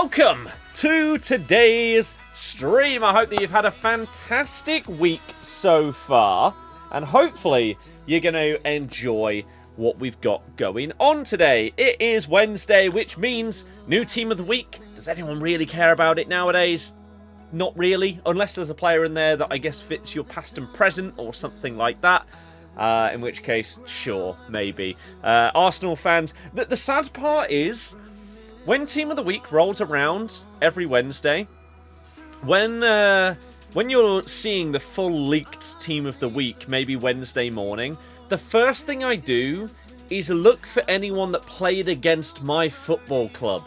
Welcome to today's stream. I hope that you've had a fantastic week so far, and hopefully you're going to enjoy what we've got going on today. It is Wednesday, which means new team of the week. Does anyone really care about it nowadays? Not really, unless there's a player in there that I guess fits your past and present or something like that. In which case, sure, maybe. Arsenal fans, the sad part is, when Team of the Week rolls around every Wednesday, when you're seeing the full leaked Team of the Week, maybe Wednesday morning, the first thing I do is look for anyone that played against my football club.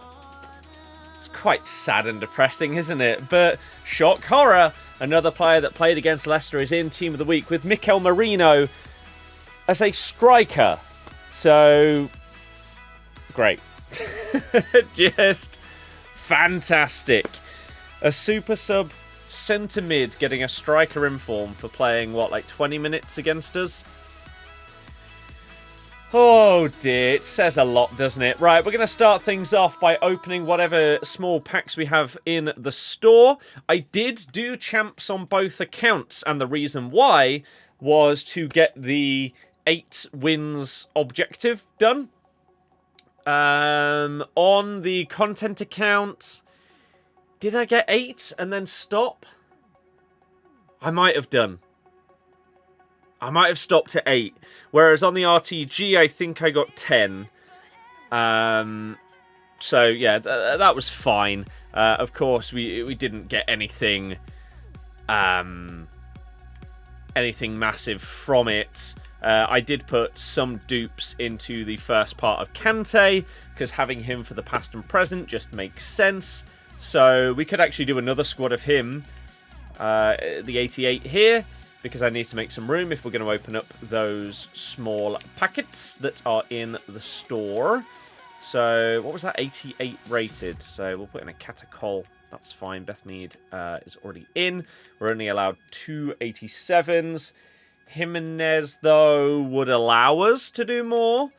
It's quite sad and depressing, isn't it? But shock horror, another player that played against Leicester is in Team of the Week with Mikel Merino as a striker. So, great. Just fantastic. A super sub centre mid getting a striker inform for playing, what, like 20 minutes against us? Oh dear, it says a lot, doesn't it? Right, we're going to start things off by opening whatever small packs we have in the store. I did do champs on both accounts, and the reason why was to get the 8 wins objective done. On the content account, did I get 8 and then stop? I might have done. I might have stopped at 8. Whereas on the RTG, I think I got 10. So yeah, that was fine. Of course, we didn't get anything massive from it. I did put some dupes into the first part of Kante, because having him for the past and present just makes sense. So we could actually do another squad of him, the 88 here, because I need to make some room if we're going to open up those small packets that are in the store. So what was that, 88 rated? So we'll put in a Catacol. That's fine. Bethmead is already in. We're only allowed 2 87s. Jimenez, though, would allow us to do more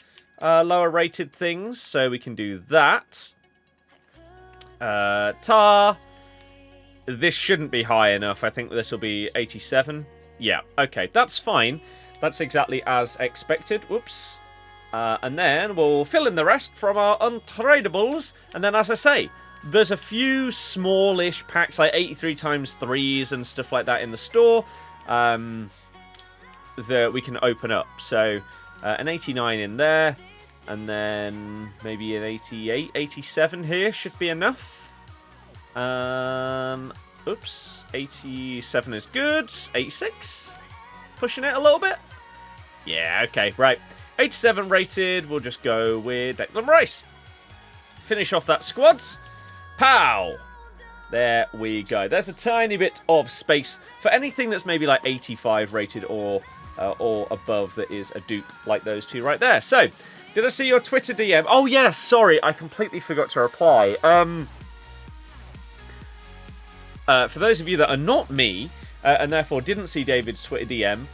lower rated things, so we can do that. Tar. This shouldn't be high enough. I think this will be 87. Yeah, okay, that's fine. That's exactly as expected. Whoops. And then we'll fill in the rest from our untradables. And then, as I say, there's a few smallish packs, like 83 times 3s and stuff like that in the store. That we can open up. So an 89 in there, and then maybe an 88, 87 here should be enough. Oops, 87 is good. 86, pushing it a little bit. Yeah, okay, right. 87 rated, we'll just go with Declan Rice. Finish off that squad. Pow! There we go. There's a tiny bit of space for anything that's maybe like 85 rated or above that is a dupe like those two right there. So, did I see your Twitter DM? Oh, yes, sorry, I completely forgot to reply. For those of you that are not me, and therefore didn't see David's Twitter DM,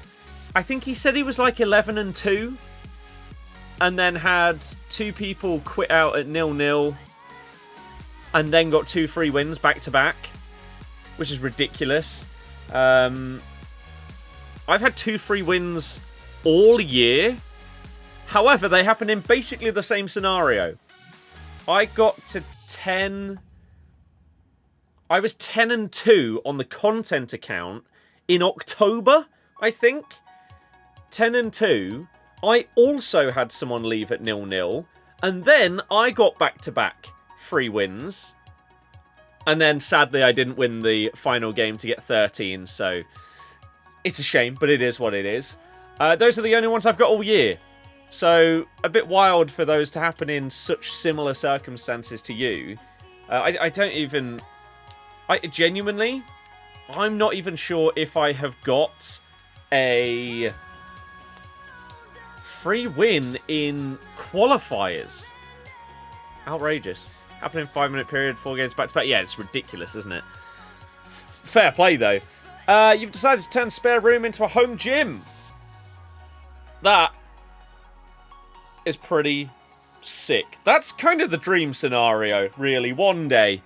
I think he said he was like 11-2, and then had 2 people quit out at 0-0, and then got 2 free wins back-to-back, which is ridiculous. I've had 2 free wins all year. However, they happen in basically the same scenario. I got to 10... I was 10-2 on the content account in October, I think. 10-2. I also had someone leave at 0-0. And then I got back-to-back free wins. And then, sadly, I didn't win the final game to get 13, so... It's a shame, but it is what it is. Those are the only ones I've got all year. So, a bit wild for those to happen in such similar circumstances to you. I don't even... Genuinely, I'm not even sure if I have got a free win in qualifiers. Outrageous. Happened in 5-minute period, 4 games back-to-back. Yeah, it's ridiculous, isn't it? Fair play, though. You've decided to turn spare room into a home gym. That is pretty sick. That's kind of the dream scenario, really. One day,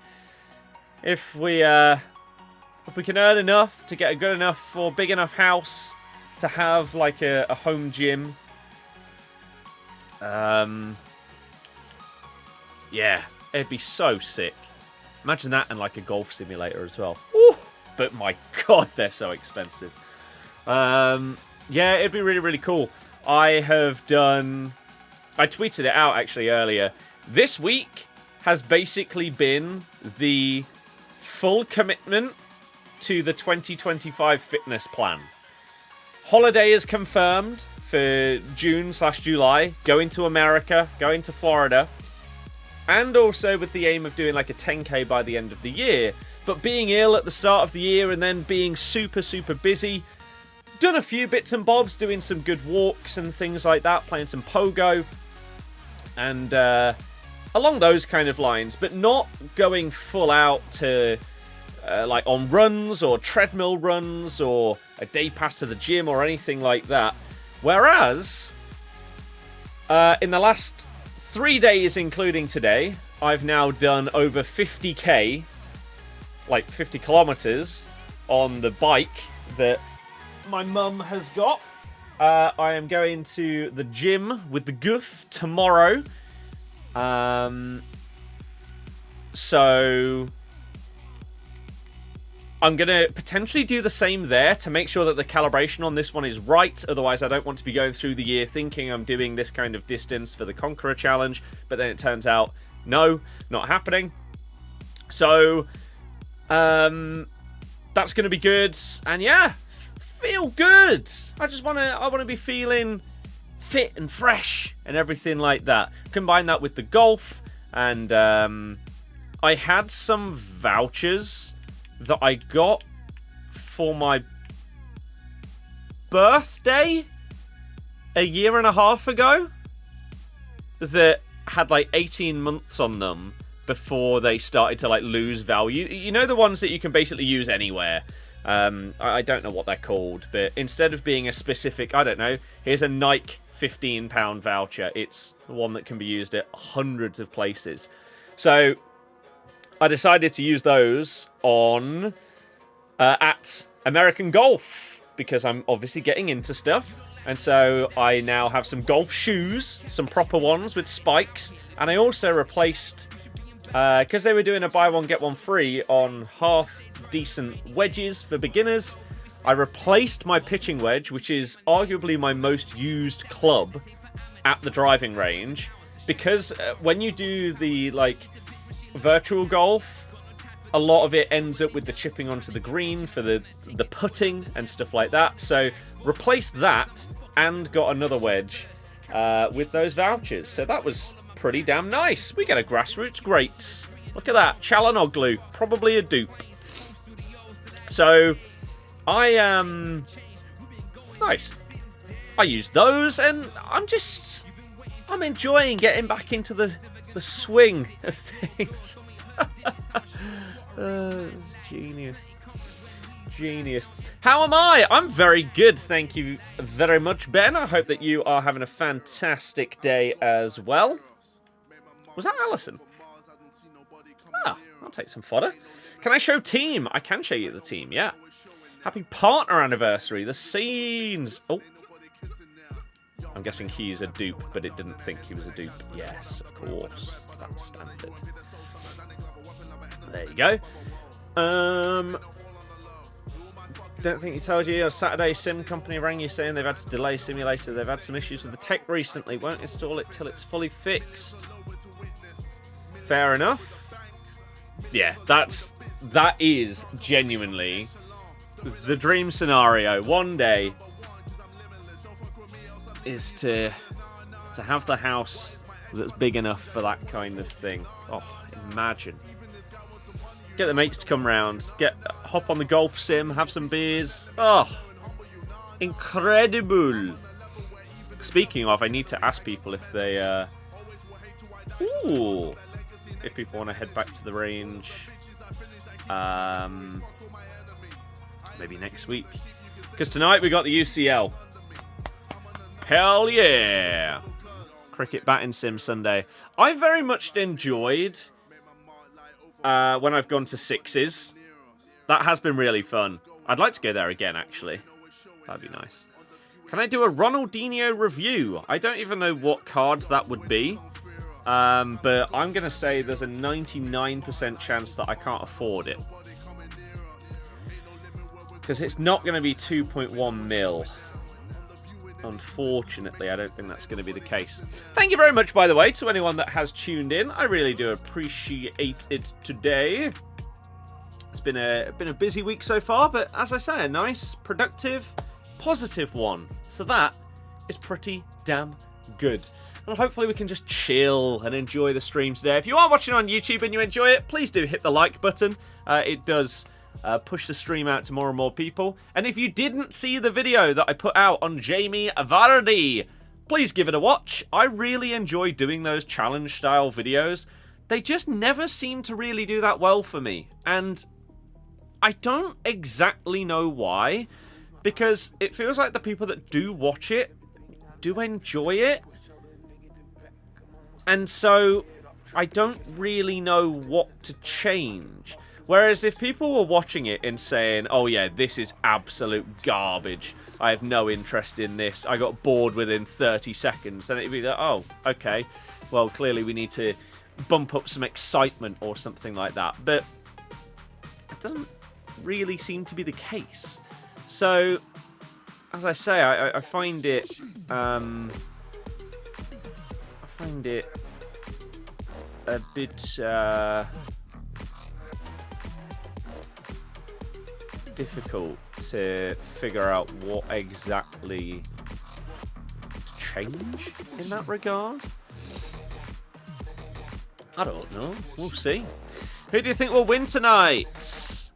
if we can earn enough to get a good enough or big enough house to have like a home gym. Yeah, it'd be so sick. Imagine that and like a golf simulator as well. Ooh, but my god, they're so expensive. Yeah, it'd be really, really cool. I tweeted it out actually earlier. This week has basically been the full commitment to the 2025 fitness plan. Holiday is confirmed for June/July. Going to America, going to Florida. And also with the aim of doing like a 10k by the end of the year. But being ill at the start of the year and then being super, super busy. Done a few bits and bobs, doing some good walks and things like that. Playing some pogo. And along those kind of lines. But not going full out to like on runs or treadmill runs or a day pass to the gym or anything like that. Whereas in the last 3 days, including today, I've now done over 50k, like 50 kilometers, on the bike that my mum has got. I am going to the gym with the goof tomorrow. So I'm going to potentially do the same there to make sure that the calibration on this one is right. Otherwise, I don't want to be going through the year thinking I'm doing this kind of distance for the Conqueror Challenge. But then it turns out, no, not happening. So, that's going to be good. And yeah, feel good. I want to be feeling fit and fresh and everything like that. Combine that with the golf. And I had some vouchers that I got for my birthday a year and a half ago that had like 18 months on them before they started to like lose value. You know, the ones that you can basically use anywhere. I don't know what they're called, but instead of being a specific, I don't know, here's a Nike £15 voucher. It's one that can be used at hundreds of places. So I decided to use those on at American Golf because I'm obviously getting into stuff. And so I now have some golf shoes, some proper ones with spikes. And I also replaced, because they were doing a buy one, get one free on half decent wedges for beginners, I replaced my pitching wedge, which is arguably my most used club at the driving range. Because when you do the like virtual golf, a lot of it ends up with the chipping onto the green for the putting and stuff like that. So replaced that and got another wedge with those vouchers. So that was pretty damn nice. We get a Grassroots greats. Look at that. Chalanoglu. Probably a dupe. So I nice. I use those and I'm enjoying getting back into the swing of things. Genius. How am I? I'm very good, thank you very much, Ben. I hope that you are having a fantastic day as well. Was that Allison? Ah, I'll take some fodder. Can I show team? I can show you the team, yeah. Happy partner anniversary. The scenes. Oh. I'm guessing he's a dupe, but it didn't think he was a dupe. Yes, of course. That's standard. There you go. Don't think he told you. On Saturday, Sim Company rang you saying they've had to delay simulator. They've had some issues with the tech recently. Won't install it till it's fully fixed. Fair enough. Yeah, that is genuinely the dream scenario. One day is to have the house that's big enough for that kind of thing. Oh, imagine. Get the mates to come round. Hop on the golf sim. Have some beers. Oh, incredible. Speaking of, I need to ask people if they... if people want to head back to the range. Maybe next week. Because tonight we got the UCL. Hell yeah. Cricket batting sim Sunday. I very much enjoyed when I've gone to 6s. That has been really fun. I'd like to go there again, actually. That'd be nice. Can I do a Ronaldinho review? I don't even know what card that would be. But I'm going to say there's a 99% chance that I can't afford it. Because it's not going to be 2.1 mil. Unfortunately, I don't think that's going to be the case. Thank you very much, by the way, to anyone that has tuned in. I really do appreciate it today. It's been a busy week so far, but as I say, a nice, productive, positive one. So that is pretty damn good. And hopefully we can just chill and enjoy the stream today. If you are watching on YouTube and you enjoy it, please do hit the like button. It does push the stream out to more and more people. And if you didn't see the video that I put out on Jamie Vardy, please give it a watch. I really enjoy doing those challenge-style videos. They just never seem to really do that well for me. And I don't exactly know why. Because it feels like the people that do watch it do enjoy it. And so I don't really know what to change. Whereas if people were watching it and saying, oh yeah, this is absolute garbage, I have no interest in this, I got bored within 30 seconds, then it'd be like, oh, okay, well, clearly we need to bump up some excitement or something like that. But it doesn't really seem to be the case. So, as I say, I find it... I find it a bit difficult to figure out what exactly to change in that regard. I don't know. We'll see. Who do you think will win tonight?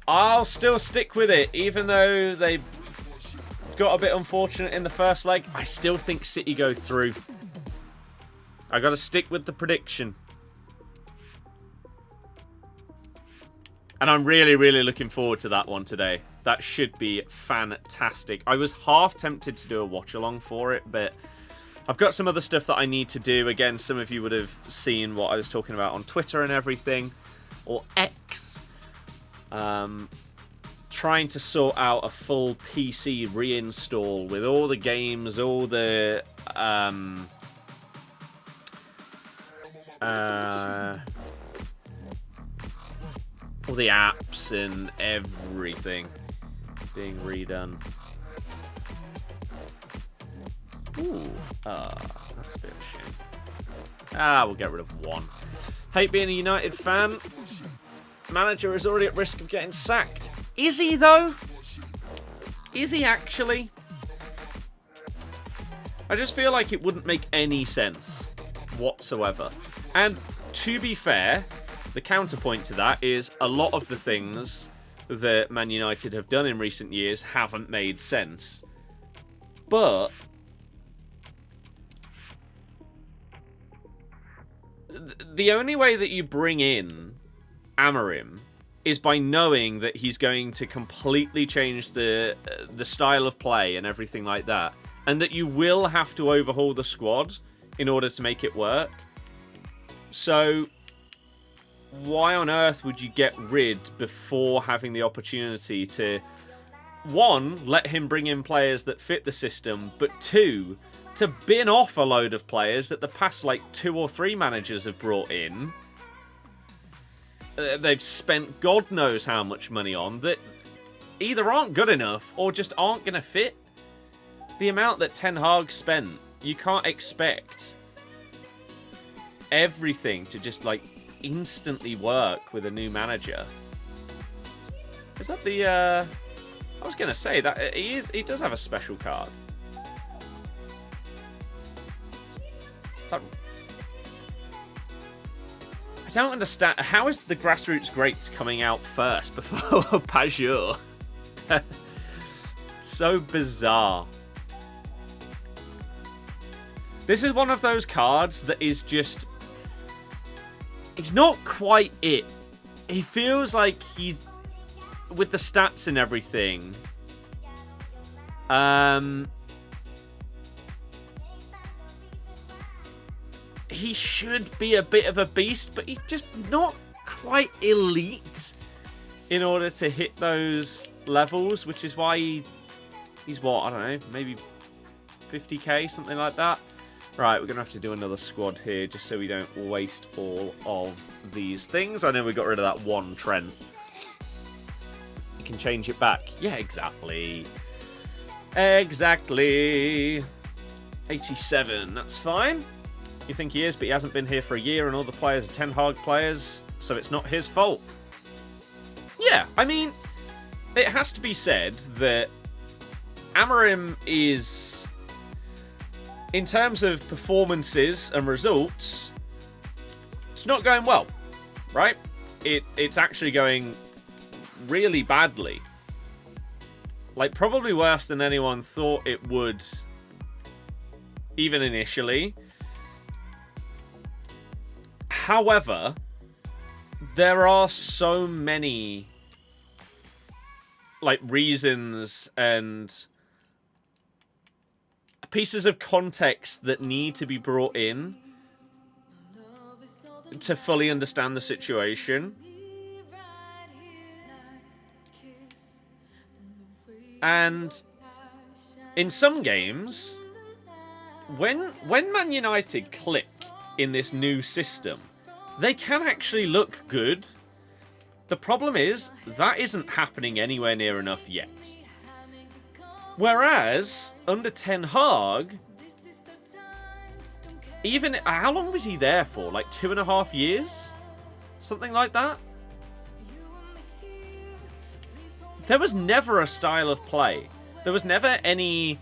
I'll still stick with it, even though they got a bit unfortunate in the first leg. I still think City go through. I got to stick with the prediction. And I'm really, really looking forward to that one today. That should be fantastic. I was half tempted to do a watch-along for it, but I've got some other stuff that I need to do. Again, some of you would have seen what I was talking about on Twitter and everything. Or X. Trying to sort out a full PC reinstall with all the games, all the apps and everything being redone. Ooh, that's a bit of a shame. We'll get rid of one. Hate being a United fan. Manager is already at risk of getting sacked. Is he, though? Is he actually? I just feel like it wouldn't make any sense whatsoever. And to be fair, the counterpoint to that is a lot of the things that Man United have done in recent years haven't made sense. But the only way that you bring in Amorim is by knowing that he's going to completely change the style of play and everything like that, and that you will have to overhaul the squad in order to make it work. So why on earth would you get rid before having the opportunity to, one, let him bring in players that fit the system, but two, to bin off a load of players that the past like 2 or 3 managers have brought in? They've spent God knows how much money on that either aren't good enough or just aren't going to fit. The amount that Ten Hag spent, you can't expect everything to just like instantly work with a new manager. Is that the I was going to say that he does have a special card. That, I don't understand. How is the Grassroots Greats coming out first before Pajur? So bizarre. This is one of those cards that is just... He's not quite it. He feels like he's... With the stats and everything... he should be a bit of a beast, but he's just not quite elite in order to hit those levels, which is why he's what, I don't know, maybe 50k, something like that. Right, we're going to have to do another squad here just so we don't waste all of these things. I know we got rid of that one Trent. You can change it back. Yeah, exactly. Exactly. 87, that's fine. You think he is, but he hasn't been here for a year and all the players are Ten Hag players, so it's not his fault. Yeah, I mean, it has to be said that Amorim is, in terms of performances and results, it's not going well, right? It's actually going really badly. Like, probably worse than anyone thought it would, even initially. However, there are so many, like, reasons and pieces of context that need to be brought in to fully understand the situation. And in some games, when Man United click in this new system, they can actually look good. The problem is, that isn't happening anywhere near enough yet. Whereas, under Ten Hag, even, how long was he there for? Like 2.5 years? Something like that? There was never a style of play. There was never any,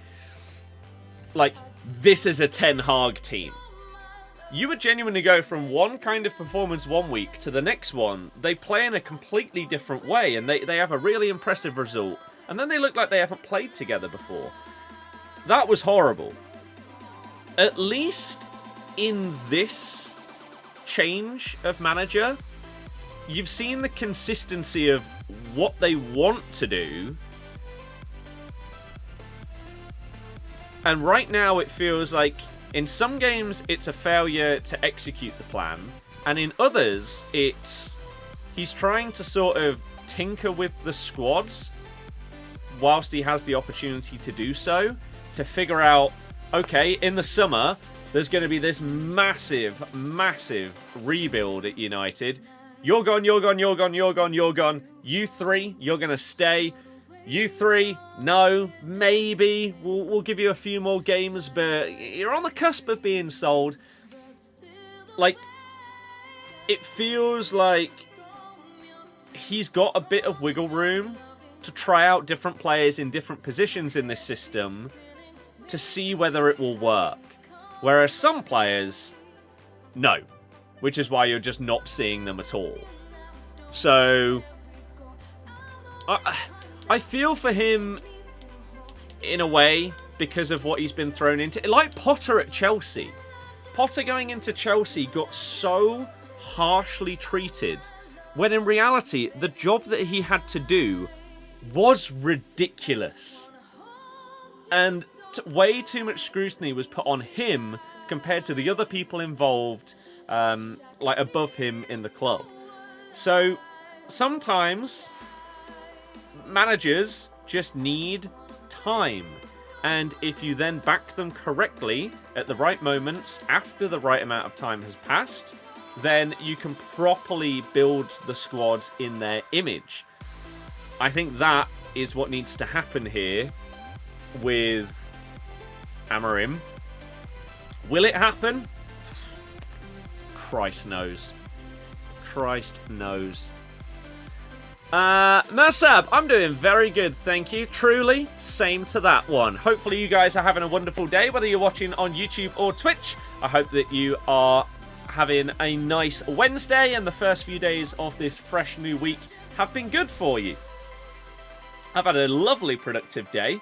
like, this is a Ten Hag team. You would genuinely go from one kind of performance one week to the next one. They play in a completely different way, and they have a really impressive result. And then they look like they haven't played together before. That was horrible. At least in this change of manager, you've seen the consistency of what they want to do. And right now it feels like in some games it's a failure to execute the plan, and in others he's trying to sort of tinker with the squads whilst he has the opportunity to do so, to figure out, okay, in the summer there's going to be this massive, massive rebuild at United. You're gone, you're gone, you're gone, you're gone, you're gone. You three, you're going to stay. You three, no, maybe. We'll give you a few more games, but you're on the cusp of being sold. Like, it feels like he's got a bit of wiggle room to try out different players in different positions in this system to see whether it will work. Whereas some players, no. Which is why you're just not seeing them at all. So, I feel for him in a way because of what he's been thrown into. Like Potter at Chelsea. Potter going into Chelsea got so harshly treated when in reality the job that he had to do was ridiculous. And way too much scrutiny was put on him compared to the other people involved, like above him in the club. So sometimes managers just need time, and if you then back them correctly at the right moments after the right amount of time has passed, then you can properly build the squad in their image. I think that is what needs to happen here with Amorim. Will it happen? Christ knows. Christ knows. Mersab, I'm doing very good, thank you. Truly, same to that one. Hopefully you guys are having a wonderful day, whether you're watching on YouTube or Twitch. I hope that you are having a nice Wednesday and the first few days of this fresh new week have been good for you. I've had a lovely productive day.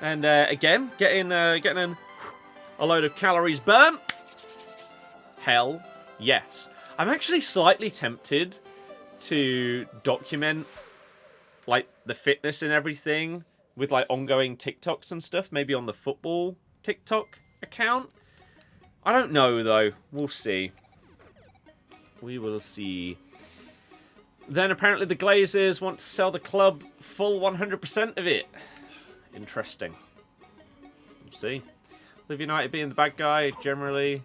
And again, getting a load of calories burnt. Hell yes. I'm actually slightly tempted to document like the fitness and everything with like ongoing TikToks and stuff, maybe on the football TikTok account. I don't know, though. We'll see. We will see. Then apparently the Glazers want to sell the club full 100% of it. Interesting. We'll see. Live United being the bad guy, generally.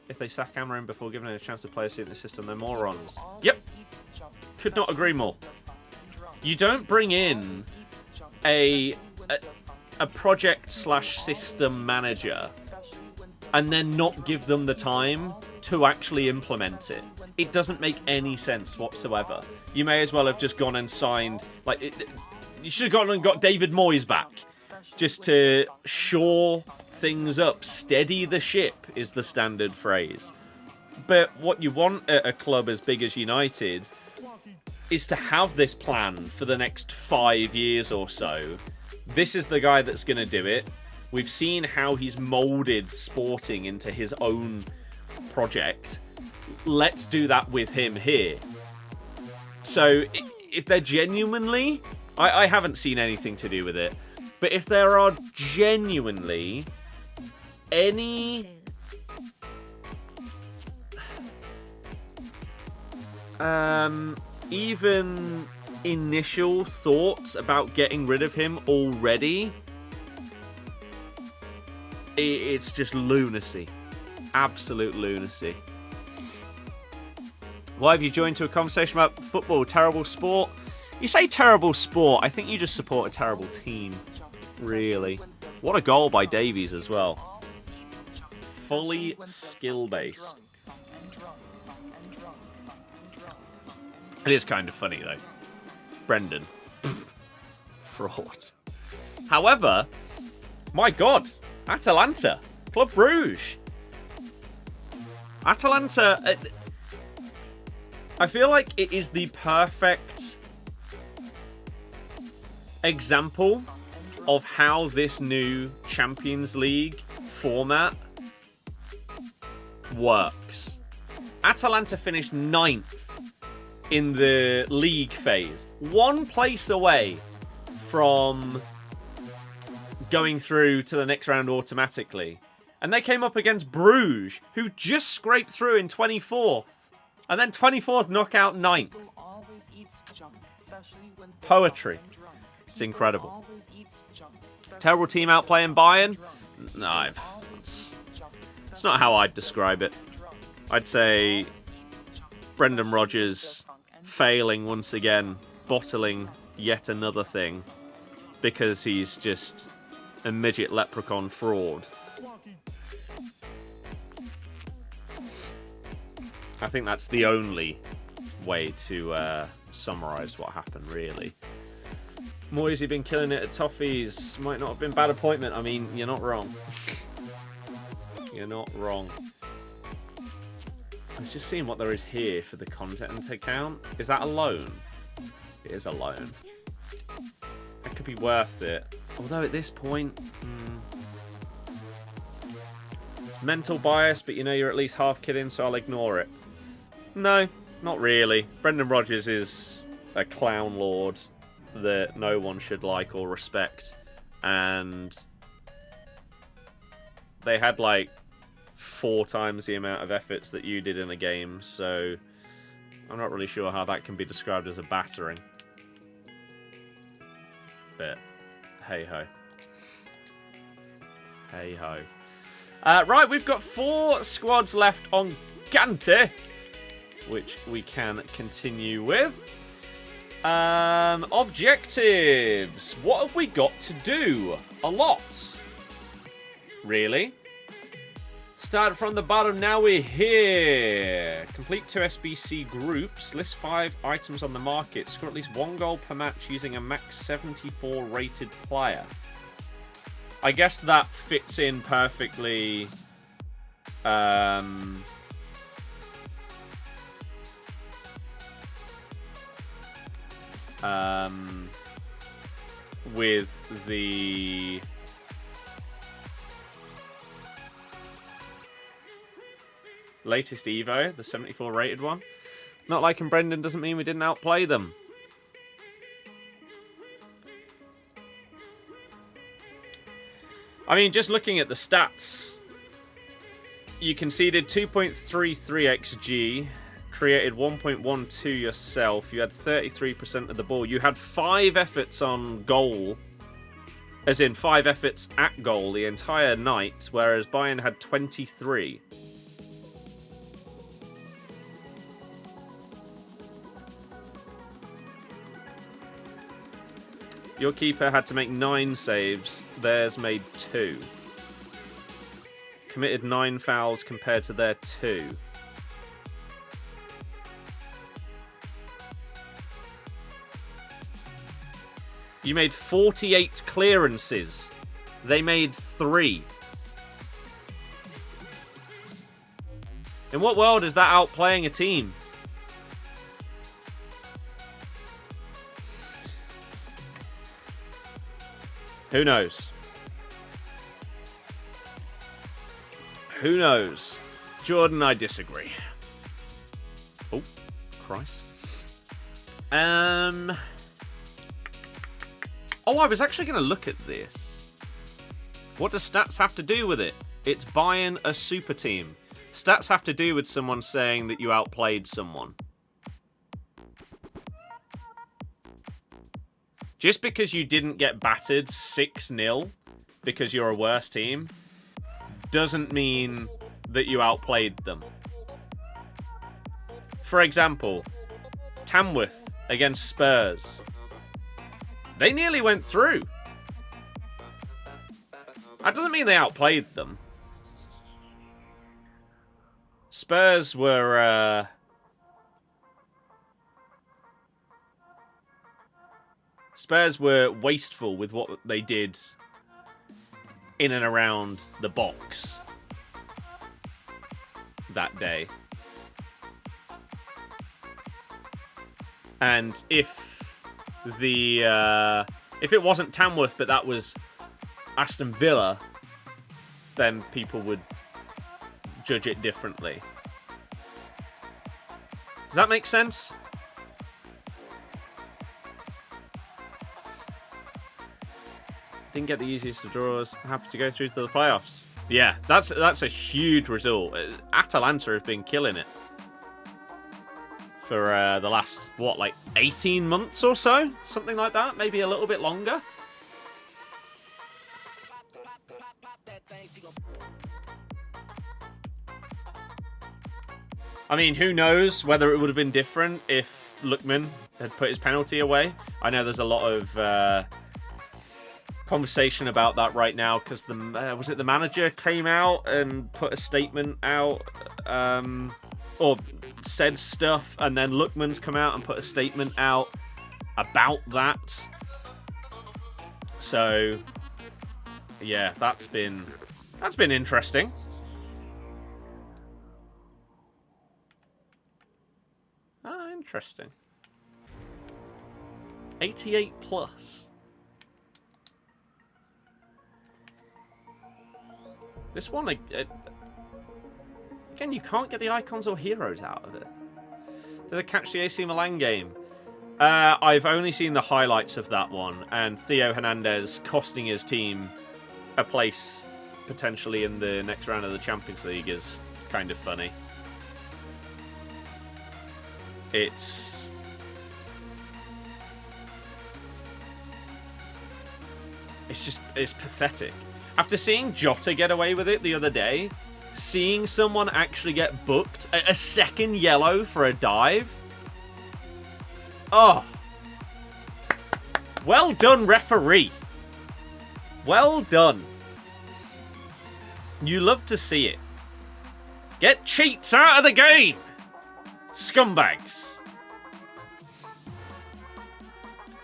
If they sack Amarin before giving it a chance to play a seat in the system, they're morons. Yep. Could not agree more. You don't bring in a project/system manager and then not give them the time to actually implement it. It doesn't make any sense whatsoever. You may as well have just gone and signed... you should have gone and got David Moyes back. Just to shore things up. Steady the ship is the standard phrase. But what you want at a club as big as United is to have this plan for the next 5 years or so. This is the guy that's going to do it. We've seen how he's moulded Sporting into his own project. Let's do that with him here. So, if they're genuinely... I haven't seen anything to do with it. But if there are genuinely any... even initial thoughts about getting rid of him already, it's just lunacy. Absolute lunacy. Why have you joined to a conversation about football? Terrible sport? You say terrible sport, I think you just support a terrible team. Really. What a goal by Davies as well. Fully skill-based. It is kind of funny, though. Brendan. Fraud. However, my God, Atalanta. Club Bruges. Atalanta... I feel like it is the perfect example of how this new Champions League format works. Atalanta finished 9th in the league phase. 1 place away from going through to the next round automatically. And they came up against Bruges, who just scraped through in 24th. And then 24th knockout 9th. Poetry. It's incredible. Terrible team outplaying Bayern? No, it's not how I'd describe it. I'd say Brendan Rodgers failing once again, bottling yet another thing because he's just a midget leprechaun fraud. I think that's the only way to summarise what happened, really. Moisey been killing it at Toffees. Might not have been bad appointment. I mean, you're not wrong. You're not wrong. I was just seeing what there is here for the content account. Is that a loan? It is a loan. That could be worth it. Although at this point... It's mental bias, but you know you're at least half kidding, so I'll ignore it. No, not really. Brendan Rodgers is a clown lord that no one should like or respect. And they had like 4 times the amount of efforts that you did in a game, so I'm not really sure how that can be described as a battering. But hey ho. Hey ho. Right, we've got 4 squads left on Gante, which we can continue with. Objectives. What have we got to do? A lot. Really? Start from the bottom, now we're here. Complete 2 SBC groups. List 5 items on the market. Score at least 1 goal per match using a max 74 rated player. I guess that fits in perfectly. With the latest Evo, the 74 rated one. Not liking Brendan doesn't mean we didn't outplay them. I mean, just looking at the stats, You conceded 2.33 XG, created 1.12 yourself. You had 33% of the ball. You had 5 efforts on goal, as in 5 efforts at goal the entire night, whereas Bayern had 23. Your keeper had to make 9 saves. Theirs made 2. Committed 9 fouls compared to their 2. You made 48 clearances. They made 3. In what world is that outplaying a team? Who knows? Who knows? Jordan, I disagree. Oh, Christ. Oh, I was actually going to look at this. What does stats have to do with it? It's Bayern a super team. Stats have to do with someone saying that you outplayed someone. Just because you didn't get battered 6-0 because you're a worse team doesn't mean that you outplayed them. For example, Tamworth against Spurs. They nearly went through. That doesn't mean they outplayed them. Spurs were... Spurs were wasteful with what they did in and around the box that day. And if it wasn't Tamworth, but that was Aston Villa, then people would judge it differently. Does that make sense? Didn't get the easiest of draws. Happy to go through to the playoffs. Yeah, that's a huge result. Atalanta have been killing it for the last, what, like 18 months or so? Something like that? Maybe a little bit longer? I mean, who knows whether it would have been different if Lookman had put his penalty away. I know there's a lot of conversation about that right now because was it the manager came out and put a statement out or said stuff, and then Lookman's come out and put a statement out about that. So yeah, that's been interesting. Interesting. 88 plus. This one, again, you can't get the icons or heroes out of it. Did I catch the AC Milan game? I've only seen the highlights of that one, and Theo Hernandez costing his team a place potentially in the next round of the Champions League is kind of funny. It's pathetic. After seeing Jota get away with it the other day, seeing someone actually get booked a second yellow for a dive. Oh. Well done, referee. Well done. You love to see it. Get cheats out of the game. Scumbags.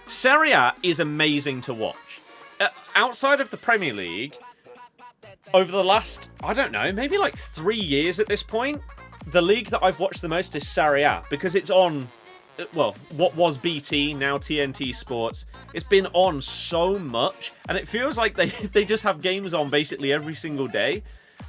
Serie A is amazing to watch. Outside of the Premier League, over the last, I don't know, maybe like 3 years at this point, the league that I've watched the most is Serie A, because it's on, well, what was BT, now TNT Sports. It's been on so much, and it feels like they just have games on basically every single day.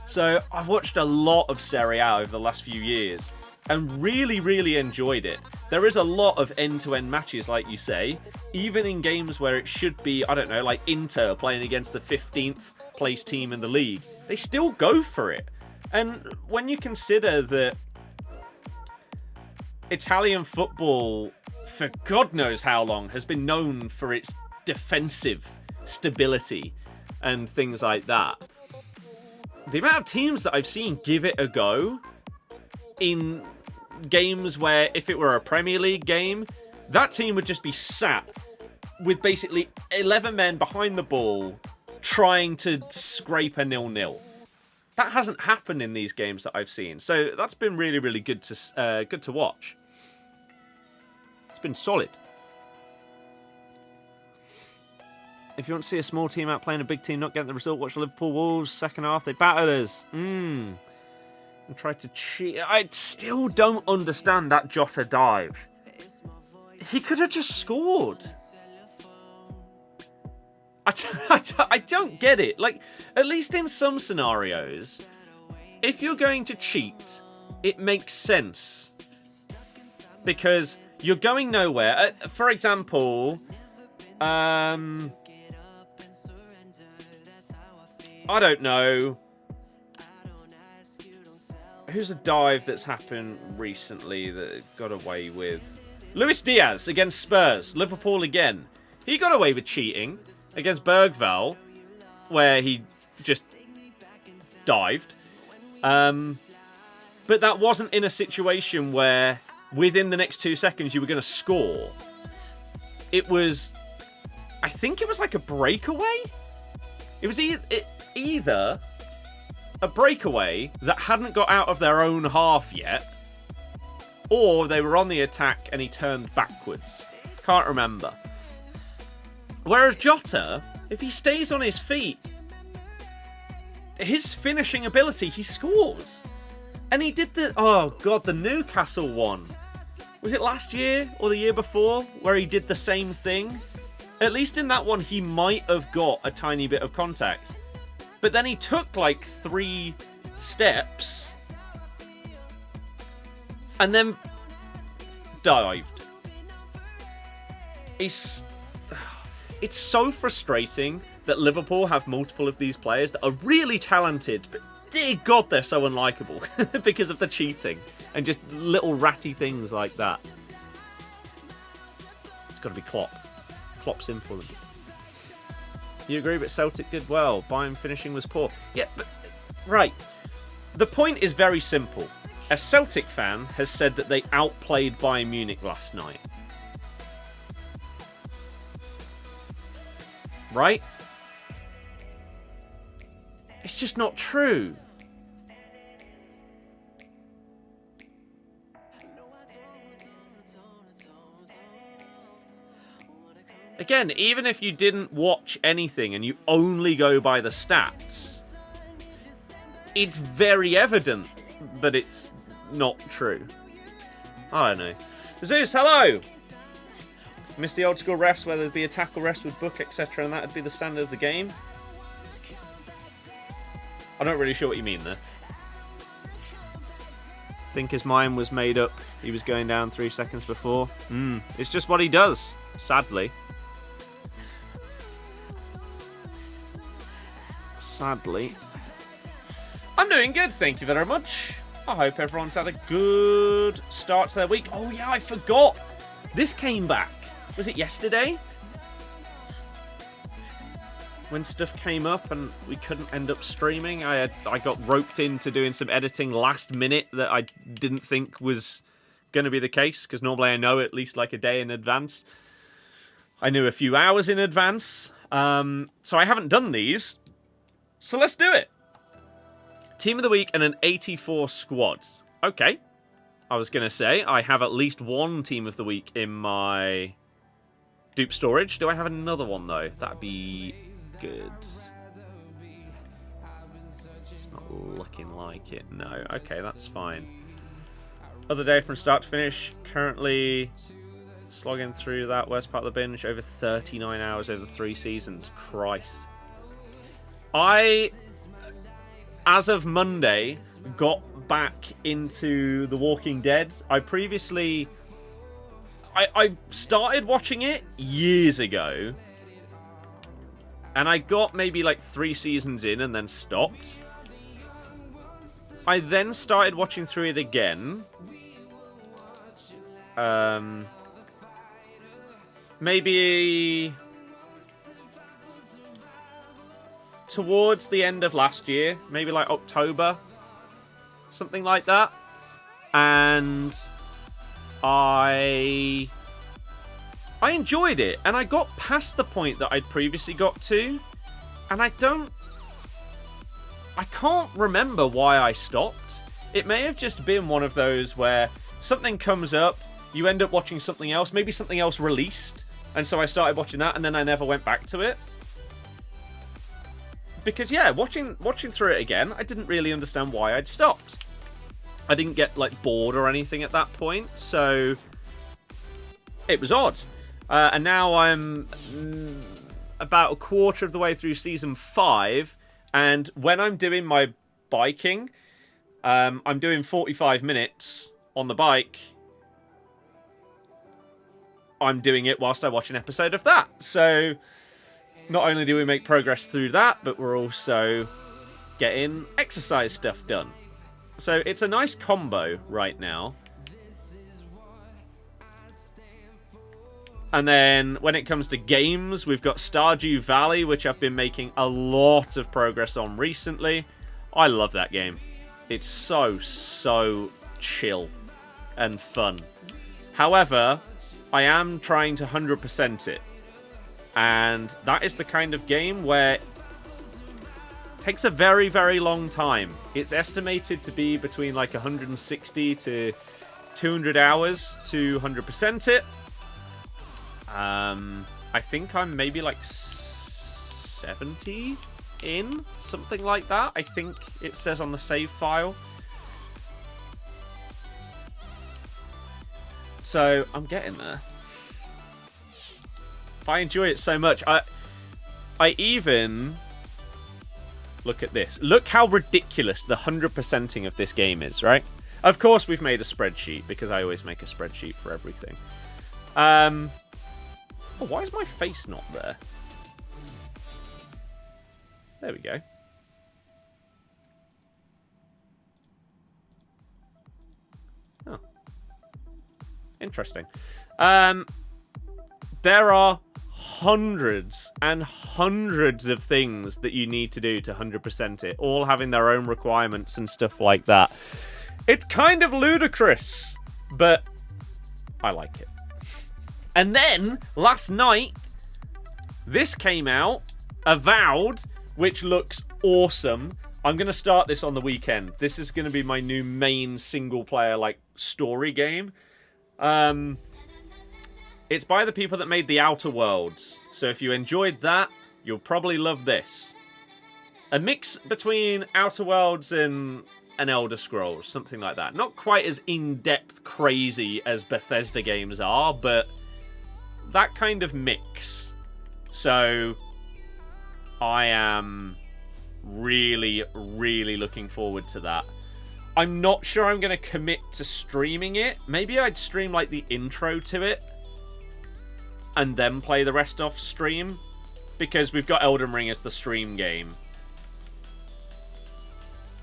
So I've watched a lot of Serie A over the last few years, and really, really enjoyed it. There is a lot of end-to-end matches, like you say, even in games where it should be, I don't know, like Inter playing against the 15th place team in the league. They still go for it. And when you consider that Italian football, for God knows how long, has been known for its defensive stability and things like that, the amount of teams that I've seen give it a go in games where if it were a Premier League game, that team would just be sat with basically 11 men behind the ball trying to scrape a 0-0. That hasn't happened in these games that I've seen. So that's been really, really good to watch. It's been solid. If you want to see a small team out playing a big team not getting the result, watch Liverpool Wolves. Second half, they battered us. And tried to cheat. I still don't understand that Jota dive. He could have just scored. I don't get it. Like, at least in some scenarios, if you're going to cheat, it makes sense. Because you're going nowhere. For example, I don't know. Who's a dive that's happened recently that got away with? Luis Diaz against Spurs. Liverpool again. He got away with cheating against Bergvall, where he just dived. But that wasn't in a situation where within the next 2 seconds you were going to score. It was, I think it was like a breakaway. It was either a breakaway that hadn't got out of their own half yet, or they were on the attack and he turned backwards. Can't remember. Whereas Jota, if he stays on his feet, his finishing ability, he scores. And he did the Newcastle one. Was it last year or the year before where he did the same thing? At least in that one, he might have got a tiny bit of contact. But then he took like 3 steps and then dived. It's so frustrating that Liverpool have multiple of these players that are really talented, but dear God, they're so unlikable because of the cheating and just little ratty things like that. It's got to be Klopp. Klopp's influence. You agree, but Celtic did well. Bayern finishing was poor. Yeah, but right. The point is very simple. A Celtic fan has said that they outplayed Bayern Munich last night. Right? It's just not true. Again, even if you didn't watch anything and you only go by the stats, it's very evident that it's not true. I don't know. Zeus, hello! Miss the old school refs, whether it be a tackle rest with book, etc., and that would be the standard of the game. I'm not really sure what you mean there. I think his mind was made up. He was going down 3 seconds before. It's just what he does, sadly. Sadly. I'm doing good, thank you very much. I hope everyone's had a good start to their week. Oh yeah, I forgot. This came back. Was it yesterday? When stuff came up and we couldn't end up streaming, I got roped into doing some editing last minute that I didn't think was going to be the case, because normally I know at least like a day in advance. I knew a few hours in advance. So I haven't done these. So let's do it. Team of the week and an 84 squads. Okay. I was going to say I have at least one team of the week in my dupe storage. Do I have another one though? That'd be good. It's not looking like it. No. Okay, that's fine. Other day from start to finish. Currently slogging through that worst part of the binge. Over 39 hours over 3 seasons. Christ. I, as of Monday, got back into The Walking Dead. I previously... I started watching it years ago. And I got maybe like 3 seasons in and then stopped. I then started watching through it again. Maybe towards the end of last year, maybe like October, something like that. And I enjoyed it, and I got past the point that I'd previously got to, and I can't remember why I stopped. It may have just been one of those where something comes up, you end up watching something else, maybe something else released, and so I started watching that, and then I never went back to it. Because, yeah, watching through it again, I didn't really understand why I'd stopped. I didn't get, like, bored or anything at that point, so it was odd. And now I'm about a quarter of the way through Season 5, and when I'm doing my biking, I'm doing 45 minutes on the bike. I'm doing it whilst I watch an episode of that. So not only do we make progress through that, but we're also getting exercise stuff done. So it's a nice combo right now. And then when it comes to games, we've got Stardew Valley, which I've been making a lot of progress on recently. I love that game. It's so chill and fun. However, I am trying to 100% it. And that is the kind of game where it takes a very, very long time. It's estimated to be between like 160 to 200 hours to 100% it. I think I'm maybe like 70 in, something like that. I think it says on the save file. So I'm getting there. I enjoy it so much. I even look at this. Look how ridiculous the 100%ing of this game is, right? Of course, we've made a spreadsheet because I always make a spreadsheet for everything. Oh, why is my face not there? There we go. Oh. Interesting. There are hundreds and hundreds of things that you need to do to 100% it, all having their own requirements and stuff like that. It's kind of ludicrous, but I like it. And then, last night, this came out, Avowed, which looks awesome. I'm going to start this on the weekend. This is going to be my new main single-player, like, story game. It's by the people that made The Outer Worlds. So if you enjoyed that, you'll probably love this. A mix between Outer Worlds and an Elder Scrolls, something like that. Not quite as in-depth crazy as Bethesda games are, but that kind of mix. So I am really, really looking forward to that. I'm not sure I'm going to commit to streaming it. Maybe I'd stream like the intro to it and then play the rest off stream, because we've got Elden Ring as the stream game.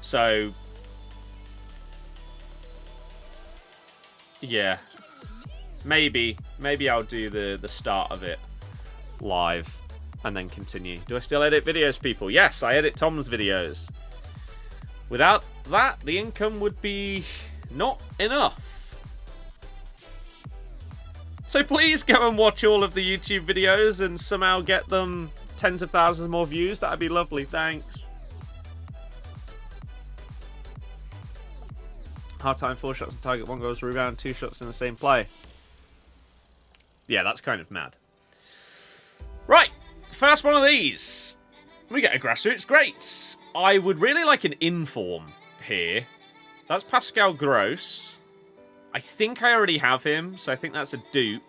So yeah, maybe I'll do the start of it live and then continue. Do I still edit videos, people? Yes, I edit Tom's videos. Without that, the income would be not enough. So please go and watch all of the YouTube videos and somehow get them tens of thousands more views. That'd be lovely. Thanks. Half time, 4 shots on target, 1 goes rebound, 2 shots in the same play. Yeah, that's kind of mad. Right, first one of these. We get a Grassroots. Great. I would really like an inform here. That's Pascal Gross. I think I already have him, so I think that's a dupe.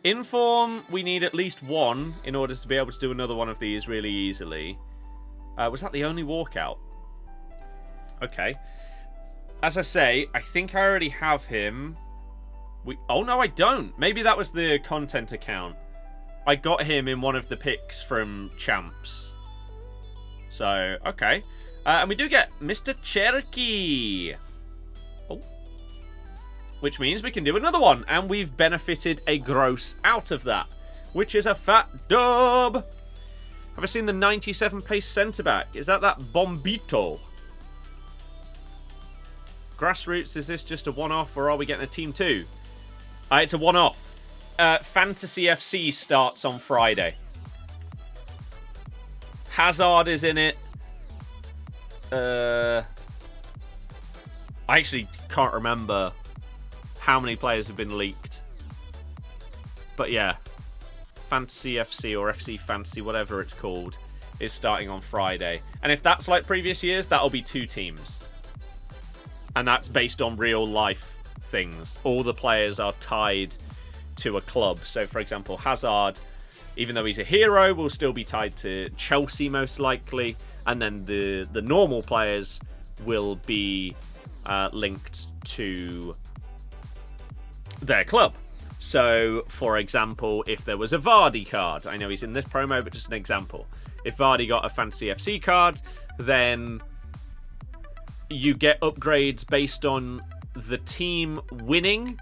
Inform, we need at least one in order to be able to do another one of these really easily. Was that the only walkout? Okay. As I say, I think I already have him. Oh, no, I don't. Maybe that was the content account. I got him in one of the picks from Champs. So, okay. And we do get Mr. Cherokee. Oh. Which means we can do another one. And we've benefited a gross out of that. Which is a fat dub. Have I seen the 97 pace centre-back? Is that Bombito? Grassroots, is this just a one-off or are we getting a team 2? It's a one-off. Fantasy FC starts on Friday. Hazard is in it. I actually can't remember how many players have been leaked. But yeah, Fantasy FC or FC Fantasy, whatever it's called, is starting on Friday. And if that's like previous years, that'll be 2 teams. And that's based on real life things. All the players are tied to a club. So, for example, Hazard, even though he's a hero, will still be tied to Chelsea most likely. And then the normal players will be linked to their club. So, for example, if there was a Vardy card, I know he's in this promo, but just an example. If Vardy got a Fantasy FC card, then you get upgrades based on the team winning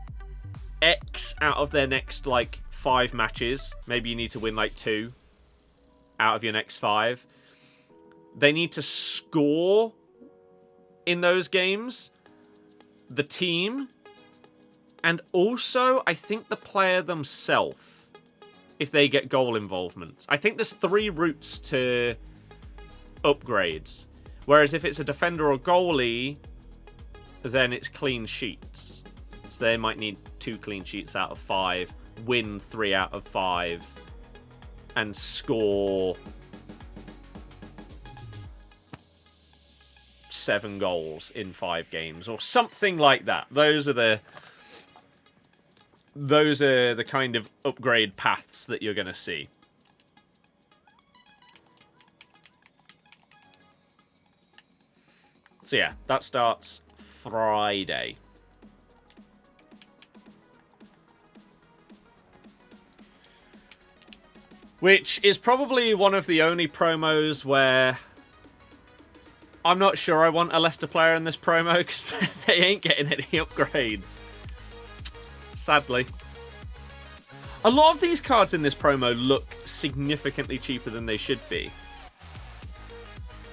X out of their next, like, 5 matches. Maybe you need to win, like, 2 out of your next 5. They need to score in those games, the team, and also, I think the player themselves, if they get goal involvement. I think there's 3 routes to upgrades. Whereas if it's a defender or goalie, then it's clean sheets. So they might need 2 clean sheets out of 5, win 3 out of 5, and score 7 goals in 5 games, or something like that. Those are the kind of upgrade paths that you're going to see. So yeah, that starts Friday. Which is probably one of the only promos where I'm not sure I want a Leicester player in this promo because they ain't getting any upgrades. Sadly. A lot of these cards in this promo look significantly cheaper than they should be.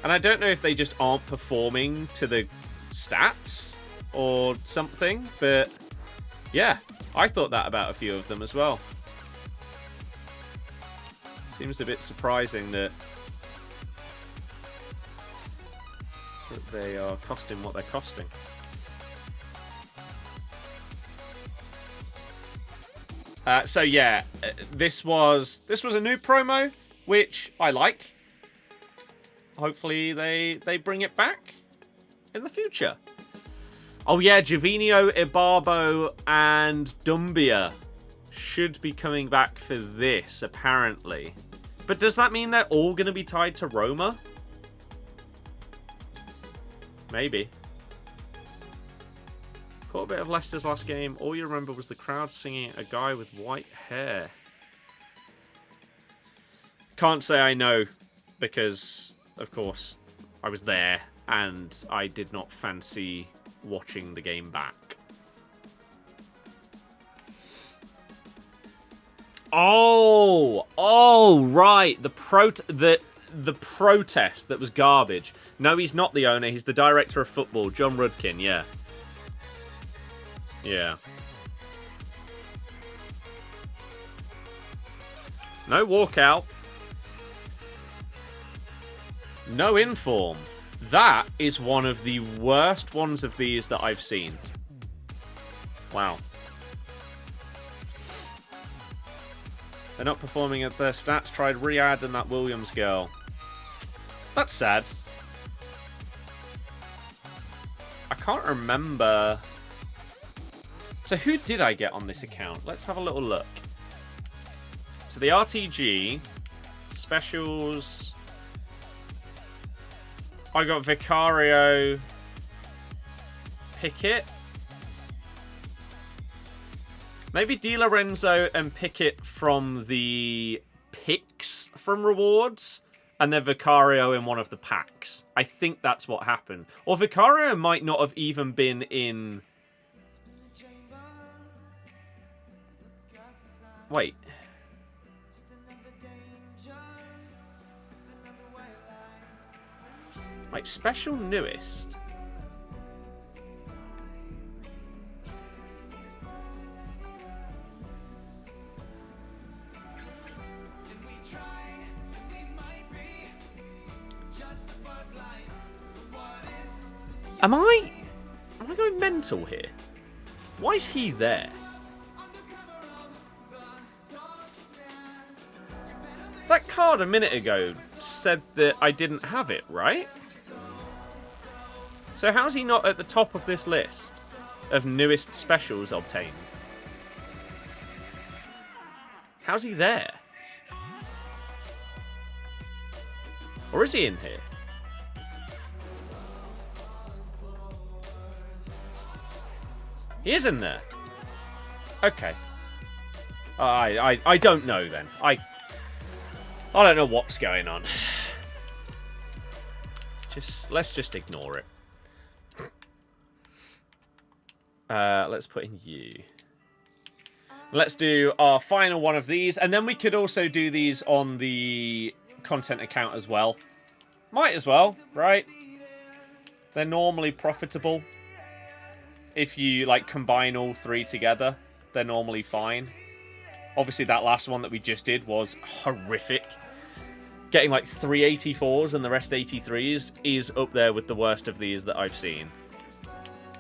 And I don't know if they just aren't performing to the stats or something, but yeah, I thought that about a few of them as well. Seems a bit surprising that they are costing what they're costing. So yeah, this was a new promo, which I like. Hopefully they bring it back in the future. Oh yeah, Javinho, Ibarbo, and Dumbia should be coming back for this, apparently. But does that mean they're all going to be tied to Roma? Maybe. Caught a bit of Leicester's last game. All you remember was the crowd singing a guy with white hair. Can't say I know, because, of course, I was there and I did not fancy watching the game back. Oh, right. The protest that was garbage. No, he's not the owner. He's the director of football, John Rudkin. Yeah. Yeah. No walkout. No inform. That is one of the worst ones of these that I've seen. Wow. They're not performing at their stats. Tried Riyadh and that Williams girl. That's sad. I can't remember. So who did I get on this account? Let's have a little look. So the RTG specials. I got Vicario, Pickett. Maybe Di Lorenzo and Pickett from the picks from rewards. and then Vicario in one of the packs. I think that's what happened. Or Vicario might not have even been in... Wait. Like, special newest? Am I going mental here? Why is he there? That card a minute ago said that I didn't have it, right? So how's he not at the top of this list of newest specials obtained? How's he there? Or is he in here? He is in there. Okay. I don't know then. I don't know what's going on. Let's just ignore it. Let's put in you. Let's do our final one of these, and then we could also do these on the content account as well. Might as well, right? They're normally profitable. If you, like, combine all three together, they're normally fine. Obviously, that last one that we just did was horrific. Getting, like, 3 84s and the rest 83s is up there with the worst of these that I've seen.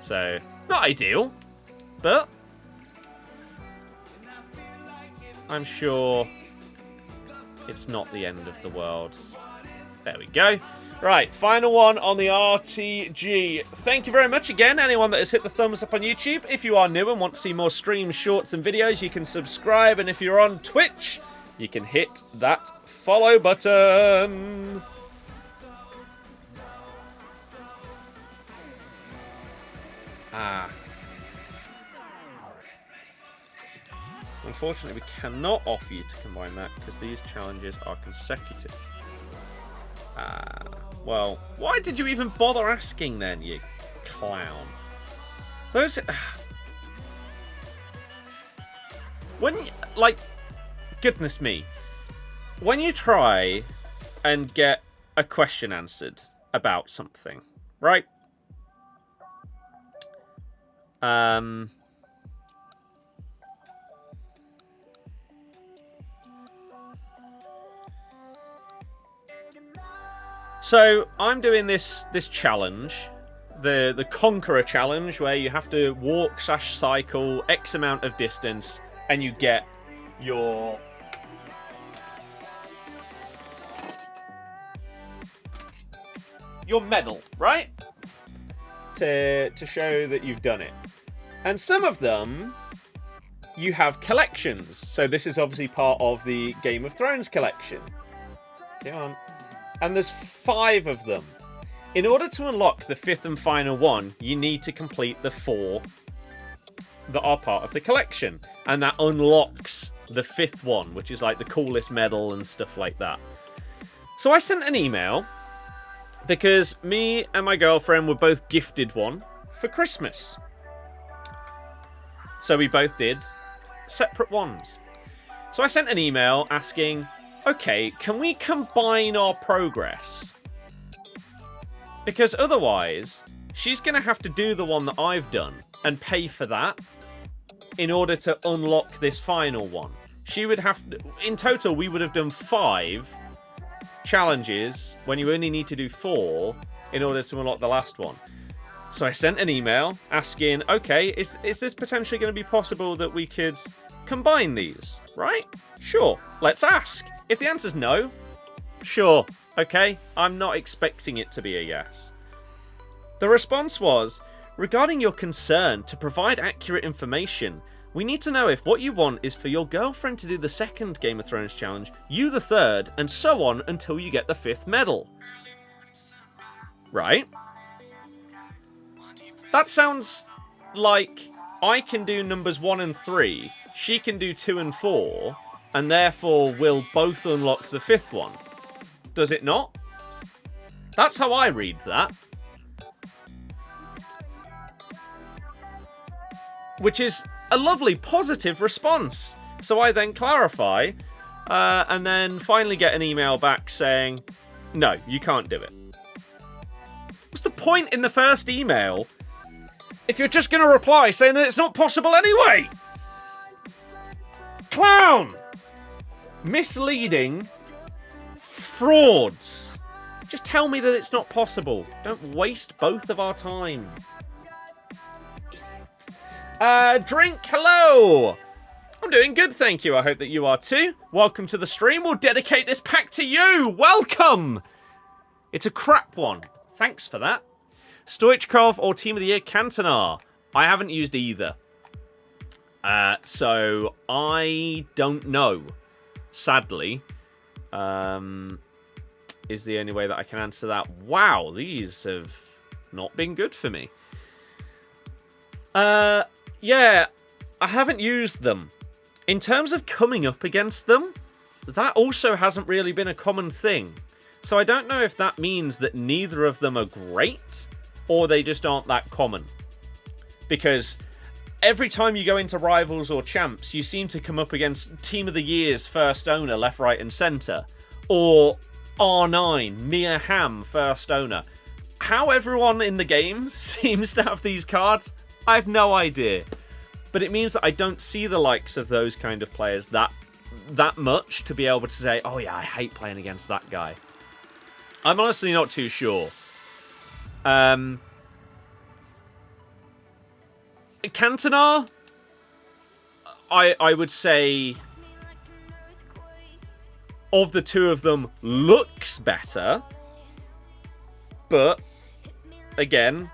So, not ideal, but I'm sure it's not the end of the world. There we go. Right, final one on the RTG. Thank you very much again, anyone that has hit the thumbs up on YouTube. If you are new and want to see more streams, shorts, and videos, you can subscribe. And if you're on Twitch, you can hit that follow button. Unfortunately, we cannot offer you to combine that because these challenges are consecutive. Well, why did you even bother asking then, you clown? Those... When, like, goodness me. When you try and get a question answered about something, right? So I'm doing this challenge, the Conqueror challenge, where you have to walk/cycle X amount of distance, and you get your medal, right? To show that you've done it. And some of them you have collections. So this is obviously part of the Game of Thrones collection. Come on. And there's 5 of them. In order to unlock the 5th and final one, you need to complete the 4 that are part of the collection. And that unlocks the 5th one, which is like the coolest medal and stuff like that. So I sent an email because me and my girlfriend were both gifted one for Christmas. So we both did separate ones. So I sent an email asking, okay, can we combine our progress? Because otherwise, she's going to have to do the one that I've done and pay for that in order to unlock this final one. She would have... In total, we would have done 5 challenges when you only need to do 4 in order to unlock the last one. So I sent an email asking, okay, is this potentially going to be possible that we could combine these, right? Sure, let's ask. If the answer's no, sure, okay, I'm not expecting it to be a yes. The response was, regarding your concern to provide accurate information, we need to know if what you want is for your girlfriend to do the 2nd Game of Thrones challenge, you the 3rd, and so on until you get the 5th medal. Right? That sounds like I can do numbers 1 and 3, she can do 2 and 4, and therefore we'll both unlock the 5th one. does it not? That's how I read that. Which is a lovely, positive response. So I then clarify, and then finally get an email back saying, no, you can't do it. What's the point in the first email if you're just going to reply saying that it's not possible anyway? Clown! Misleading frauds. Just tell me that it's not possible. Don't waste both of our time. Drink, hello! I'm doing good, thank you. I hope that you are too. Welcome to the stream. We'll dedicate this pack to you. Welcome! It's a crap one. Thanks for that. Stoichkov or Team of the Year Cantona? I haven't used either. So I don't know. Sadly. Is the only way that I can answer that. Wow, these have not been good for me. Yeah, I haven't used them. In terms of coming up against them, that also hasn't really been a common thing. So I don't know if that means that neither of them are great, or they just aren't that common. Because every time you go into Rivals or Champs, you seem to come up against Team of the Year's first owner, left, right, and centre. Or R9, Mia Hamm, first owner. How everyone in the game seems to have these cards, I have no idea. But it means that I don't see the likes of those kind of players that much to be able to say, oh yeah, I hate playing against that guy. I'm honestly not too sure. Cantona, I would say, of the two of them, looks better. But, again,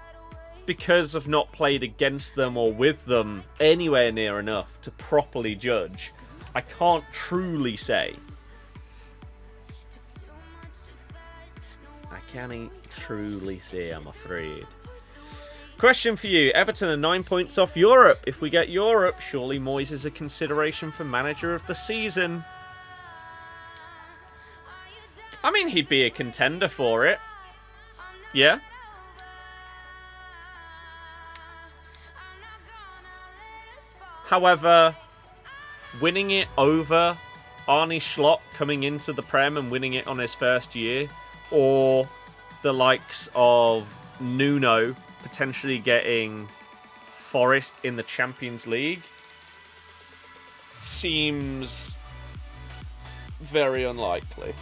because I've not played against them or with them anywhere near enough to properly judge, I can't truly say. I can't truly say, I'm afraid. Question for you. Everton are 9 points off Europe. If we get Europe, surely Moyes is a consideration for manager of the season. I mean, he'd be a contender for it. Yeah? However, winning it over Arne Slot coming into the Prem and winning it on his first year, or the likes of Nuno potentially getting Forest in the Champions League, seems very unlikely,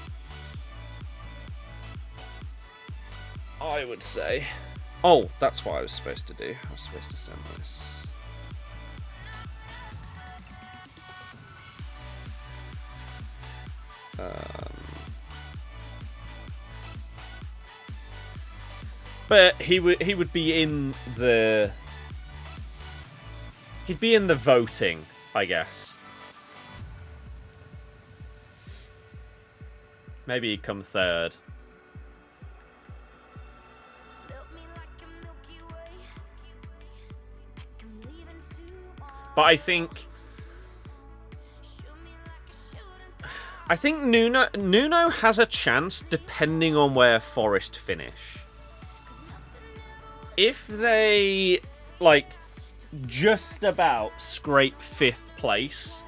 I would say. Oh, that's what I was supposed to do. I was supposed to send this. But he would be in the... He'd be in the voting, I guess. Maybe he'd come third. But I think Nuno has a chance depending on where Forest finish. If they, like, just about scrape 5th place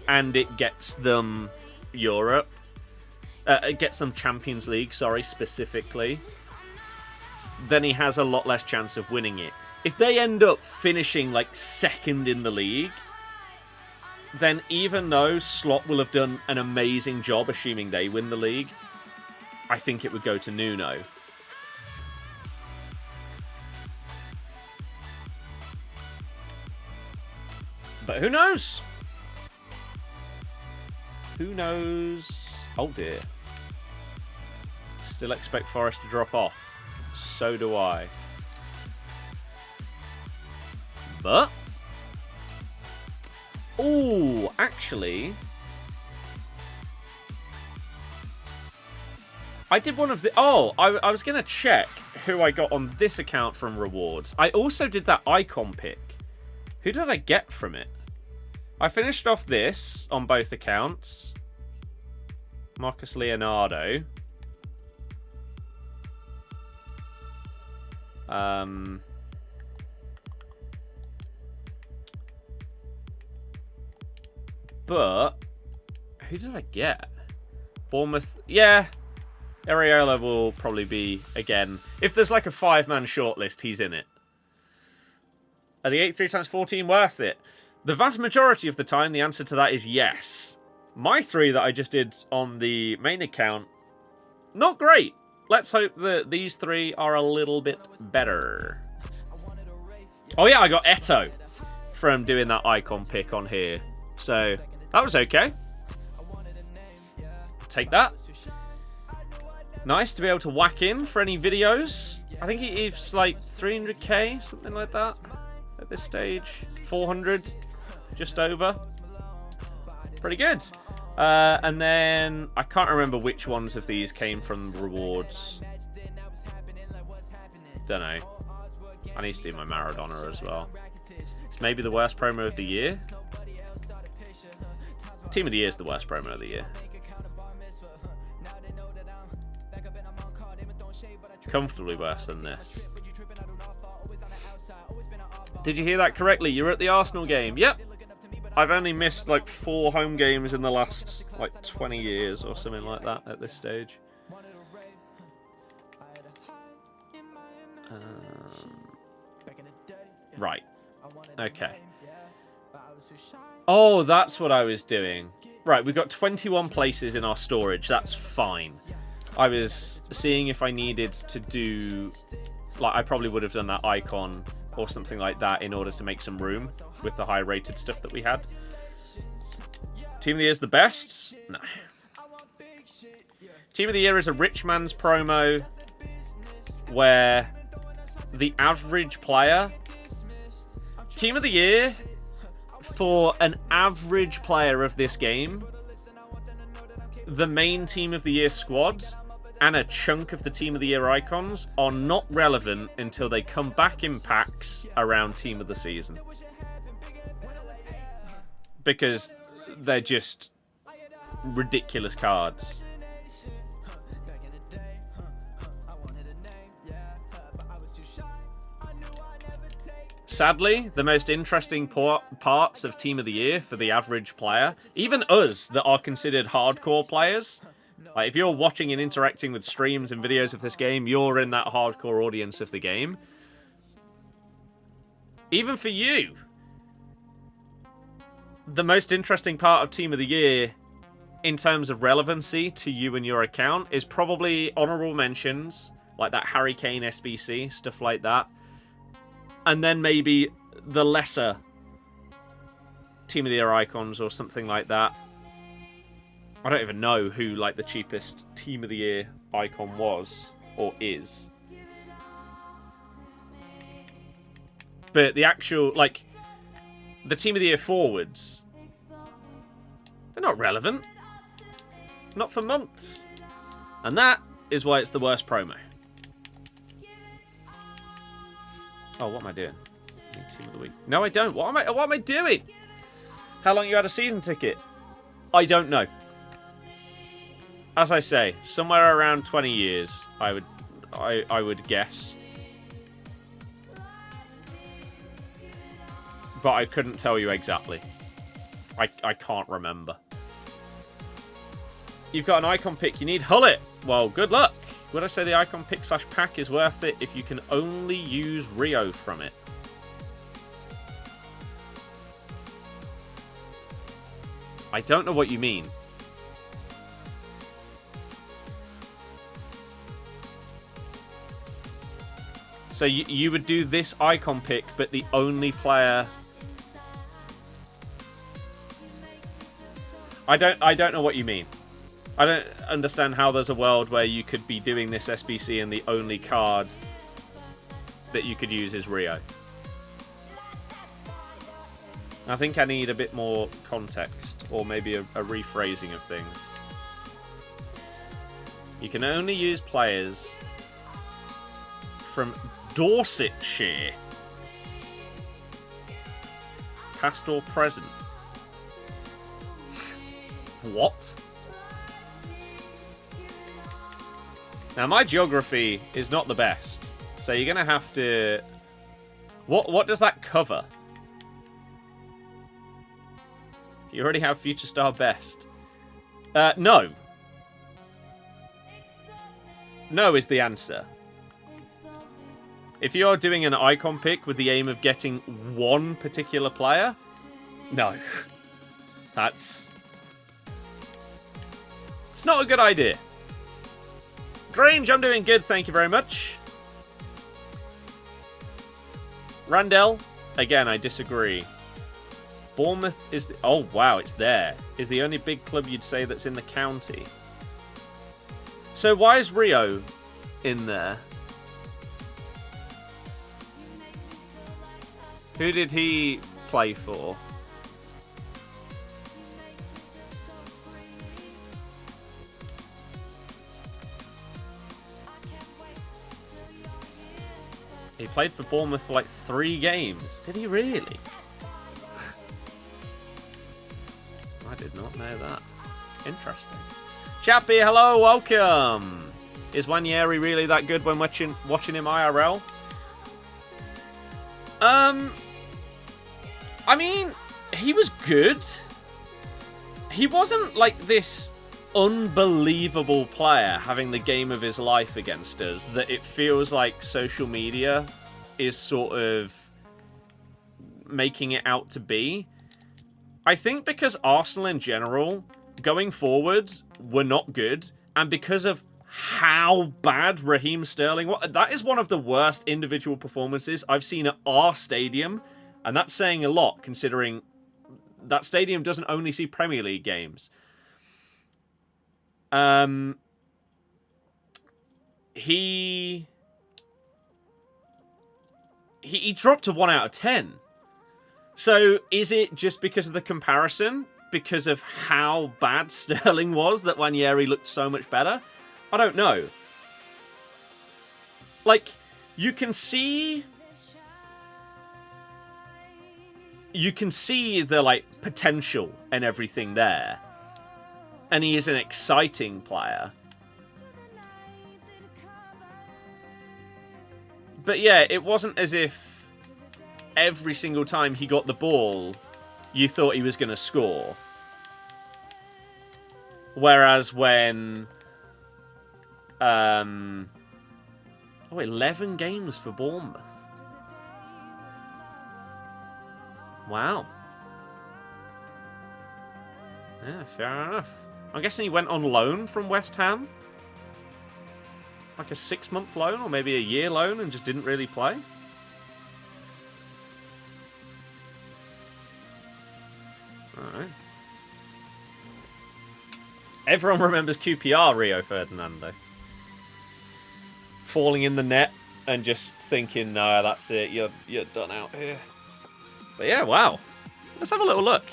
and it gets them Europe, it gets them Champions League, sorry, specifically, then he has a lot less chance of winning it. If they end up finishing, like, 2nd in the league, then even though Slot will have done an amazing job, assuming they win the league, I think it would go to Nuno. But who knows? Who knows? Oh dear. Still expect Forest to drop off. So do I. But... ooh, actually... I did one of the... oh, I was going to check who I got on this account from rewards. I also did that icon pick. Who did I get from it? I finished off this on both accounts. Marcus Leonardo. But who did I get? Bournemouth. Yeah. Areola will probably be, again, if there's like a 5-man shortlist, he's in it. Are the 83x14 worth it? The vast majority of the time, the answer to that is yes. My 3 that I just did on the main account, not great. Let's hope that these 3 are a little bit better. Oh yeah, I got Eto from doing that icon pick on here. So, that was okay. Take that. Nice to be able to whack in for any videos. I think it's like 300k, something like that at this stage. 400, just over. Pretty good. And then I can't remember which ones of these came from rewards. Don't know. I need to do my Maradona as well. It's maybe the worst promo of the year. Team of the Year is the worst promo of the year. Comfortably worse than this. Did you hear that correctly? You're at the Arsenal game. Yep. I've only missed like 4 home games in the last like 20 years or something like that at this stage. Right. Okay. Oh, that's what I was doing. Right, we've got 21 places in our storage. That's fine. I was seeing if I needed to do... Like, I probably would have done that icon or something like that in order to make some room with the high-rated stuff that we had. Team of the Year is the best? No. Team of the Year is a rich man's promo where the average player... Team of the Year, for an average player of this game, the main Team of the Year squad and a chunk of the Team of the Year icons are not relevant until they come back in packs around Team of the Season. Because they're just ridiculous cards. Sadly, the most interesting parts of Team of the Year for the average player, even us that are considered hardcore players, like if you're watching and interacting with streams and videos of this game, you're in that hardcore audience of the game. Even for you, the most interesting part of Team of the Year in terms of relevancy to you and your account is probably honorable mentions, like that Harry Kane SBC, stuff like that. And then maybe the lesser Team of the Year icons or something like that. I don't even know who like the cheapest Team of the Year icon was or is. But the actual, like, the Team of the Year forwards, they're not relevant. Not for months. And that is why it's the worst promo. Oh, what am I doing? Team of the week. No, I don't. What am I doing? How long you had a season ticket? I don't know. As I say, somewhere around 20 years, I would guess. But I couldn't tell you exactly. I can't remember. You've got an icon pick. You need Hullet. Well, good luck. Would I say the icon pick / pack is worth it if you can only use Rio from it? I don't know what you mean. So you would do this icon pick, but the only player... I don't know what you mean. I don't understand how there's a world where you could be doing this SBC and the only card that you could use is Rio. I think I need a bit more context, or maybe a rephrasing of things. You can only use players from Dorsetshire, past or present. What? Now, my geography is not the best, So you're going to have to... What does that cover? You already have Future Star Best. No. No is the answer. If you're doing an icon pick with the aim of getting one particular player, no. It's not a good idea. Grange, I'm doing good, thank you very much. Randell, again, I disagree. Bournemouth is... oh, wow, it's there. Is the only big club you'd say that's in the county. So why is Rio in there? Who did he play for? He played for Bournemouth for like 3 games. Did he really? I did not know that. Interesting. Chappie, hello, welcome. Is Wanyeri really that good when watching him IRL? I mean, he was good. He wasn't like this unbelievable player having the game of his life against us that it feels like social media is sort of making it out to be. I think because Arsenal in general, going forward, were not good, and because of how bad Raheem Sterling was, that is one of the worst individual performances I've seen at our stadium, and that's saying a lot considering that stadium doesn't only see Premier League games. He dropped to 1 out of 10. So is it just because of the comparison? Because of how bad Sterling was that Wanyeri looked so much better? I don't know. Like, you can see the, like, potential and everything there. And he is an exciting player. But yeah, it wasn't as if every single time he got the ball, you thought he was going to score. Whereas when... 11 games for Bournemouth. Wow. Yeah, fair enough. I'm guessing he went on loan from West Ham. Like a 6-month loan or maybe a year loan and just didn't really play. Alright. Everyone remembers QPR Rio Ferdinando. Falling in the net and just thinking, no, that's it, you're done out here. But yeah, wow. Let's have a little look.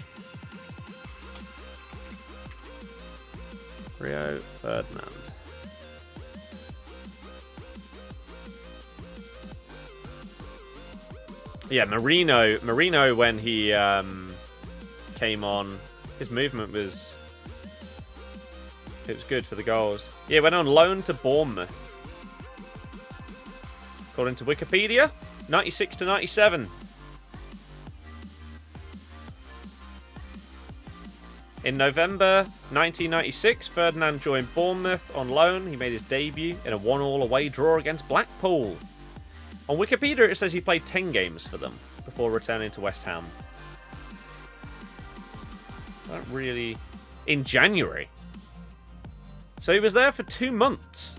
Rio Ferdinand. Yeah, Marino when he came on, his movement was... it was good for the goals. Yeah, went on loan to Bournemouth. According to Wikipedia, 96 to 97. In November 1996, Ferdinand joined Bournemouth on loan. He made his debut in a 1-1 away draw against Blackpool. On Wikipedia, it says he played 10 games for them before returning to West Ham. Not really... in January. So he was there for 2 months.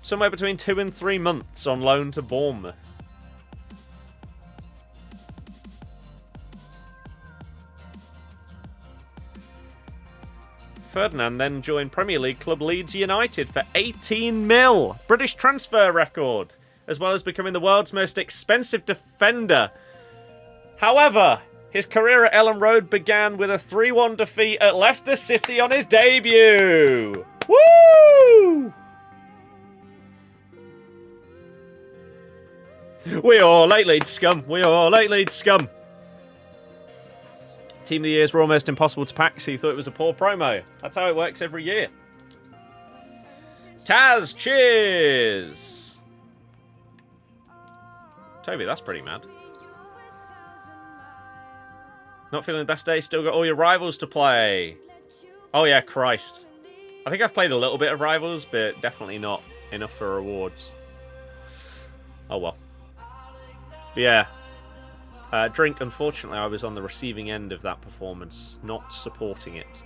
Somewhere between 2 and 3 months on loan to Bournemouth. Ferdinand then joined Premier League club Leeds United for 18 mil. British transfer record. As well as becoming the world's most expensive defender. However, his career at Ellen Road began with a 3-1 defeat at Leicester City on his debut. Woo! We all hate Leeds scum. We all hate Leeds scum. Team of the Years were almost impossible to pack, so you thought it was a poor promo. That's how it works every year. Taz, cheers! Toby, that's pretty mad. Not feeling the best day, still got all your rivals to play. Oh yeah, Christ. I think I've played a little bit of rivals, but definitely not enough for rewards. Oh well. But yeah. Drink, unfortunately, I was on the receiving end of that performance, not supporting it.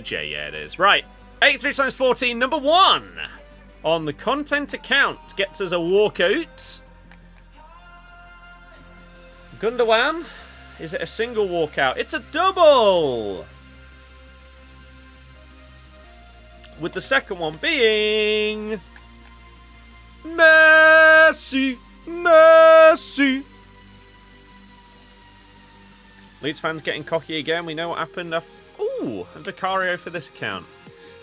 J, yeah, it is. Right. 83 times 14, number 1 on the content account gets us a walkout. Gundogan, is it a single walkout? It's a double! With the second one being... Messi! Messi! Leeds fans getting cocky again. We know what happened. Ooh, and Vicario for this account.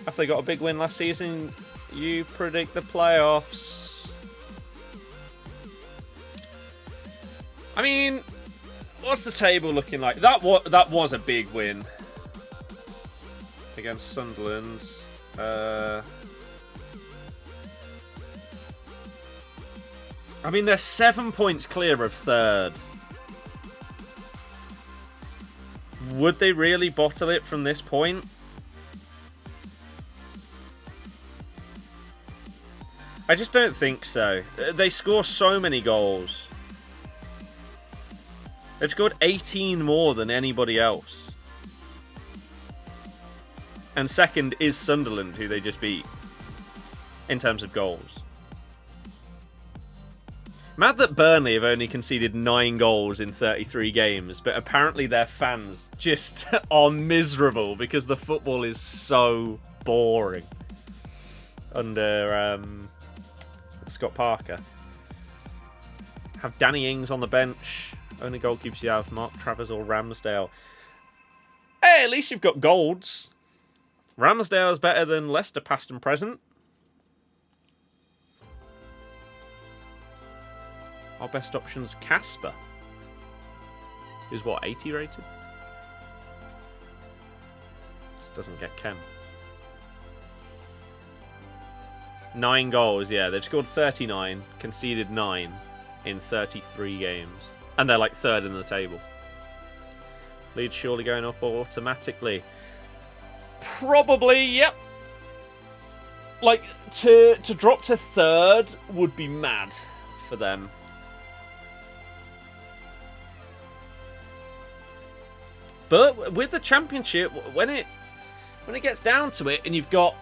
After they got a big win last season, you predict the playoffs. I mean, what's the table looking like? That was a big win against Sunderland. I mean, they're 7 points clear of third. Would they really bottle it from this point? I just don't think so. They score so many goals. They've scored 18 more than anybody else. And second is Sunderland, who they just beat in terms of goals. Mad that Burnley have only conceded 9 goals in 33 games, but apparently their fans just are miserable because the football is so boring under Scott Parker. Have Danny Ings on the bench. Only goalkeepers you have, Mark Travers or Ramsdale. Hey, at least you've got golds. Ramsdale's better than Leicester past and present. Our best option's Casper. Who's what, 80 rated? Doesn't get Ken. 9 goals, yeah. They've scored 39, conceded 9 in 33 games. And they're like third in the table. Leeds surely going up automatically. Probably, yep. Like, to drop to third would be mad for them. But with the Championship, when it gets down to it, and you've got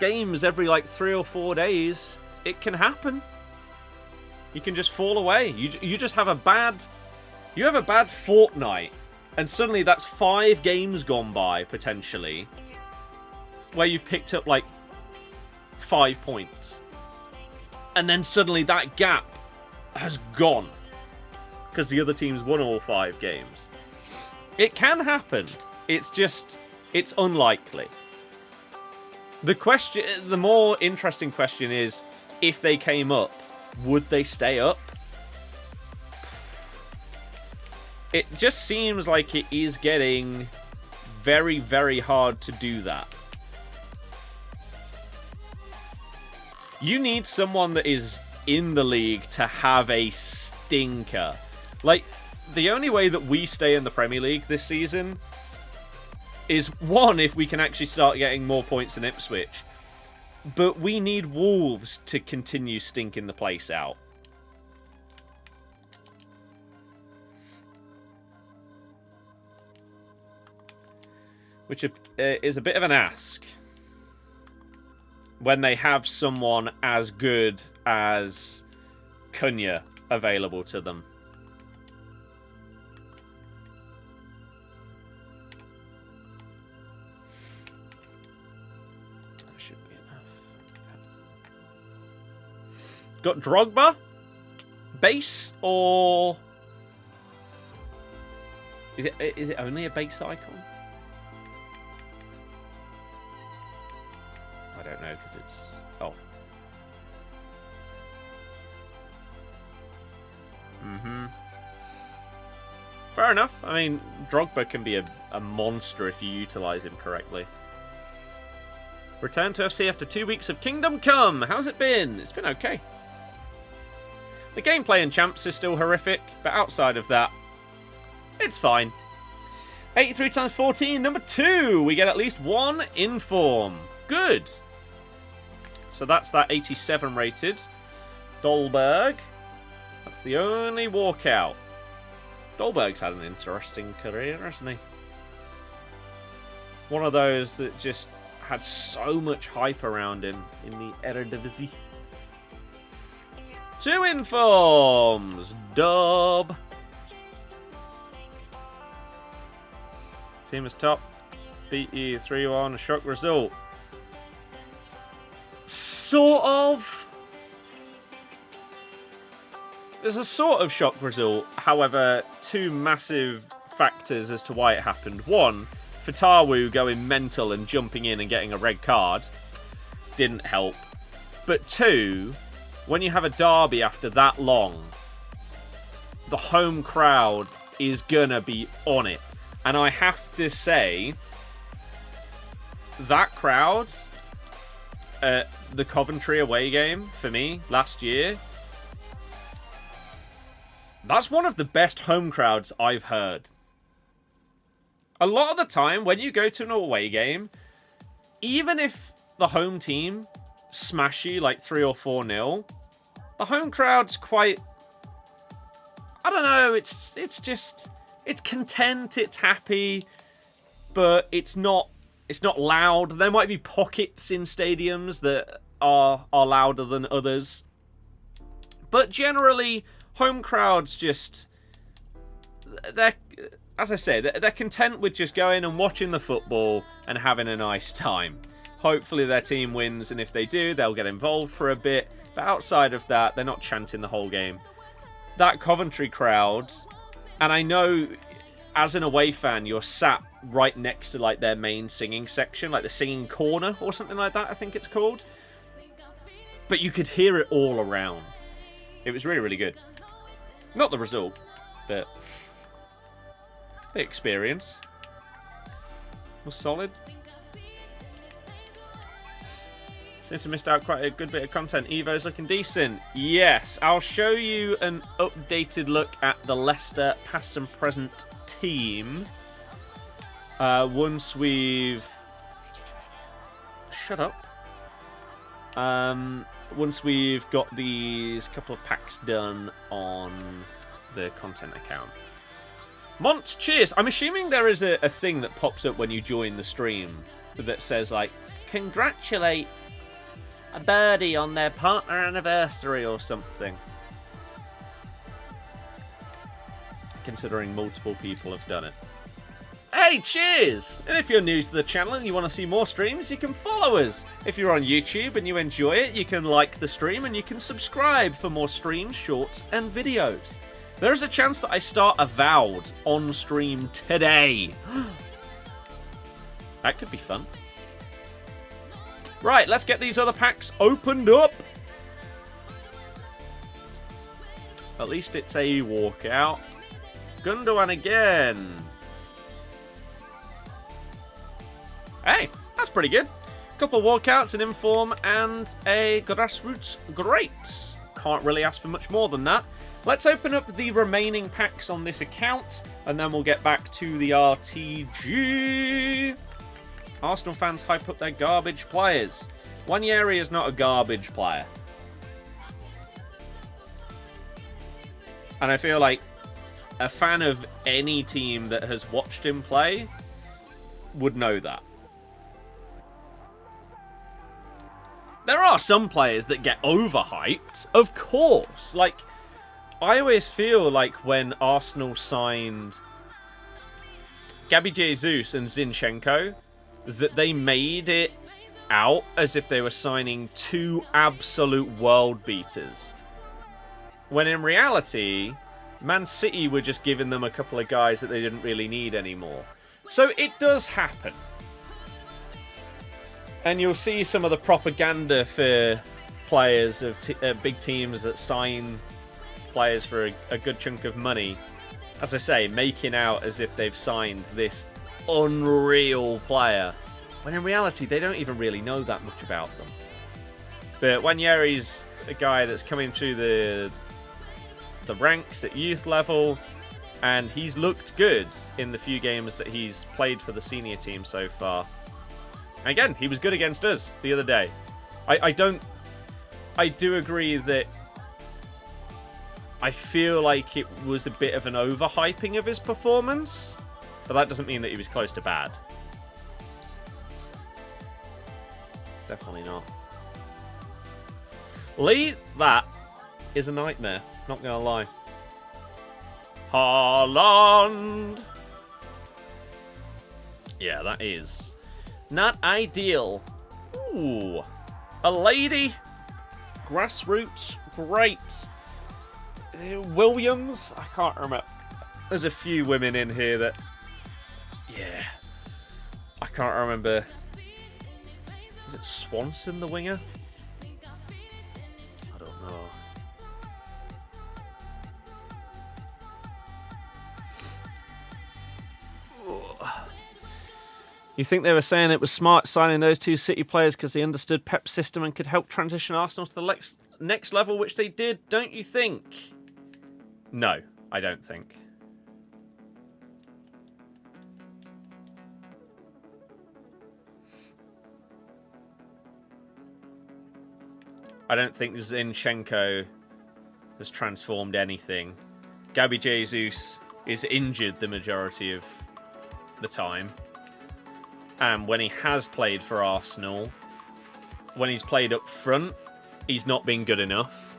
games every like 3 or 4 days, it can happen. You can just fall away. You just have a bad fortnight, and suddenly that's 5 games gone by potentially, where you've picked up like 5 points, and then suddenly that gap has gone because the other team's won all 5 games. It can happen. It's unlikely. The more interesting question is, if they came up, would they stay up? It just seems like it is getting very, very hard to do that. You need someone that is in the league to have a stinker. Like, the only way that we stay in the Premier League this season is, one, if we can actually start getting more points than Ipswich. But we need Wolves to continue stinking the place out. Which is a bit of an ask when they have someone as good as Cunha available to them. That should be enough. Got Drogba? Base or... Is it only a base icon? I don't know, because it's... Oh. Fair enough. I mean, Drogba can be a monster if you utilise him correctly. Return to FC after 2 weeks of Kingdom Come. How's it been? It's been okay. The gameplay in Champs is still horrific, but outside of that, it's fine. 83 times 14, number 2. We get at least 1 inform. Good. So that's that 87 rated. Dolberg. That's the only walkout. Dolberg's had an interesting career, hasn't he? One of those that just had so much hype around him in the Eredivisie. 2 informs. Dub. Team is top. Beat you 3-1. Shock result. Sort of. There's a sort of shock result. However, 2 massive factors as to why it happened. 1, Fatawu going mental and jumping in and getting a red card didn't help. But 2, when you have a derby after that long, the home crowd is gonna be on it. And I have to say, that crowd at the Coventry away game for me last year, that's one of the best home crowds I've heard. A lot of the time, when you go to an away game, even if the home team smash you like 3 or 4-0, the home crowd's quite... I don't know, it's just... It's content, it's happy, but it's not loud. There might be pockets in stadiums that are louder than others. But generally, home crowds just... They're, as I say, they're content with just going and watching the football and having a nice time. Hopefully their team wins, and if they do, they'll get involved for a bit. But outside of that, they're not chanting the whole game. That Coventry crowd... And I know, as an away fan, you're sat right next to like their main singing section, like the singing corner or something like that, I think it's called. But you could hear it all around. It was really, really good. Not the result, but the experience was solid. Seem to have missed out quite a good bit of content. Evo's looking decent. Yes, I'll show you an updated look at the Leicester past and present team. Once we've... Shut up. Once we've got these couple of packs done on the content account. Mont, cheers. I'm assuming there is a thing that pops up when you join the stream that says, like, congratulate a birdie on their partner anniversary or something. Considering multiple people have done it. Hey, cheers! And if you're new to the channel and you want to see more streams, you can follow us. If you're on YouTube and you enjoy it, you can like the stream and you can subscribe for more streams, shorts, and videos. There is a chance that I start Avowed on stream today. That could be fun. Right, let's get these other packs opened up. At least it's a walkout. Gundogan again. Hey, that's pretty good. Couple of walkouts, an inform, and a Grassroots. Great. Can't really ask for much more than that. Let's open up the remaining packs on this account, and then we'll get back to the RTG. Arsenal fans hype up their garbage players. Wanyeri is not a garbage player. And I feel like a fan of any team that has watched him play would know that. There are some players that get overhyped, of course. Like, I always feel like when Arsenal signed Gabby Jesus and Zinchenko, that they made it out as if they were signing 2 absolute world beaters. When in reality, Man City were just giving them a couple of guys that they didn't really need anymore. So it does happen. And you'll see some of the propaganda for players of big teams that sign players for a good chunk of money. As I say, making out as if they've signed this unreal player. when in reality, they don't even really know that much about them. But Wanyeri's a guy that's coming through the ranks at youth level, and he's looked good in the few games that he's played for the senior team so far. Again, he was good against us the other day. I do agree that I feel like it was a bit of an overhyping of his performance, but that doesn't mean that he was close to bad. Definitely not. Lee, that is a nightmare. Not gonna lie. Haaland! Yeah, that is not ideal. Ooh. A lady. Grassroots. Great. Williams? I can't remember. There's a few women in here that... Yeah. I can't remember. Is it Swanson, the winger? I don't know. You think they were saying it was smart signing those two City players because they understood Pep's system and could help transition Arsenal to the next level, which they did, don't you think? No, I don't think. I don't think Zinchenko has transformed anything. Gabby Jesus is injured the majority of the time. And when he has played for Arsenal, when he's played up front, he's not been good enough.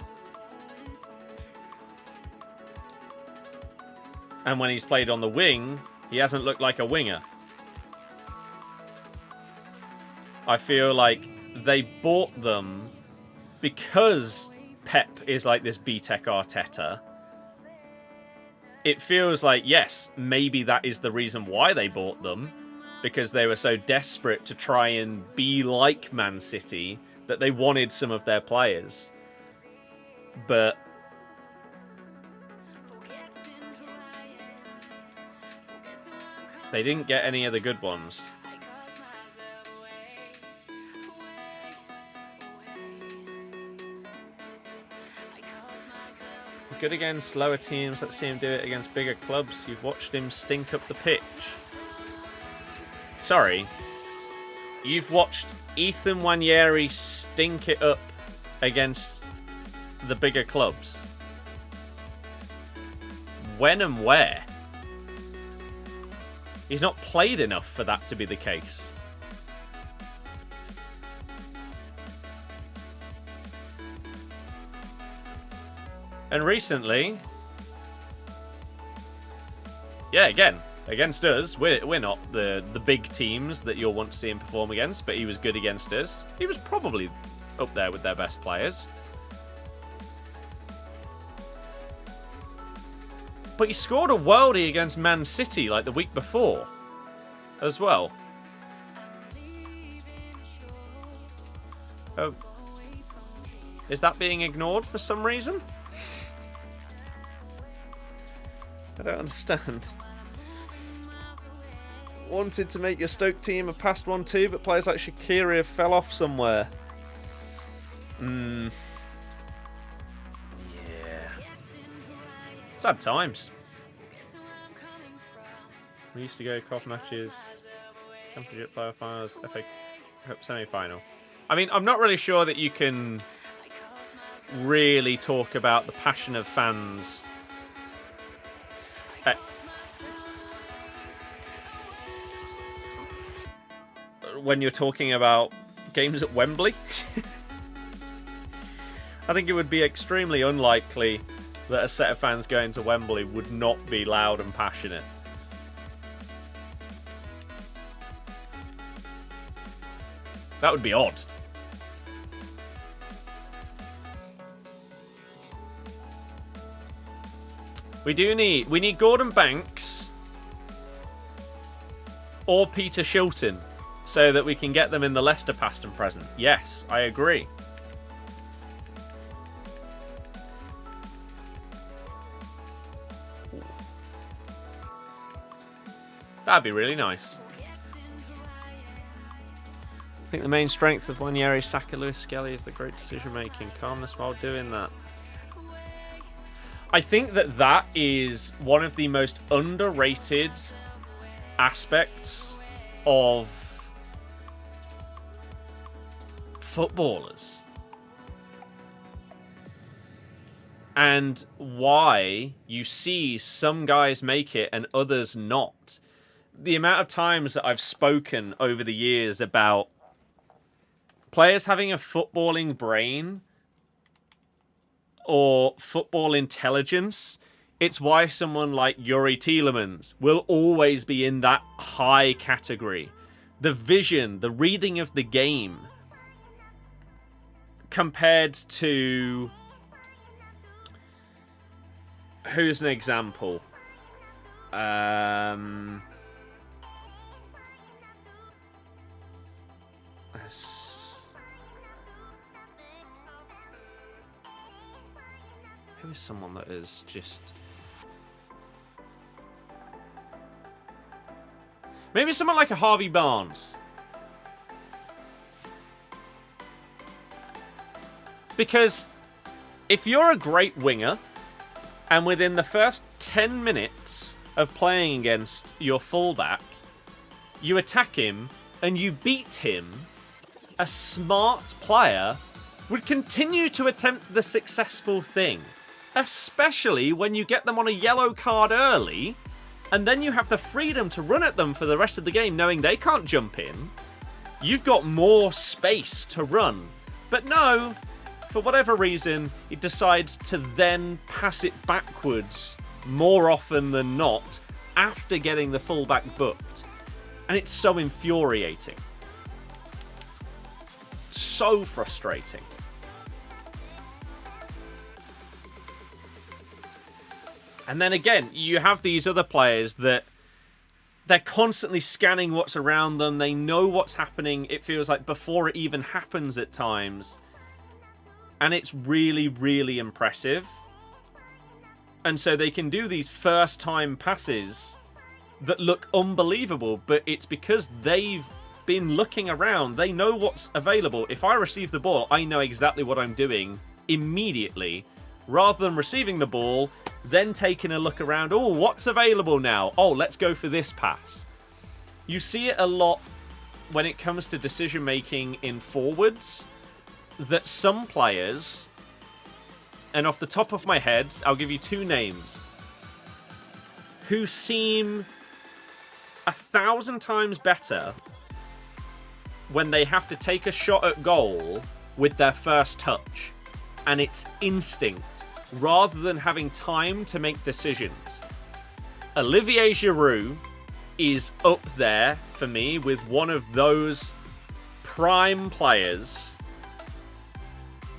And when he's played on the wing, he hasn't looked like a winger. I feel like they bought them because Pep is like this B-Tech Arteta. It feels like, yes, maybe that is the reason why they bought them, because they were so desperate to try and be like Man City that they wanted some of their players. But they didn't get any of the good ones. Good against lower teams. Let's see him do it against bigger clubs. You've watched him stink up the pitch. Sorry. You've watched Ethan Wanyeri stink it up against the bigger clubs. When and where? He's not played enough for that to be the case. And recently, yeah, again, against us, we're not the big teams that you'll want to see him perform against, but he was good against us. He was probably up there with their best players. But he scored a worldie against Man City like the week before as well. Oh. Is that being ignored for some reason? I don't understand. Wanted to make your Stoke team a past one too, but players like Shaqiri have fell off somewhere. Yeah. Sad times. We used to go COF matches, Championship player finals, FA Cup semi-final. I mean, I'm not really sure that you can really talk about the passion of fans when you're talking about games at Wembley. I think it would be extremely unlikely that a set of fans going to Wembley would not be loud and passionate. That would be odd. We need Gordon Banks or Peter Shilton so that we can get them in the Leicester past and present. Yes, I agree. That'd be really nice. think the main strength of Wanyeri, Saka, Lewis, Skelly is the great decision-making. Calmness while doing that. I think that that is one of the most underrated aspects of footballers. And why you see some guys make it and others not. The amount of times that I've spoken over the years about players having a footballing brain or football intelligence, it's why someone like Yuri Tielemans will always be in that high category. The vision, the reading of the game, compared to... Who's an example? Who is someone that is just... Maybe someone like a Harvey Barnes. Because if you're a great winger, and within the first 10 minutes of playing against your fullback, you attack him and you beat him, a smart player would continue to attempt the successful thing. Especially when you get them on a yellow card early, and then you have the freedom to run at them for the rest of the game knowing they can't jump in. You've got more space to run. But no, for whatever reason, he decides to then pass it backwards more often than not after getting the fullback booked. And it's so infuriating. So frustrating. And then again, you have these other players that they're constantly scanning what's around them. They know what's happening, it feels like, before it even happens at times. And it's really, really impressive. And so they can do these first-time passes that look unbelievable, but it's because they've been looking around. They know what's available. If I receive the ball, I know exactly what I'm doing immediately, rather than receiving the ball, then taking a look around. Oh, what's available now? Oh, let's go for this pass. You see it a lot when it comes to decision-making in forwards, that some players, and off the top of my head, I'll give you two names, who seem 1,000 times better when they have to take a shot at goal with their first touch. And it's instinct, rather than having time to make decisions. Olivier Giroud is up there for me with one of those prime players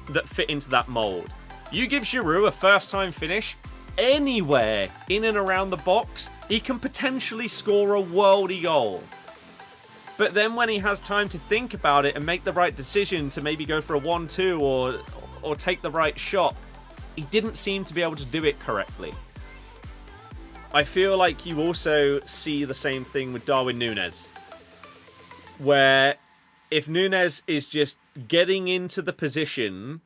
that fit into that mold. You give Giroud a first-time finish anywhere in and around the box, he can potentially score a worldy goal. But then when he has time to think about it and make the right decision to maybe go for a 1-2 or take the right shot, he didn't seem to be able to do it correctly. I feel like you also see the same thing with Darwin Núñez, where if Núñez is just getting into the position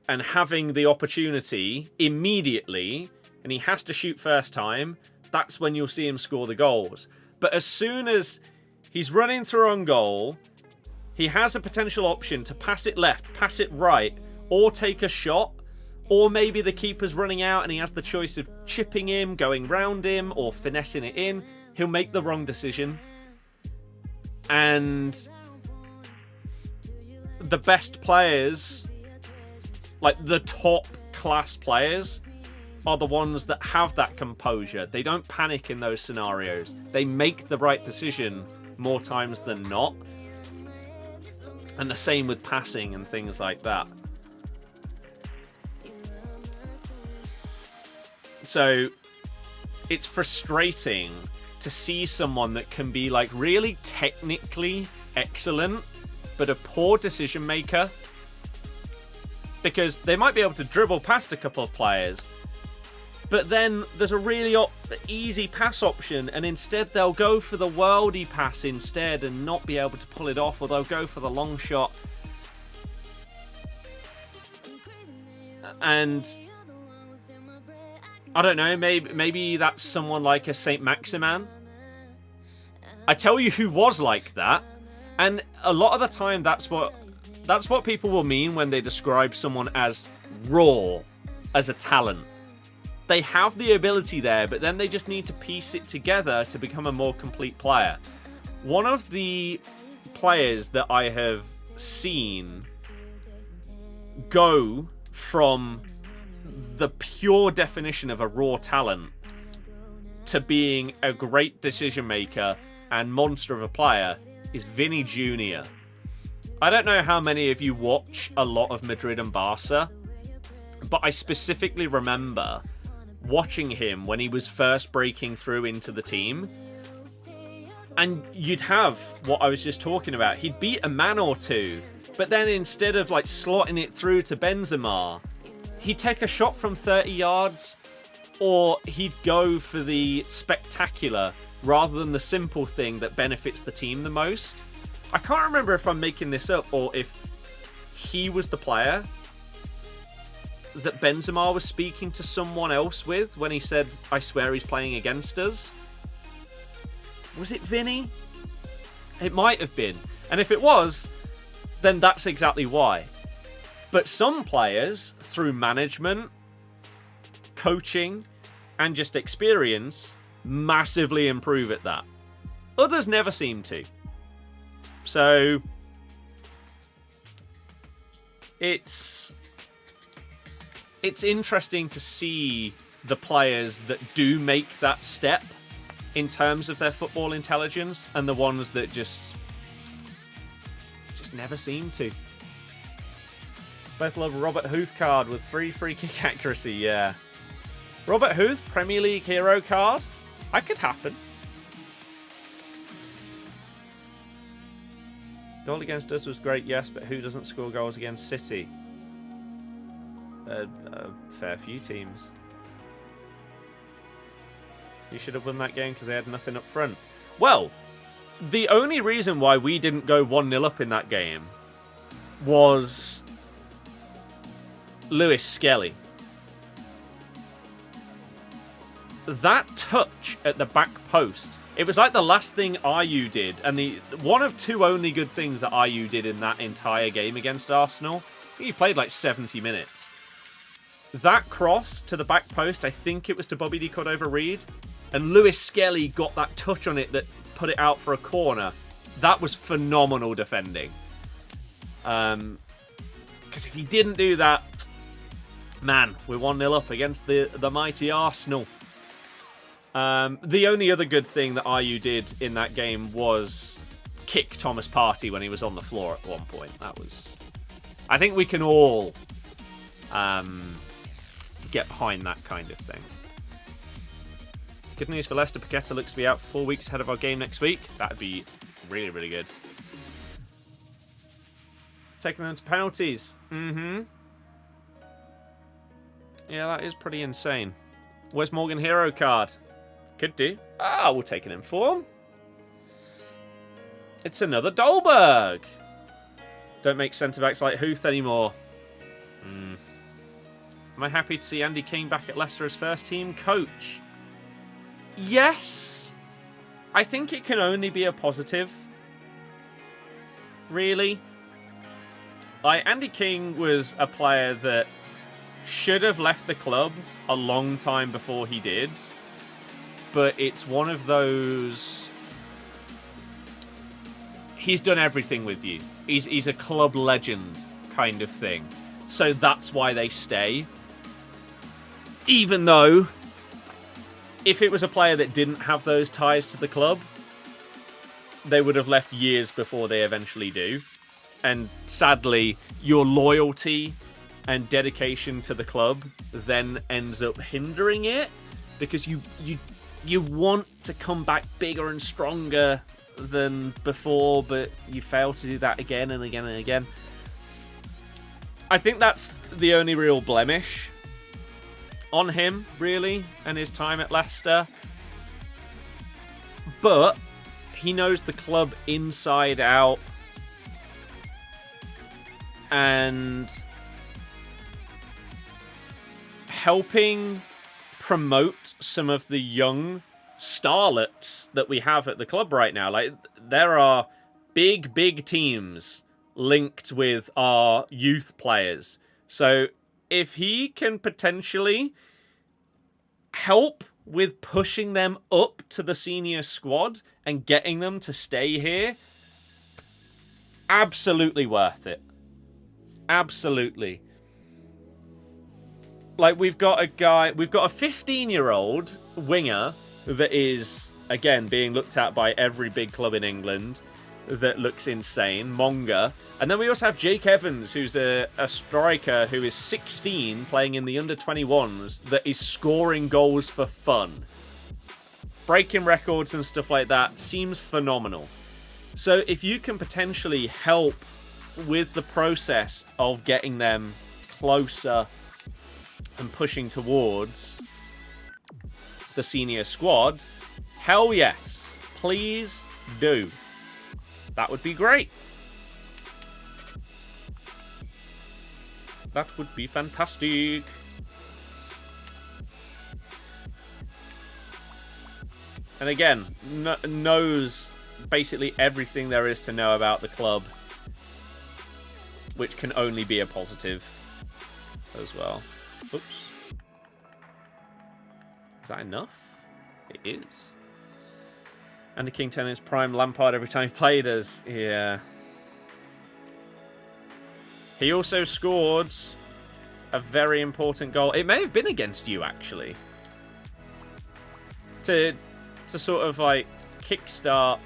and having the opportunity immediately, and he has to shoot first time, that's when you'll see him score the goals. But as soon as he's running through on goal, he has a potential option to pass it left, pass it right, or take a shot, or maybe the keeper's running out and he has the choice of chipping him, going round him, or finessing it in, he'll make the wrong decision. And the best players, like the top class players, are the ones that have that composure. They don't panic in those scenarios. They make the right decision more times than not. And the same with passing and things like that. So it's frustrating to see someone that can be like really technically excellent, but a poor decision maker. Because they might be able to dribble past a couple of players, But then there's a really easy pass option, and instead they'll go for the worldy pass instead and not be able to pull it off, or they'll go for the long shot. And I don't know, maybe that's someone like a Saint Maximin. I tell you who was like that, and a lot of the time that's what people will mean when they describe someone as raw, as a talent. They have the ability there, but then they just need to piece it together to become a more complete player. One of the players that I have seen go from the pure definition of a raw talent to being a great decision maker and monster of a player is Vinny Jr. I don't know how many of you watch a lot of Madrid and Barca, but I specifically remember watching him when he was first breaking through into the team. And you'd have what I was just talking about. He'd beat a man or two, but then instead of like slotting it through to Benzema, he'd take a shot from 30 yards, or he'd go for the spectacular rather than the simple thing that benefits the team the most. I can't remember if I'm making this up or if he was the player that Benzema was speaking to someone else with when he said, "I swear he's playing against us." Was it Vinny? It might have been. And if it was, then that's exactly why. But some players, through management, coaching, and just experience, massively improve at that. Others never seem to. So it's interesting to see the players that do make that step in terms of their football intelligence, and the ones that just never seem to. Both love Robert Huth card with 3 free kick accuracy, yeah. Robert Huth, Premier League hero card? That could happen. Goal against us was great, yes, but who doesn't score goals against City? A fair few teams. You should have won that game because they had nothing up front. Well, the only reason why we didn't go 1-0 up in that game was Lewis Skelly. That touch at the back post, it was like the last thing Ayew did, and the one of 2 only good things that Ayew did in that entire game against Arsenal. He played like 70 minutes. That cross to the back post, I think it was to Bobby D. Cordova-Reid, and Lewis Skelly got that touch on it that put it out for a corner. That was phenomenal defending. Because if he didn't do that, man, we're 1-0 up against the mighty Arsenal. The only other good thing that Ayew did in that game was kick Thomas Partey when he was on the floor at one point. That was... I think we can all get behind that kind of thing. Good news for Leicester. Paqueta looks to be out for 4 weeks ahead of our game next week. That'd be really, really good. Taking them to penalties. Yeah, that is pretty insane. Where's Morgan hero card? Could do. Ah, we'll take an inform. It's another Dolberg. Don't make centre-backs like Huth anymore. Am I happy to see Andy King back at Leicester as first-team coach? Yes. I think it can only be a positive. Really. Andy King was a player that should have left the club a long time before he did. But it's one of those... He's done everything with you. He's a club legend kind of thing. So that's why they stay. Even though, if it was a player that didn't have those ties to the club, they would have left years before they eventually do. And sadly, your loyalty and dedication to the club then ends up hindering it, because you want to come back bigger and stronger than before, but you fail to do that again and again and again. I think that's the only real blemish on him, really, and his time at Leicester. But he knows the club inside out. And helping promote some of the young starlets that we have at the club right now. Like, there are big teams linked with our youth players. So if he can potentially help with pushing them up to the senior squad and getting them to stay here, absolutely worth it. Absolutely. Like, we've got a 15-year-old winger that is, again, being looked at by every big club in England that looks insane, Monga. And then we also have Jake Evans, who's a striker who is 16, playing in the under-21s, that is scoring goals for fun. Breaking records and stuff like that seems phenomenal. So if you can potentially help with the process of getting them closer and pushing towards the senior squad, hell yes, please do. That would be great. That would be fantastic. And again, knows basically everything there is to know about the club, which can only be a positive as well. Oops. Is that enough? It is. And the King Tennis prime Lampard every time he played us. Yeah. He also scored a very important goal. It may have been against you, actually. To sort of, like, kickstart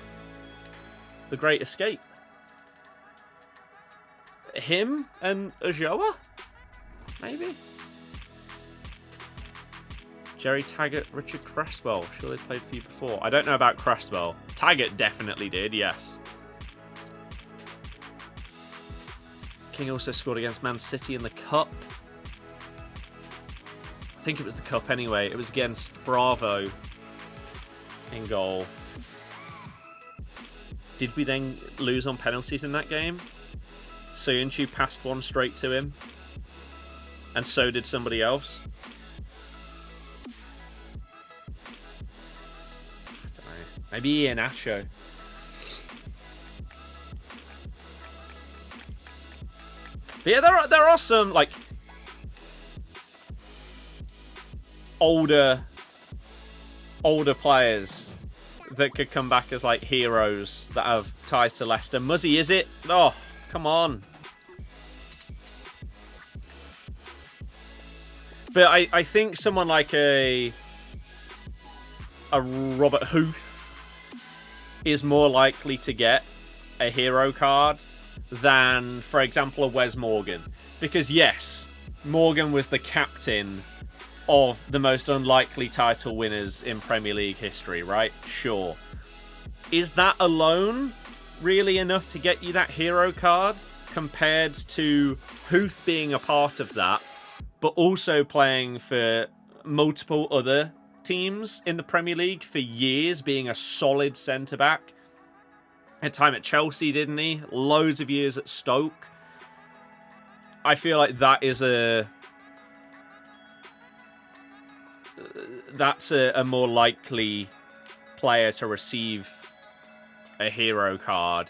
the Great Escape. Him and Ajoa? Maybe? Jerry Taggart, Richard Cresswell. Sure they played for you before. I don't know about Cresswell. Taggart definitely did, yes. King also scored against Man City in the Cup. I think it was the Cup anyway. It was against Bravo in goal. Did we then lose on penalties in that game? Soyuncu passed one straight to him. And so did somebody else. Maybe Iheanacho. But yeah, there are some, like, older players that could come back as, like, heroes that have ties to Leicester. Muzzy, is it? Oh, come on. But I think someone like a Robert Huth is more likely to get a hero card than, for example, a Wes Morgan. Because, yes, Morgan was the captain of the most unlikely title winners in Premier League history, right? Sure. Is that alone really enough to get you that hero card compared to Huth being a part of that, but also playing for multiple other teams in the Premier League for years, being a solid centre-back? Had time at Chelsea, didn't he? Loads of years at Stoke. I feel like that is that's a more likely player to receive a hero card.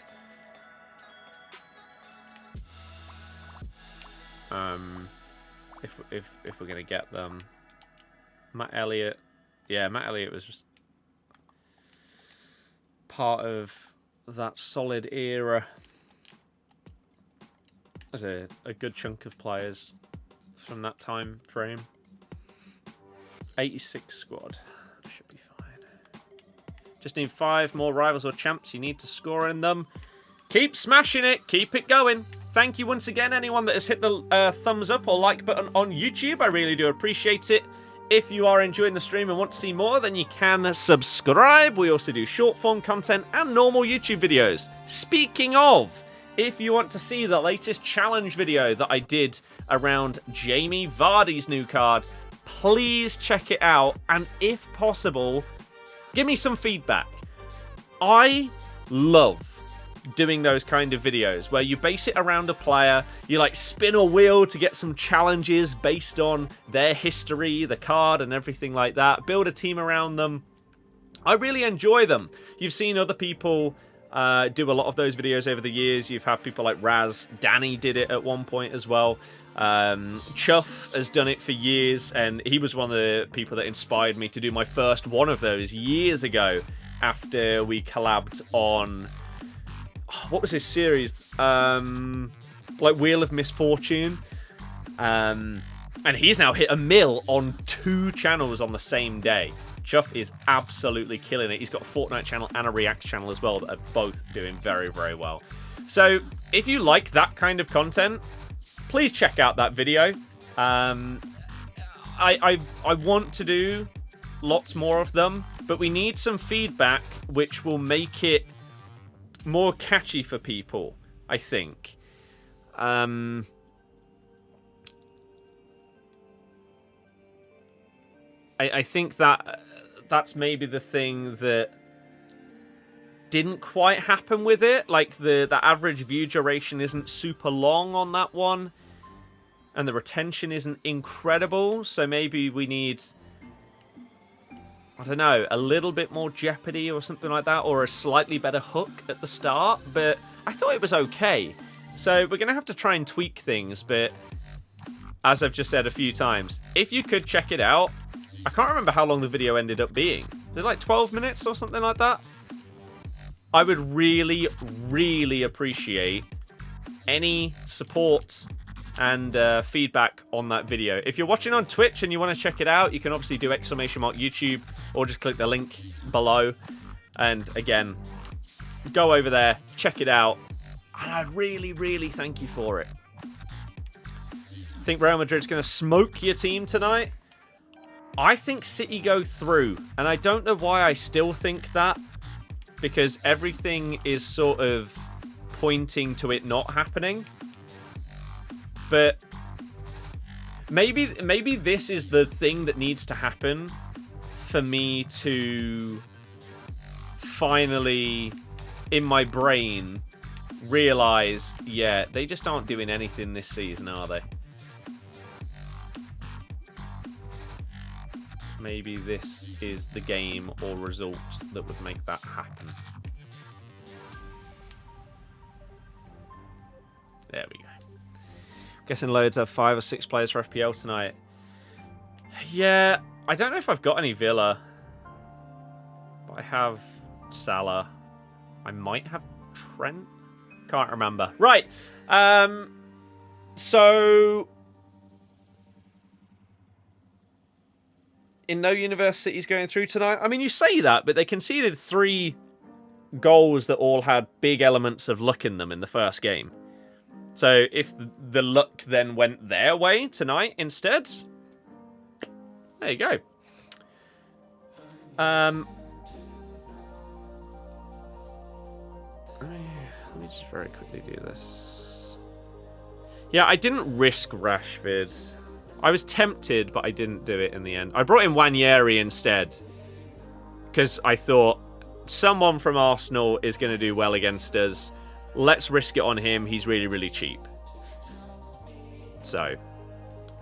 If we're gonna get them. Matt Elliott. Yeah, Matt Elliott was just part of that solid era. There's a good chunk of players from that time frame. 86 squad. Should be fine. Just need 5 more rivals or champs. You need to score in them. Keep smashing it. Keep it going. Thank you once again, anyone that has hit the thumbs up or like button on YouTube. I really do appreciate it. If you are enjoying the stream and want to see more, then you can subscribe. We also do short form content and normal YouTube videos. Speaking of, if you want to see the latest challenge video that I did around Jamie Vardy's new card, please check it out. And if possible, give me some feedback. I love doing those kind of videos where you base it around a player, you like spin a wheel to get some challenges based on their history, the card and everything like that, build a team around them. I really enjoy them. You've seen other people do a lot of those videos over the years. You've had people like Raz, Danny did it at one point as well. Chuff has done it for years, and he was one of the people that inspired me to do my first one of those years ago after we collabed on... what was his series? Like Wheel of Misfortune. And he's now hit 1 mil on 2 channels on the same day. Chuff is absolutely killing it. He's got a Fortnite channel and a React channel as well that are both doing very, very well. So if you like that kind of content, please check out that video. I want to do lots more of them, but we need some feedback which will make it more catchy for people, I think. I think that's maybe the thing that didn't quite happen with it. Like, the average view duration isn't super long on that one, and the retention isn't incredible, so maybe we need... I don't know, a little bit more jeopardy or something like that, or a slightly better hook at the start, but I thought it was okay. So we're going to have to try and tweak things, but as I've just said a few times, if you could check it out, I can't remember how long the video ended up being. Was it like 12 minutes or something like that? I would really, really appreciate any support and feedback on that video. If you're watching on Twitch and you want to check it out, you can obviously do !YouTube or just click the link below. And again, go over there, check it out, and I'd really, really thank you for it. Think Real Madrid's going to smoke your team tonight? I think City go through, and I don't know why I still think that, because everything is sort of pointing to it not happening. But maybe this is the thing that needs to happen for me to finally, in my brain, realize, yeah, they just aren't doing anything this season, are they? Maybe this is the game or results that would make that happen. There we go. Guessing loads have 5 or 6 players for FPL tonight. Yeah, I don't know if I've got any Villa. But I have Salah. I might have Trent. Can't remember. Right. So... in no universe City's going through tonight. I mean, you say that, but they conceded 3 goals that all had big elements of luck in them in the first game. So if the luck then went their way tonight instead, there you go. Let me just very quickly do this. Yeah, I didn't risk Rashford. I was tempted, but I didn't do it in the end. I brought in Wanyeri instead, because I thought someone from Arsenal is going to do well against us. Let's risk it on him. He's really, really cheap. So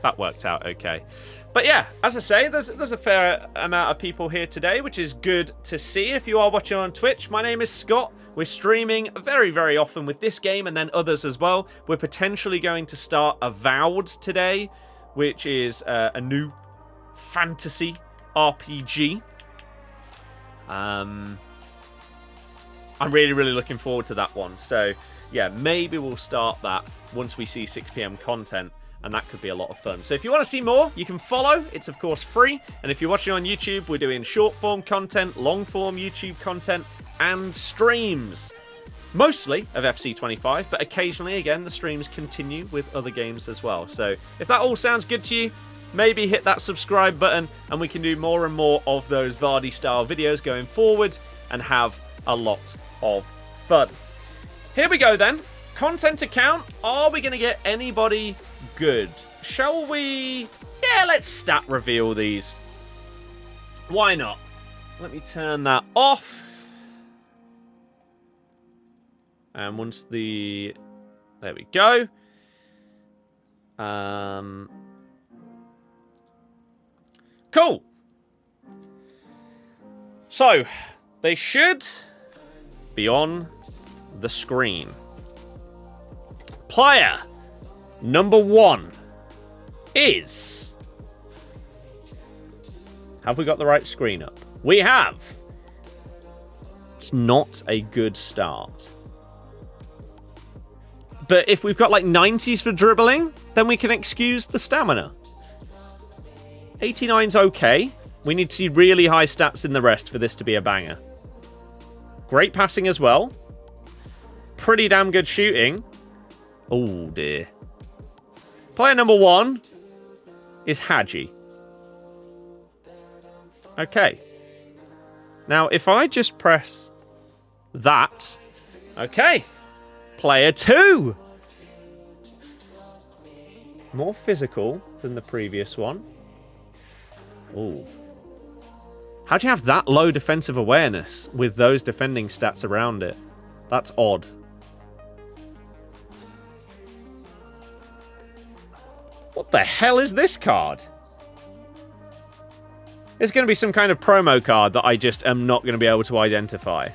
that worked out okay. But yeah, as I say, there's a fair amount of people here today, which is good to see. If you are watching on Twitch, my name is Scott. We're streaming very, very often with this game and then others as well. We're potentially going to start Avowed today, which is a new fantasy RPG. I'm really, really looking forward to that one. So, yeah, maybe we'll start that once we see 6 PM content, and that could be a lot of fun. So if you want to see more, you can follow. It's, of course, free. And if you're watching on YouTube, we're doing short-form content, long-form YouTube content, and streams. Mostly of FC25, but occasionally, again, the streams continue with other games as well. So if that all sounds good to you, maybe hit that subscribe button, and we can do more and more of those Vardy-style videos going forward and have a lot of fun. Here we go then. Content account. Are we going to get anybody good? Shall we Yeah, let's stat reveal these. Why not? Let me turn that off. And once the... There we go. Cool. So, they should be on the screen. Player number 1 is... Have we got the right screen up? We have. It's not a good start. But if we've got like 90s for dribbling, then we can excuse the stamina. 89's okay. We need to see really high stats in the rest for this to be a banger. Great passing as well. Pretty damn good shooting. Oh dear. Player number 1 is Hadji. Okay. Now, if I just press that... Okay. Player 2. More physical than the previous one. Ooh. How do you have that low defensive awareness with those defending stats around it? That's odd. What the hell is this card? It's going to be some kind of promo card that I just am not going to be able to identify.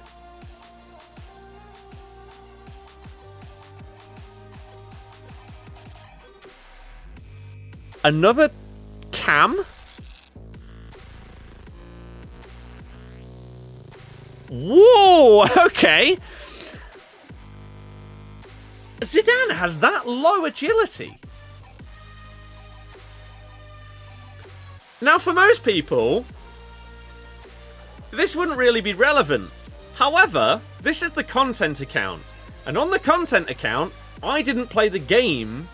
Another cam? Whoa, okay. Zidane has that low agility. Now, for most people, this wouldn't really be relevant. However, this is the content account. And on the content account, I didn't play the game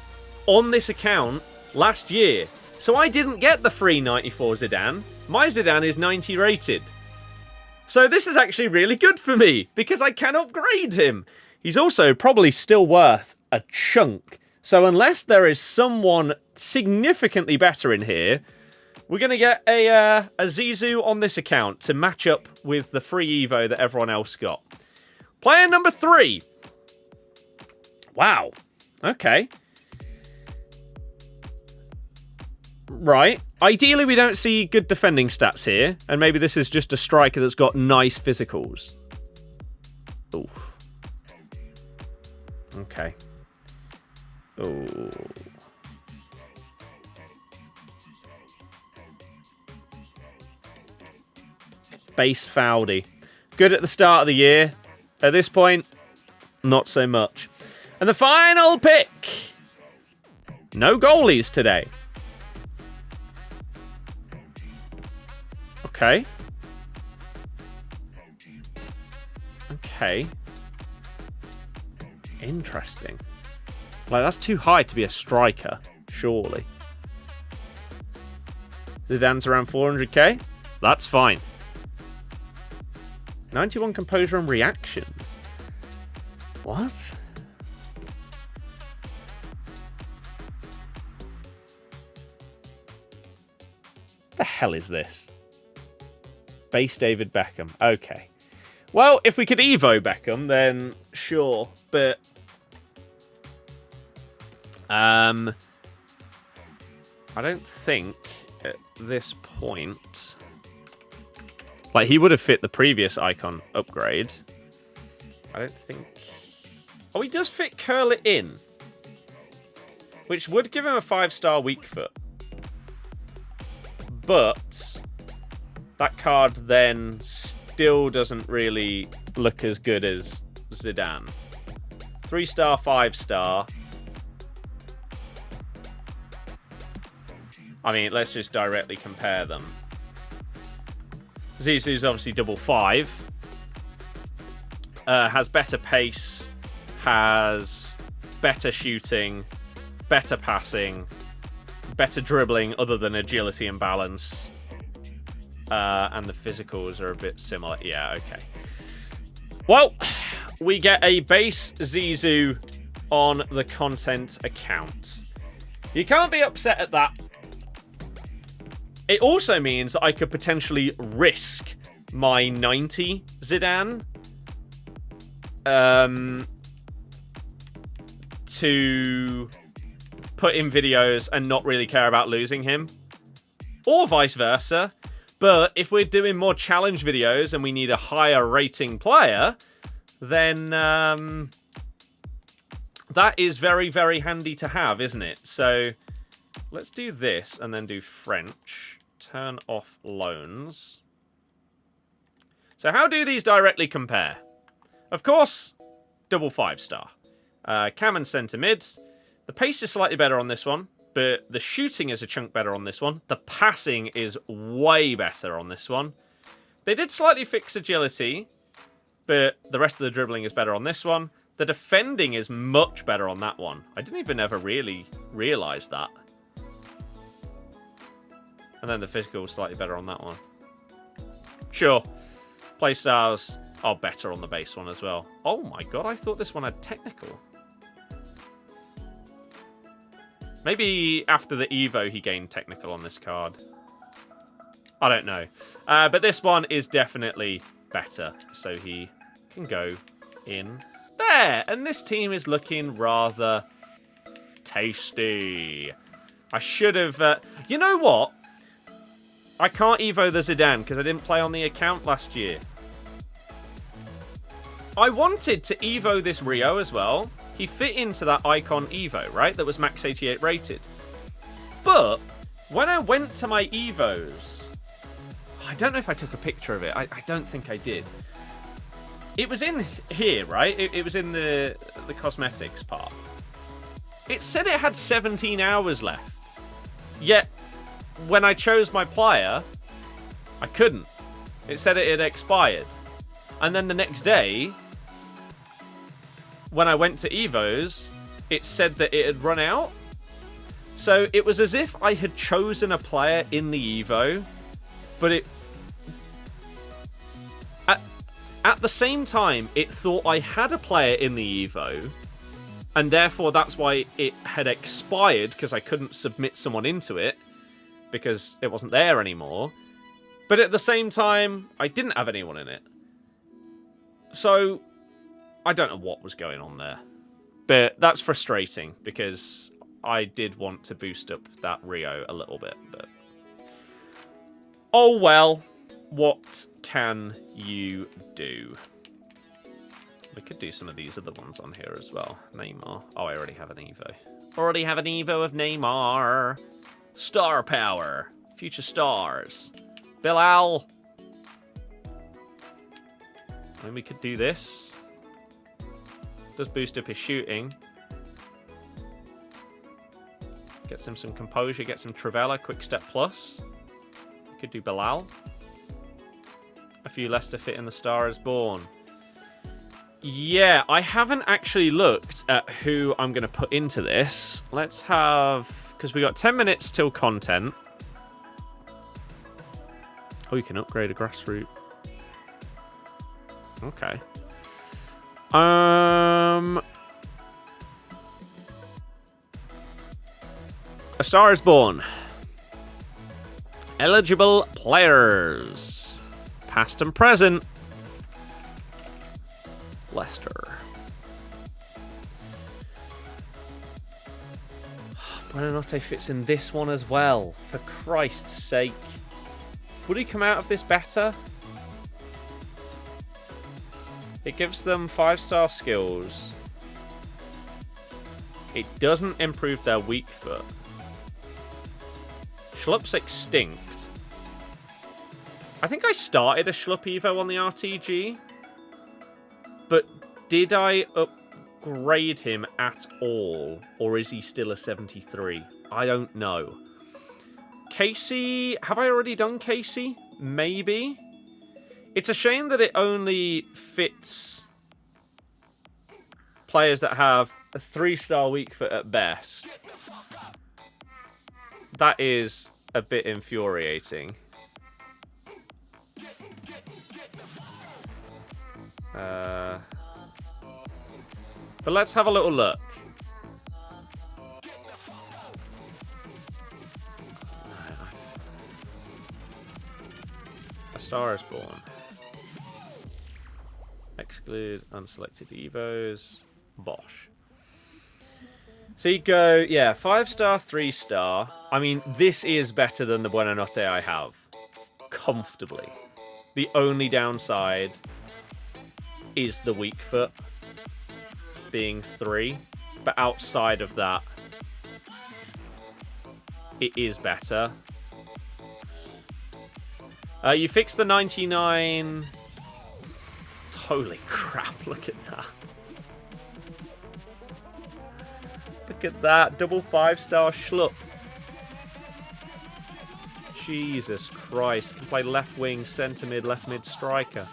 on this account last year. So I didn't get the free 94 Zidane. My Zidane is 90 rated. So this is actually really good for me, because I can upgrade him. He's also probably still worth a chunk. So unless there is someone significantly better in here, we're going to get a Zizou on this account to match up with the free Evo that everyone else got. Player number 3. Wow. Okay. Right. Ideally, we don't see good defending stats here. And maybe this is just a striker that's got nice physicals. Oof. Okay. Ooh. Base Fowdy. Good at the start of the year. At this point, not so much. And the final pick. No goalies today. Okay. Okay. Interesting. Like, that's too high to be a striker, surely. Zidane's around 400k. That's fine. 91 composure and reactions. What? The hell is this? Base David Beckham. Okay. Well, if we could Evo Beckham, then sure. But I don't think at this point... Like, he would have fit the previous icon upgrade. I don't think... Oh, he does fit Curl It In. Which would give him a 5-star weak foot. But that card then still doesn't really look as good as Zidane. 3-star, 5-star. I mean, let's just directly compare them. Zizou's obviously double 5. Has better pace. Has better shooting. Better passing. Better dribbling other than agility and balance. And the physicals are a bit similar. Yeah, okay. Well, we get a base Zizou on the content account. You can't be upset at that. It also means that I could potentially risk my 90 Zidane to put in videos and not really care about losing him. Or vice versa. But if we're doing more challenge videos and we need a higher rating player, then that is very, very handy to have, isn't it? So let's do this and then do French. Turn off loans. So how do these directly compare? Of course, double 5-star. Cam and centre mids. The pace is slightly better on this one, but the shooting is a chunk better on this one. The passing is way better on this one. They did slightly fix agility, but the rest of the dribbling is better on this one. The defending is much better on that one. I didn't even ever really realise that. And then the physical is slightly better on that one. Sure. Playstyles are better on the base one as well. Oh my god, I thought this one had technical. Maybe after the Evo he gained technical on this card. I don't know. But this one is definitely better. So he can go in there. And this team is looking rather tasty. I should have... you know what? I can't Evo the Zidane because I didn't play on the account last year. I wanted to Evo this Rio as well. He fit into that Icon Evo, right? That was max 88 rated. But when I went to my Evos... I don't know if I took a picture of it. I don't think I did. It was in here, right? It was in the cosmetics part. It said it had 17 hours left. Yet, when I chose my player, I couldn't. It said it had expired. And then the next day, when I went to Evos, it said that it had run out. So it was as if I had chosen a player in the Evo, but it... At the same time, it thought I had a player in the Evo, and therefore that's why it had expired, because I couldn't submit someone into it, because it wasn't there anymore. But at the same time, I didn't have anyone in it. So, I don't know what was going on there. But that's frustrating, because I did want to boost up that Rio a little bit. But oh well, what can you do? We could do some of these other ones on here as well. Neymar. Oh, I already have an Evo. Already have an Evo of Neymar. Star power. Future stars. Bilal. I mean, we could do this. Does boost up his shooting. Gets him some composure. Gets him Travella. Quick step plus. We could do Bilal. A few less to fit in the Star is Born. Yeah, I haven't actually looked at who I'm going to put into this. Let's have... Because we got 10 minutes till content. Oh, you can upgrade a Grassroots. Okay. A Star is Born. Eligible players. Past and present. Leicester. Buonanotte fits in this one as well. For Christ's sake. Would he come out of this better? It gives them 5-star skills. It doesn't improve their weak foot. Schlupp's extinct. I think I started a Schlupp Evo on the RTG. But did I upgrade him at all? Or is he still a 73? I don't know. Casey, have I already done Casey? Maybe. It's a shame that it only fits players that have a 3-star weak foot at best. That is a bit infuriating. But let's have a little look. Star is born. Exclude unselected Evos. Bosh. So you go, yeah, 5-star, 3-star. I mean, this is better than the Buonanotte I have. Comfortably. The only downside is the weak foot being 3. But outside of that, it is better. You fix the 99. Holy crap, look at that. Look at that. Double 5-star schlup. Jesus Christ. Can play left wing, centre mid, left mid striker.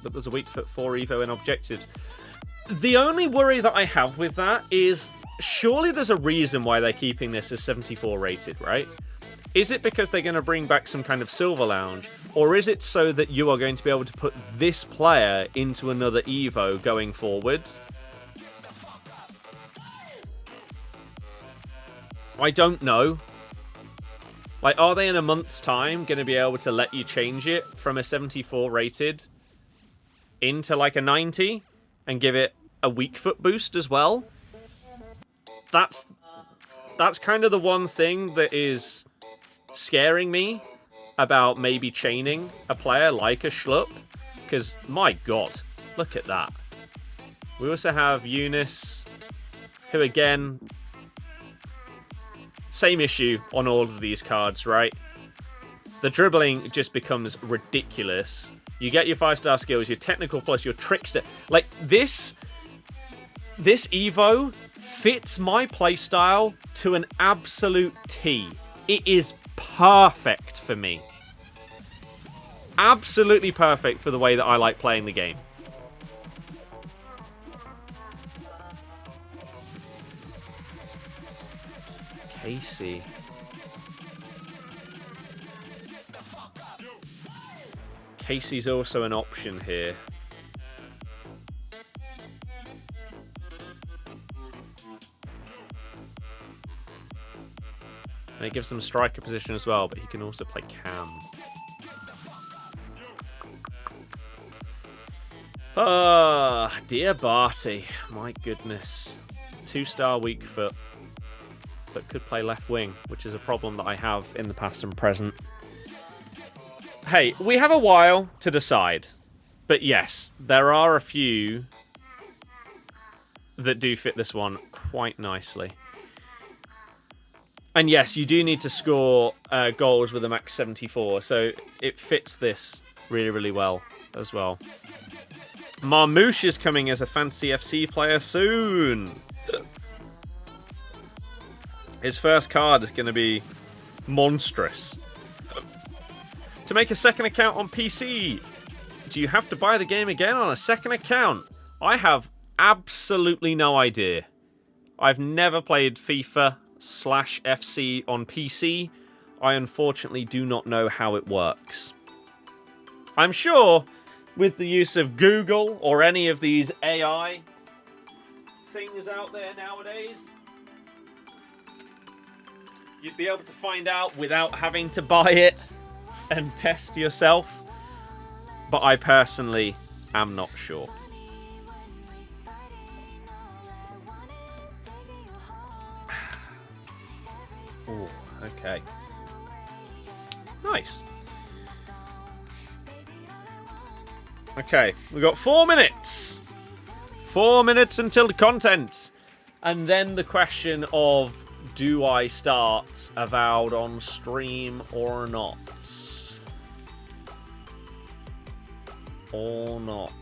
But there's a weak foot 4 Evo in objectives. The only worry that I have with that is surely there's a reason why they're keeping this as 74 rated, right? Is it because they're going to bring back some kind of silver lounge? Or is it so that you are going to be able to put this player into another Evo going forwards? I don't know. Like, are they in a month's time going to be able to let you change it from a 74 rated into like a 90 and give it a weak foot boost as well? That's kind of the one thing that is scaring me about maybe chaining a player like a Schlupp. Because, my God, look at that. We also have Eunice, who again... Same issue on all of these cards, right? The dribbling just becomes ridiculous. You get your 5-star skills, your technical plus your trickster. Like, this Evo fits my playstyle to an absolute T. It is perfect for me. Absolutely perfect for the way that I like playing the game. Casey. Casey's also an option here. And it gives them striker position as well, but he can also play cam. Ah, dear Barty. My goodness. 2-star weak foot. But could play left wing, which is a problem that I have in the past and present. Hey, we have a while to decide. But yes, there are a few that do fit this one quite nicely. And yes, you do need to score goals with a max 74, so it fits this really, really well as well. Marmouche is coming as a Fantasy FC player soon. His first card is going to be monstrous. To make a second account on PC, do you have to buy the game again on a second account? I have absolutely no idea. I've never played FIFA/FC on PC. I unfortunately do not know how it works. I'm sure with the use of Google or any of these AI things out there nowadays, you'd be able to find out without having to buy it and test yourself. But I personally am not sure. Oh, okay. Nice. Okay, we've got 4 minutes. 4 minutes until the content. And then the question of, do I start Avowed on stream or not? Or not?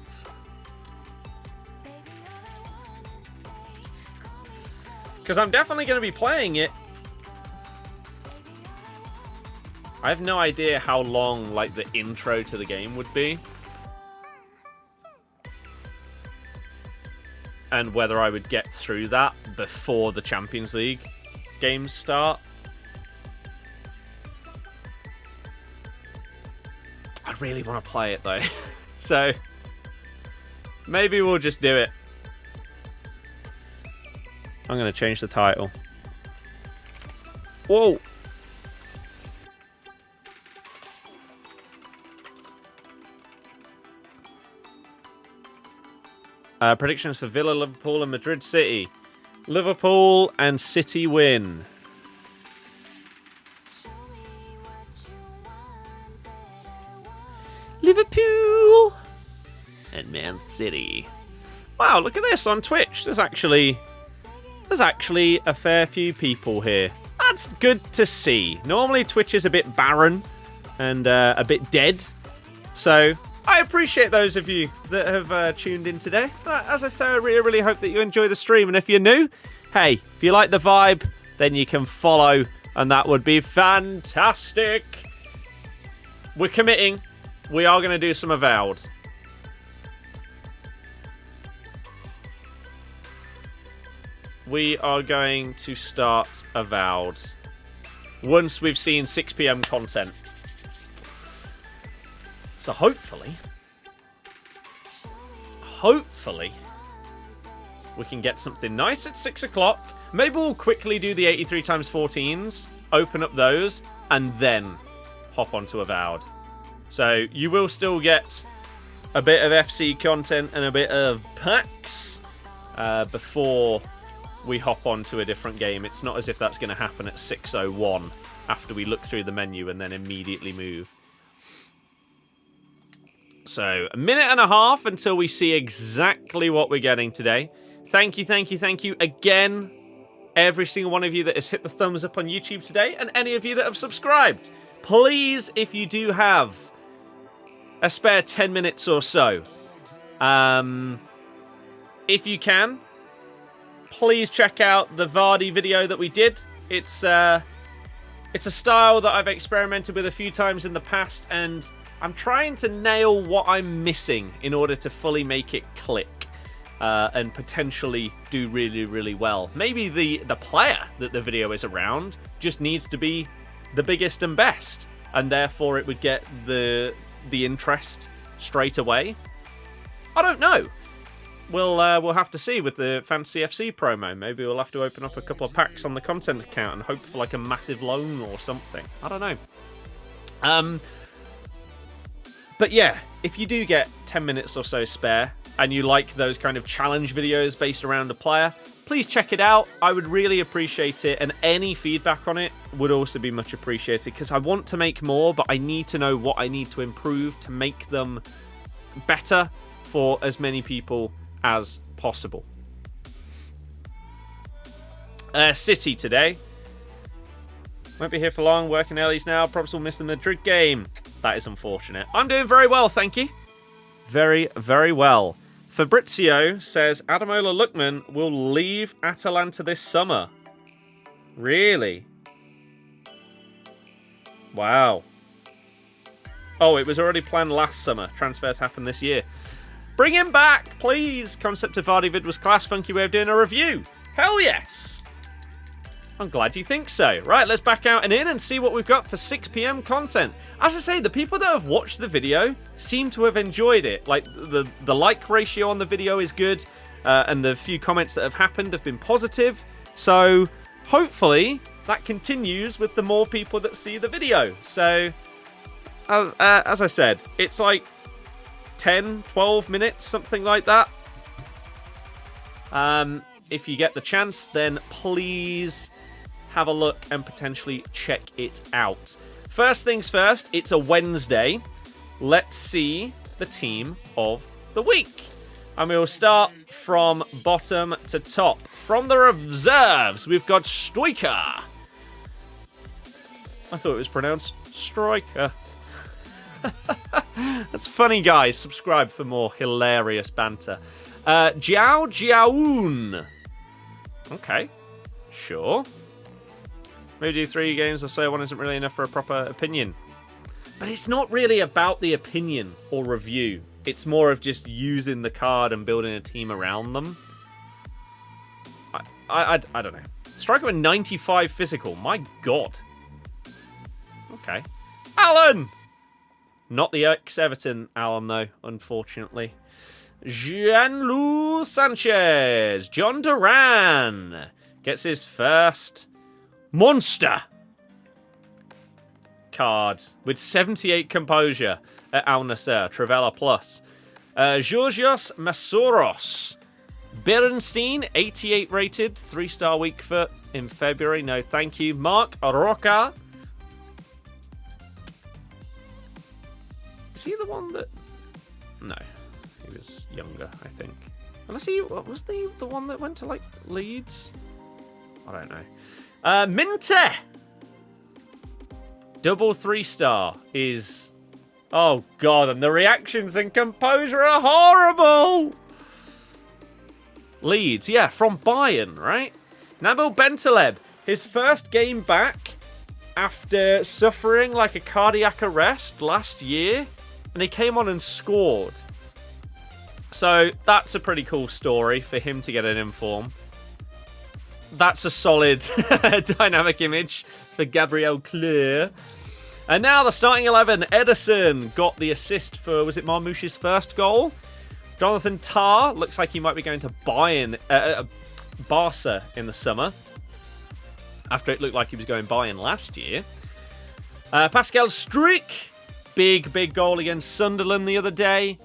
Because I'm definitely going to be playing it. I have no idea how long, like, the intro to the game would be. And whether I would get through that before the Champions League games start. I really want to play it, though. So, maybe we'll just do it. I'm going to change the title. Whoa! Predictions for Villa, Liverpool, and Madrid City. Liverpool and City win. Liverpool and Man City. Wow, look at this on Twitch. There's actually a fair few people here. That's good to see. Normally Twitch is a bit barren and a bit dead. So I appreciate those of you that have tuned in today. But as I say, I really, really hope that you enjoy the stream. And if you're new, hey, if you like the vibe, then you can follow, and that would be fantastic. We're committing. We are going to do some Avowed. We are going to start Avowed once we've seen 6 PM content. So hopefully, we can get something nice at 6 o'clock. Maybe we'll quickly do the 83x14s, open up those, and then hop onto Avowed. So you will still get a bit of FC content and a bit of packs before we hop onto a different game. It's not as if that's going to happen at 6:01 after we look through the menu and then immediately move. So a minute and a half until we see exactly what we're getting today. Thank you again, every single one of you that has hit the thumbs up on YouTube today, and any of you that have subscribed. Please, if you do have a spare 10 minutes or so, if you can, please check out the Vardy video that we did. It's a style that I've experimented with a few times in the past, and I'm trying to nail what I'm missing in order to fully make it click and potentially do really, really well. Maybe the player that the video is around just needs to be the biggest and best, and therefore it would get the interest straight away. I don't know. We'll have to see with the Fantasy FC promo. Maybe we'll have to open up a couple of packs on the content account and hope for like a massive loan or something. I don't know. But yeah, if you do get 10 minutes or so spare and you like those kind of challenge videos based around a player, please check it out. I would really appreciate it, and any feedback on it would also be much appreciated, because I want to make more, but I need to know what I need to improve to make them better for as many people as possible. City today. Won't be here for long, working earlys now. Probably will miss the Madrid game. That is unfortunate. I'm doing very well, thank you. Very, very well. Fabrizio says Ademola Lookman will leave Atalanta this summer. Really? Wow. Oh, it was already planned last summer. Transfers happened this year. Bring him back, please. Concept of Vardy vid was class. Funky way of doing a review. Hell yes. I'm glad you think so. Right, let's back out and in and see what we've got for 6 PM content. As I say, the people that have watched the video seem to have enjoyed it. Like, the like ratio on the video is good, and the few comments that have happened have been positive. So, hopefully, that continues with the more people that see the video. So, as I said, it's like 10, 12 minutes, something like that. If you get the chance, then please have a look and potentially check it out. First things first, it's a Wednesday. Let's see the team of the week. And we'll start from bottom to top. From the reserves, we've got Stoiker. I thought it was pronounced Striker. That's funny, guys. Subscribe for more hilarious banter. Jiao Jiaoun. Okay, sure. Maybe do 3 games or so. One isn't really enough for a proper opinion. But it's not really about the opinion or review. It's more of just using the card and building a team around them. I don't know. Striker with 95 physical. My God. Okay. Alan! Not the ex-Everton Alan, though, unfortunately. Gianlu Sanchez. John Duran gets his first monster card with 78 composure at Al Nassr. Travella Plus. Georgios Masouros. Bernstein, 88 rated, 3-star weak foot in February. No, thank you. Mark Roca. Is he the one that... No, he was younger, I think. Unless he... Was the one that went to, like, Leeds? I don't know. Minte! Double 3-star is... Oh, God, and the reactions and composure are horrible! Leeds, yeah, from Bayern, right? Nabil Bentaleb, his first game back after suffering like a cardiac arrest last year, and he came on and scored. So that's a pretty cool story for him to get an inform. That's a solid dynamic image for Gabriel Clear. And now the starting 11. Ederson got the assist for, was it Marmoush's first goal? Jonathan Tah looks like he might be going to Barca in the summer, after it looked like he was going Bayern last year. Pascal Struijk, big goal against Sunderland the other day.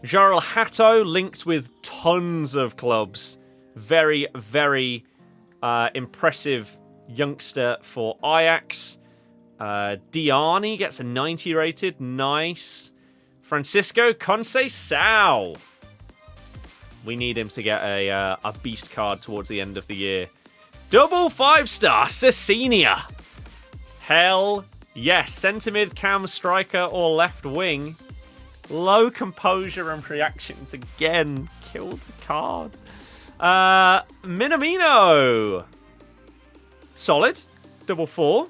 Jarl Hatto linked with tons of clubs. Very impressive youngster for Ajax. Diani gets a 90 rated. Nice. Francisco Conceição. We need him to get a beast card towards the end of the year. Double 5-star Cecilia. Hell yes. Centre mid, cam, striker, or left wing. Low composure and reactions again. Killed the card. Minamino. Solid. Double 4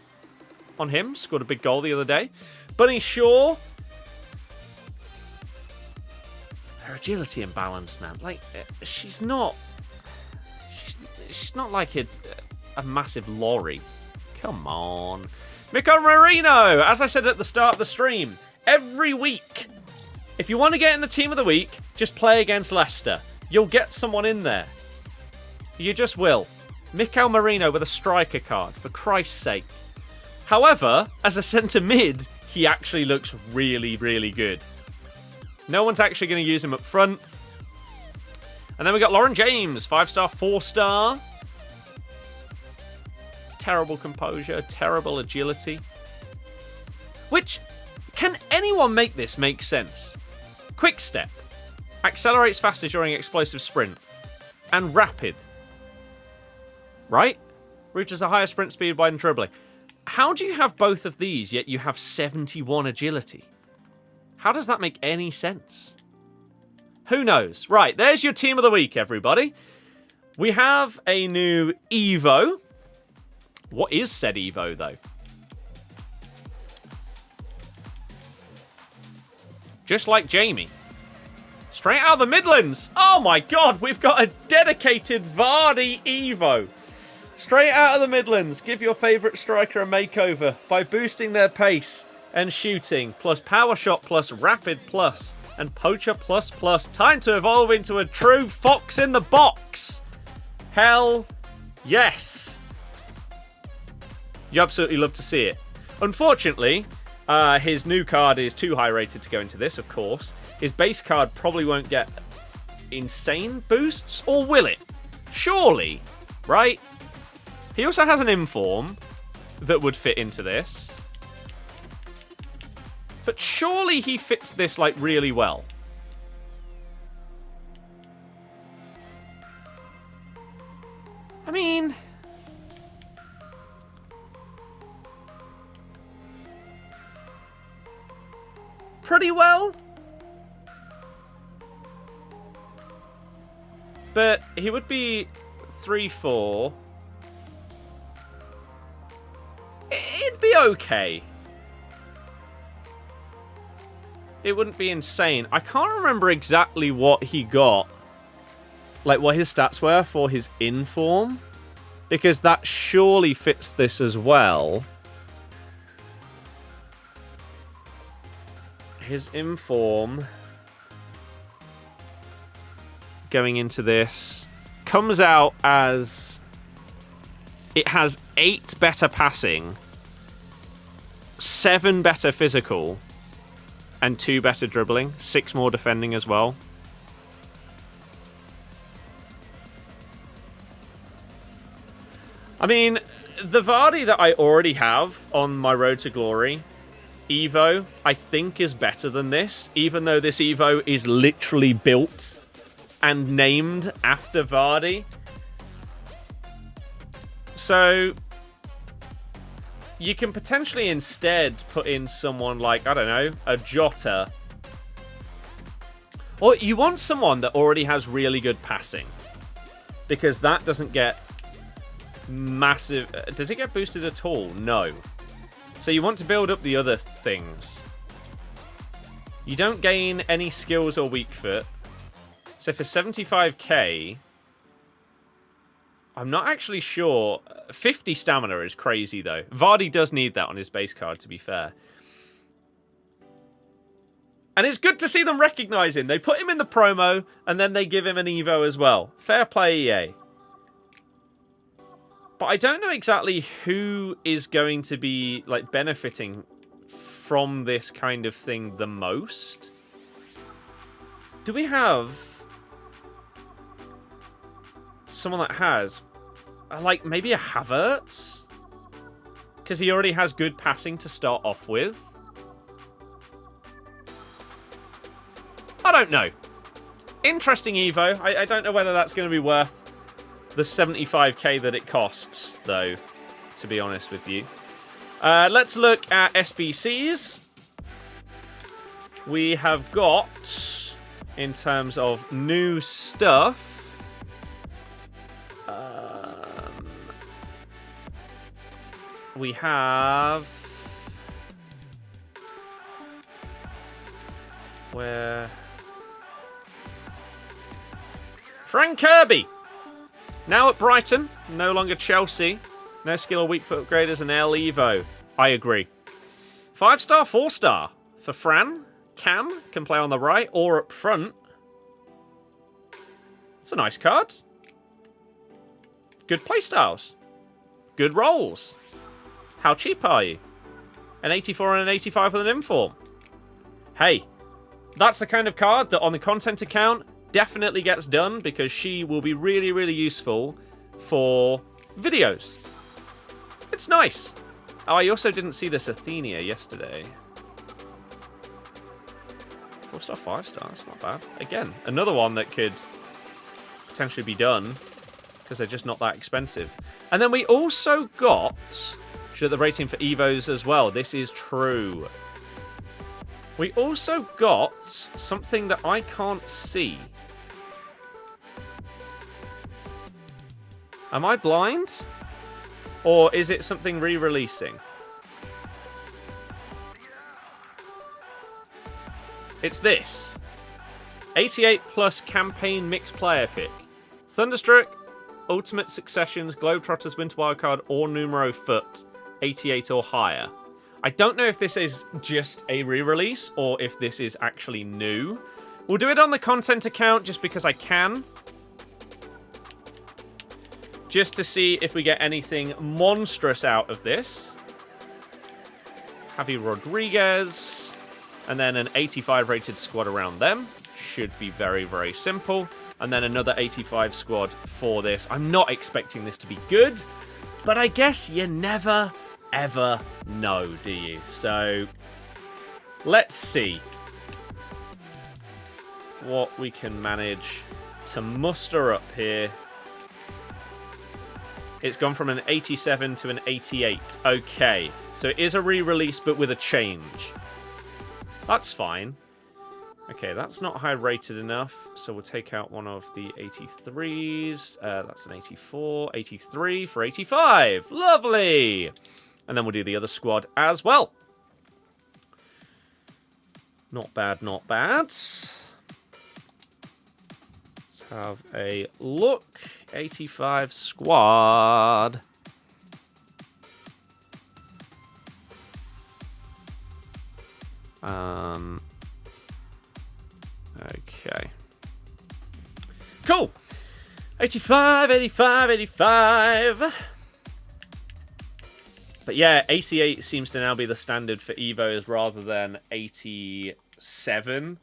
on him. Scored a big goal the other day. Bunny Shaw. Her agility and balance, man. Like, she's not like a massive lorry. Come on. Miko Marino. As I said at the start of the stream, every week, if you want to get in the team of the week, just play against Leicester. You'll get someone in there. You just will. Miko Marino with a striker card, for Christ's sake. However, as a centre mid, he actually looks really good. No one's actually going to use him up front. And then we got Lauren James, 5-star, 4-star. Terrible composure, terrible agility. Which, can anyone make this make sense? Quick step. Accelerates faster during explosive sprint. And rapid. Right? Reaches a higher sprint speed by dribbling. How do you have both of these, yet you have 71 agility? How does that make any sense? Who knows? Right, there's your team of the week, everybody. We have a new Evo. What is said Evo, though? Just like Jamie. Straight out of the Midlands. Oh my God, we've got a dedicated Vardy Evo. Straight out of the Midlands. Give your favourite striker a makeover by boosting their pace and shooting, plus power shot, plus rapid, plus and poacher, plus. Time to evolve into a true fox in the box. Hell yes. You absolutely love to see it. Unfortunately, his new card is too high rated to go into this, of course. His base card probably won't get insane boosts, or will it? Surely, right? He also has an inform that would fit into this. But surely he fits this, like, really well. I mean... pretty well. But he would be 3-4. It'd be okay. It wouldn't be insane. I can't remember exactly what he got. Like, what his stats were for his inform. Because that surely fits this as well. His inform going into this comes out as it has 8 better passing, 7 better physical, and 2 better dribbling, 6 more defending as well. I mean, the Vardy that I already have on my Road to Glory, Evo, I think is better than this, even though this Evo is literally built and named after Vardy. So you can potentially instead put in someone like, I don't know, a Jota. Or you want someone that already has really good passing, because that doesn't get massive. Does it get boosted at all? No. So you want to build up the other things. You don't gain any skills or weak foot. So for 75k, I'm not actually sure. 50 stamina is crazy though. Vardy does need that on his base card, to be fair. And it's good to see them recognising. They put him in the promo and then they give him an Evo as well. Fair play, EA. But I don't know exactly who is going to be like benefiting from this kind of thing the most. Do we have someone that has like maybe a Havertz? Because he already has good passing to start off with. I don't know. Interesting Evo. I don't know whether that's going to be worth the 75k that it costs, though, to be honest with you. Let's look at SBCs. We have got, in terms of new stuff, we have... Where... Frank Kirby! Now at Brighton, no longer Chelsea. No skill or weak foot upgrade as an L Evo. I agree. 5-star, 4-star for Fran. Cam can play on the right or up front. It's a nice card. Good playstyles. Good rolls. How cheap are you? An 84 and an 85 with an inform. Hey, that's the kind of card that on the content account definitely gets done, because she will be really, really useful for videos. It's nice. Oh, I also didn't see this Athenia yesterday. 4-star, 5-star. That's not bad. Again, another one that could potentially be done, because they're just not that expensive. And then we also got... Should have the rating for Evos as well. This is true. We also got something that I can't see. Am I blind? Or is it something re-releasing? It's this. 88 plus campaign mixed player pick. Thunderstruck, Ultimate Successions, Globetrotters, Winter Wildcard, or Numero Foot. 88 or higher. I don't know if this is just a re-release or if this is actually new. We'll do it on the content account just because I can. Just to see if we get anything monstrous out of this. Javi Rodriguez. And then an 85 rated squad around them. Should be very, very simple. And then another 85 squad for this. I'm not expecting this to be good, but I guess you never, ever know, do you? So, let's see what we can manage to muster up here. It's gone from an 87 to an 88. Okay, so it is a re-release, but with a change. That's fine. Okay, that's not high rated enough, so we'll take out one of the 83s. That's an 84, 83 for 85. Lovely! And then we'll do the other squad as well. Not bad, not bad. Let's have a look. 85 squad. Okay. Cool. 85, 85, 85. But yeah, 88 seems to now be the standard for Evos rather than 87 7,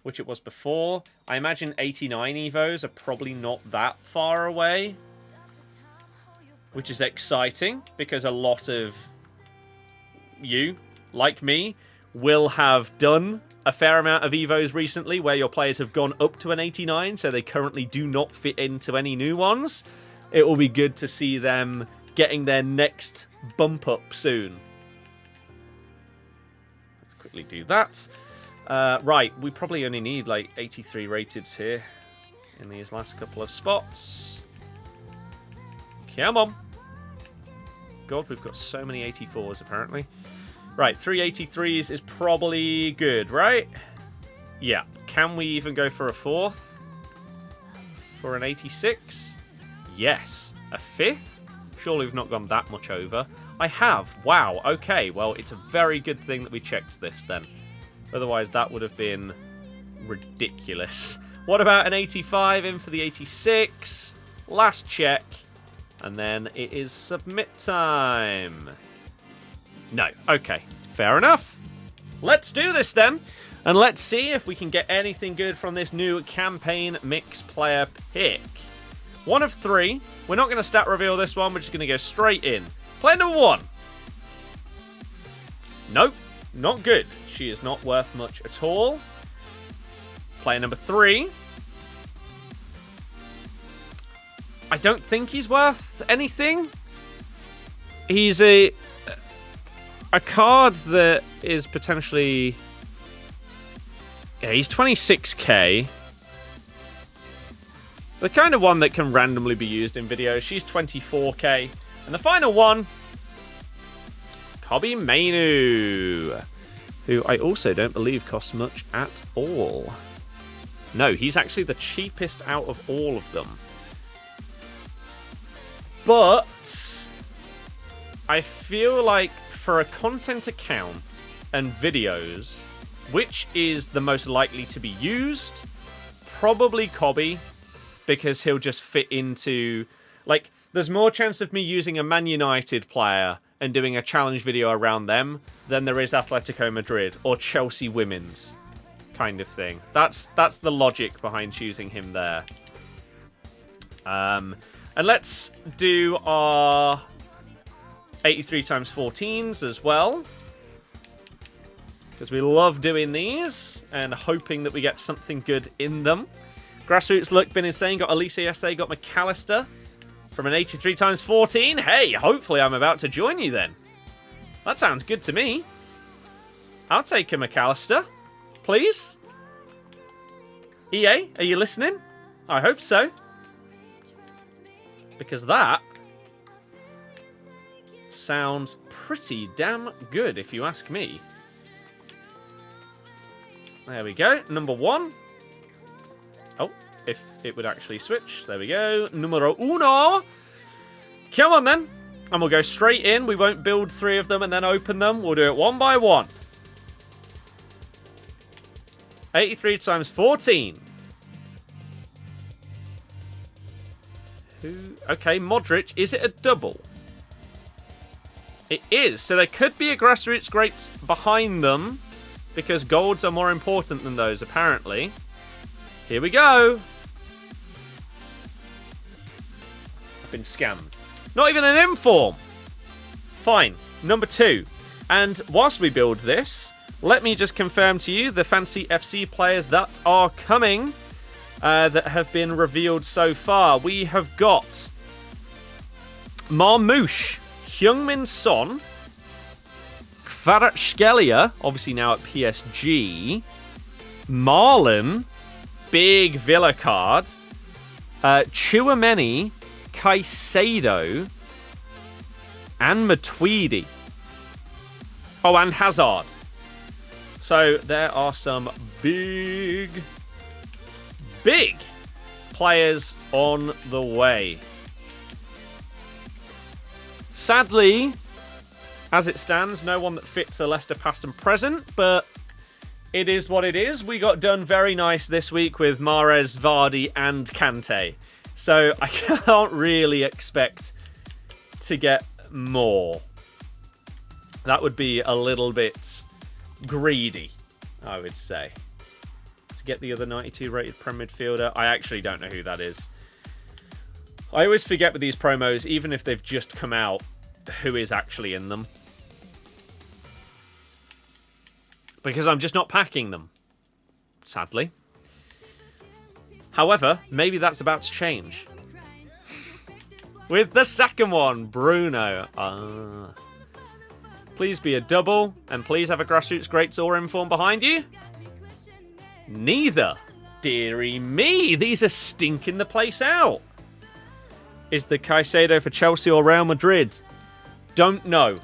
which it was before. I imagine 89 Evos are probably not that far away, which is exciting because a lot of you, like me, will have done a fair amount of Evos recently where your players have gone up to an 89, so they currently do not fit into any new ones. It will be good to see them getting their next bump up soon. Let's quickly do that. Right, we probably only need like 83 rateds here in these last couple of spots. Come on. God, we've got so many 84s apparently. Right, 383s is probably good, right? Yeah. Can we even go for a 4th? For an 86? Yes. A 5th? Surely we've not gone that much over. I have. Wow. Okay. Well, it's a very good thing that we checked this then. Otherwise, that would have been ridiculous. What about an 85 in for the 86? Last check. And then it is submit time. No. Okay. Fair enough. Let's do this then. And let's see if we can get anything good from this new campaign mix player pick. 1 of 3. We're not going to stat reveal this one. We're just going to go straight in. Player number 1. Nope. Not good. She is not worth much at all. Player number 3. I don't think he's worth anything. He's a card that is potentially... Yeah, he's 26k. The kind of one that can randomly be used in videos. She's 24k. And the final one, Kobbie Mainoo, who I also don't believe costs much at all. No, he's actually the cheapest out of all of them. But I feel like for a content account and videos, which is the most likely to be used? Probably Kobbie, because he'll just fit into... Like, there's more chance of me using a Man United player and doing a challenge video around them than there is Atletico Madrid or Chelsea Women's kind of thing. That's the logic behind choosing him there. And let's do our 83 times 14s as well, because we love doing these and hoping that we get something good in them. Grassroots look, been insane. Got Elise SA, got McAllister from an 83 times 14. Hey, hopefully I'm about to join you then. That sounds good to me. I'll take a McAllister, please. EA, are you listening? I hope so. Because that sounds pretty damn good, if you ask me. There we go. Number 1. Oh, if it would actually switch. There we go. Numero 1. Come on, then. And we'll go straight in. We won't build 3 of them and then open them. We'll do it one by one. 83 times 14. Okay, Modric. Is it a double? It is. So there could be a Grassroots Greats behind them, because golds are more important than those, apparently. Here we go. I've been scammed. Not even an inform. Fine. Number 2. And whilst we build this, let me just confirm to you the fancy FC players that are coming, that have been revealed so far. We have got Marmouche, Heung-min Son, Kvaratskhelia, obviously now at PSG, Marlon, big Villa card, Tchouameni, Caicedo, and Matuidi. Oh, and Hazard. So there are some big players on the way. Sadly, as it stands, no one that fits a Leicester past and present, but it is what it is. We got done very nice this week with Mahrez, Vardy, and Kante. So I can't really expect to get more. That would be a little bit greedy. I would say. To get the other 92 rated Prem midfielder, I actually don't know who that is. I always forget with these promos, even if they've just come out, who is actually in them. Because I'm just not packing them, sadly. However, maybe that's about to change. With the second one, Bruno. Please be a double, and please have a Grassroots Greats or Inform behind you. Neither. Dearie me, these are stinking the place out. Is the Caicedo for Chelsea or Real Madrid? Don't know.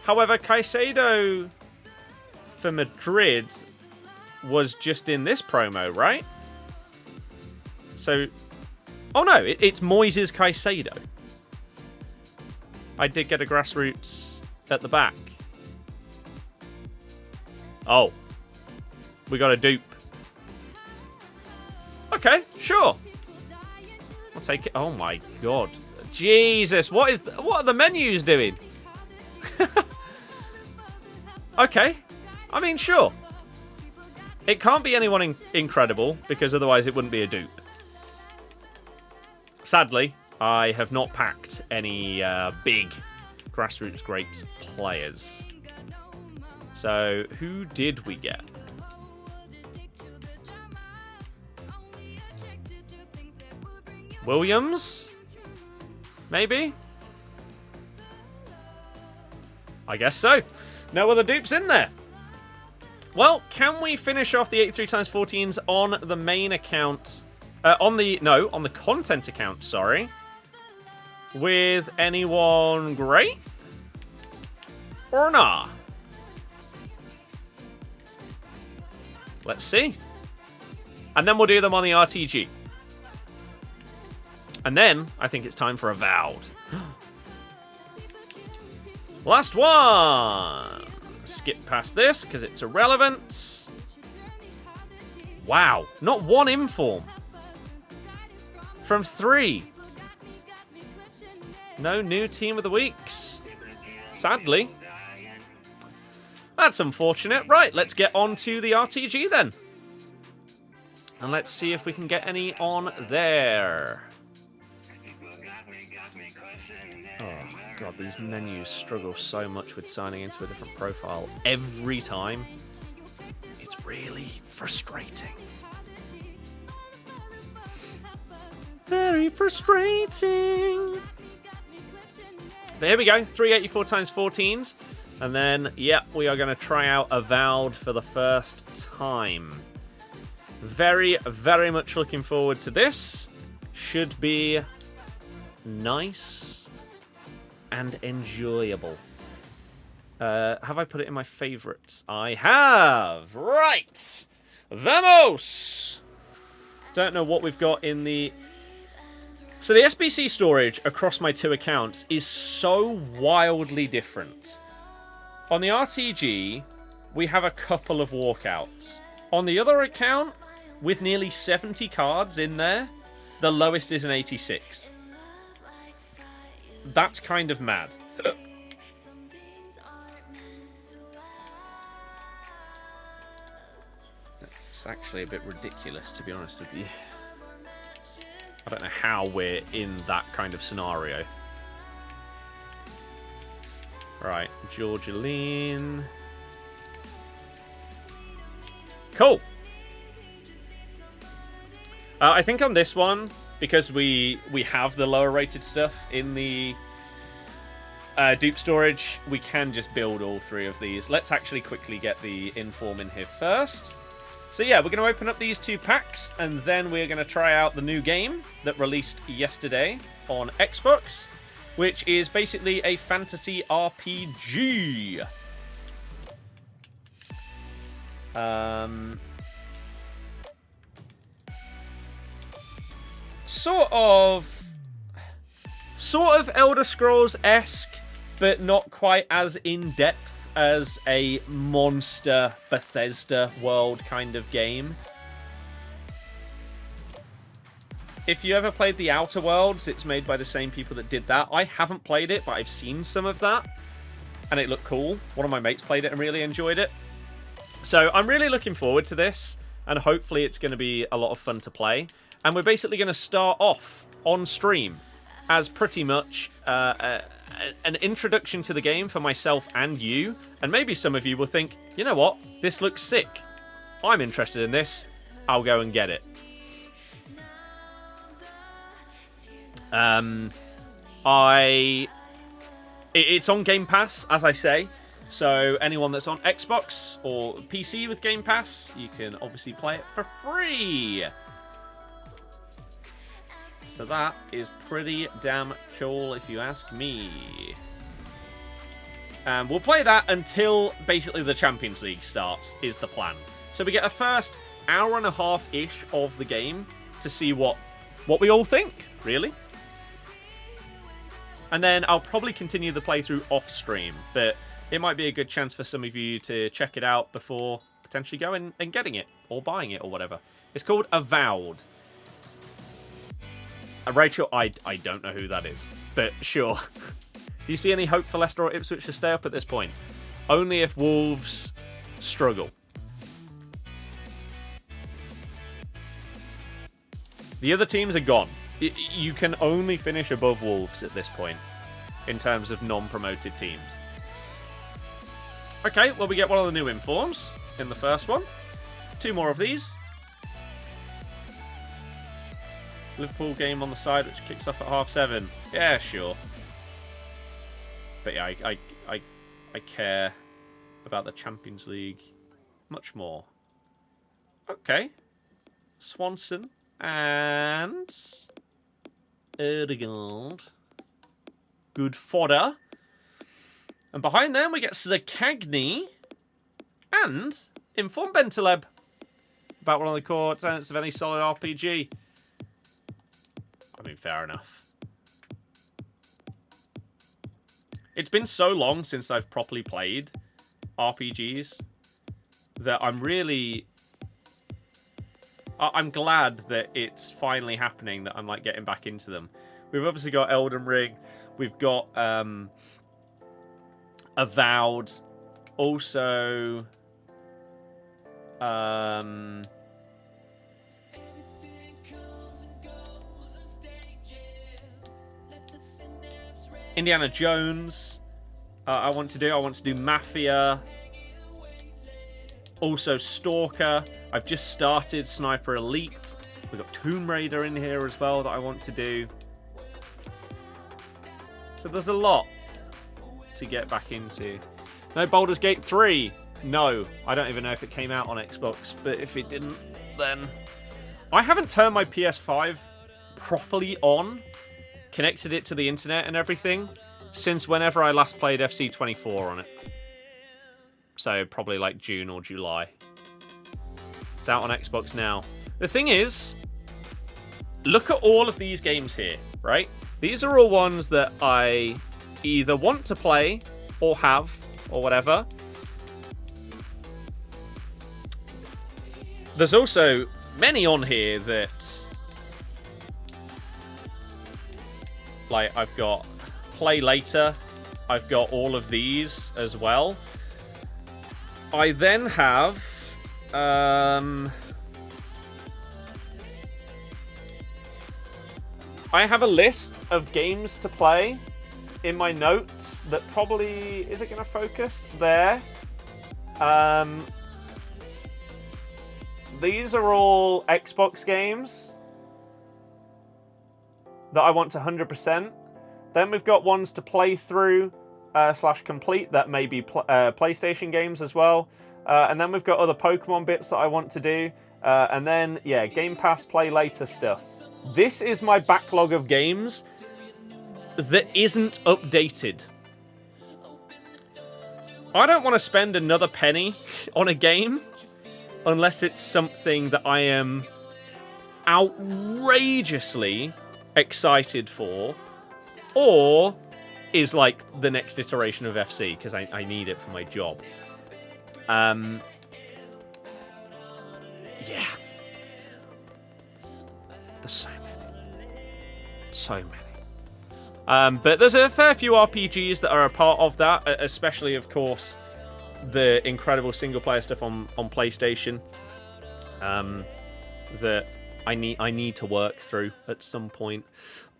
However, Caicedo for Madrid was just in this promo, right? So, oh no, it's Moises Caicedo. I did get a Grassroots at the back. Oh. We got a dupe. Okay, sure. I'll take it. Oh my god. Jesus, what are the menus doing? Okay. I mean, sure. It can't be anyone incredible, because otherwise it wouldn't be a dupe. Sadly, I have not packed any big Grassroots Greats players. So, who did we get? Williams? Maybe? I guess so. No other dupes in there. Well, can we finish off the 83x14s on the main account? On the content account, sorry. With anyone great? Or nah? Let's see. And then we'll do them on the RTG. And then, I think it's time for Avowed. Last one! Skip past this, because it's irrelevant. Wow, not one inform. From 3. No new team of the weeks. Sadly. That's unfortunate. Right, let's get on to the RTG then. And let's see if we can get any on there. Oh god, these menus struggle so much with signing into a different profile every time. It's really frustrating. Very frustrating. But here we go, 384x14s. And then, yeah, we are going to try out Avowed for the first time. Very, very much looking forward to this. Should be nice and enjoyable. Have I put it in my favorites? I have! Right! Vamos! Don't know what we've got in the... So the SBC storage across my two accounts is so wildly different. On the RTG, we have a couple of walkouts. On the other account, with nearly 70 cards in there, the lowest is an 86. That's kind of mad. It's actually a bit ridiculous, to be honest with you. I don't know how we're in that kind of scenario. Right, Georgeline. Cool. I think on this one, because we have the lower rated stuff in the dupe storage, we can just build all three of these. Let's actually quickly get the inform in here first. So yeah, we're going to open up these two packs, and then we're going to try out the new game that released yesterday on Xbox, which is basically a fantasy RPG. Sort of Elder Scrolls-esque, but not quite as in-depth as a monster Bethesda world kind of game. If you ever played The Outer Worlds, it's made by the same people that did that. I haven't played it, but I've seen some of that, and it looked cool. One of my mates played it and really enjoyed it. So I'm really looking forward to this, and hopefully it's going to be a lot of fun to play. And we're basically going to start off on stream as pretty much an introduction to the game for myself and you. And maybe some of you will think, you know what, this looks sick. I'm interested in this. I'll go and get it. It's on Game Pass, as I say. So anyone that's on Xbox or PC with Game Pass, you can obviously play it for free. So that is pretty damn cool if you ask me. We'll play that until basically the Champions League starts, is the plan. So we get a first hour and a half-ish of the game to see what we all think, really. And then I'll probably continue the playthrough off-stream, but it might be a good chance for some of you to check it out before potentially going and getting it, or buying it, or whatever. It's called Avowed. Rachel, I don't know who that is, but sure. Do you see any hope for Leicester or Ipswich to stay up at this point? Only if Wolves struggle. The other teams are gone. You can only finish above Wolves at this point in terms of non-promoted teams. Okay, well, we get one of the new informs in the first one. 2 more of these. Liverpool game on the side, which kicks off at 7:30. Yeah, sure. But yeah, I care about the Champions League much more. Okay. Swanson and Rudiger. Good fodder. And behind them, we get Zakagni and Inform Bentaleb. About one of the core tenets of any solid RPG. I mean, fair enough. It's been so long since I've properly played RPGs that I'm glad that it's finally happening, that I'm like getting back into them. We've obviously got Elden Ring. We've got Avowed. Also, Indiana Jones. I want to do Mafia. Also Stalker. I've just started Sniper Elite. We've got Tomb Raider in here as well that I want to do. So there's a lot to get back into. No Baldur's Gate 3. No. I don't even know if it came out on Xbox. But if it didn't, then... I haven't turned my PS5 properly on. Connected it to the internet and everything since whenever I last played FC25 on it. So probably like June or July. It's out on Xbox now. The thing is, look at all of these games here, right? These are all ones that I either want to play or have or whatever. There's also many on here that, like, I've got play later. I've got all of these as well. I then have I have a list of games to play in my notes that probably... Is it going to focus? There. These are all Xbox games that I want to 100%. Then we've got ones to play through / complete that may be PlayStation games as well. And then we've got other Pokemon bits that I want to do. And then, yeah, Game Pass play later stuff. This is my backlog of games that isn't updated. I don't want to spend another penny on a game unless it's something that I am outrageously excited for, or is like the next iteration of FC, because I need it for my job. Yeah. There's so many. So many. But there's a fair few RPGs that are a part of that, especially, of course, the incredible single-player stuff on PlayStation that I need to work through at some point.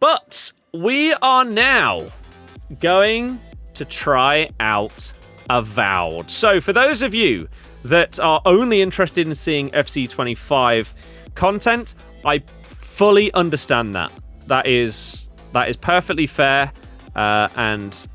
But we are now going to try out Avowed. So for those of you that are only interested in seeing FC25 content, I fully understand that. That is perfectly fair, and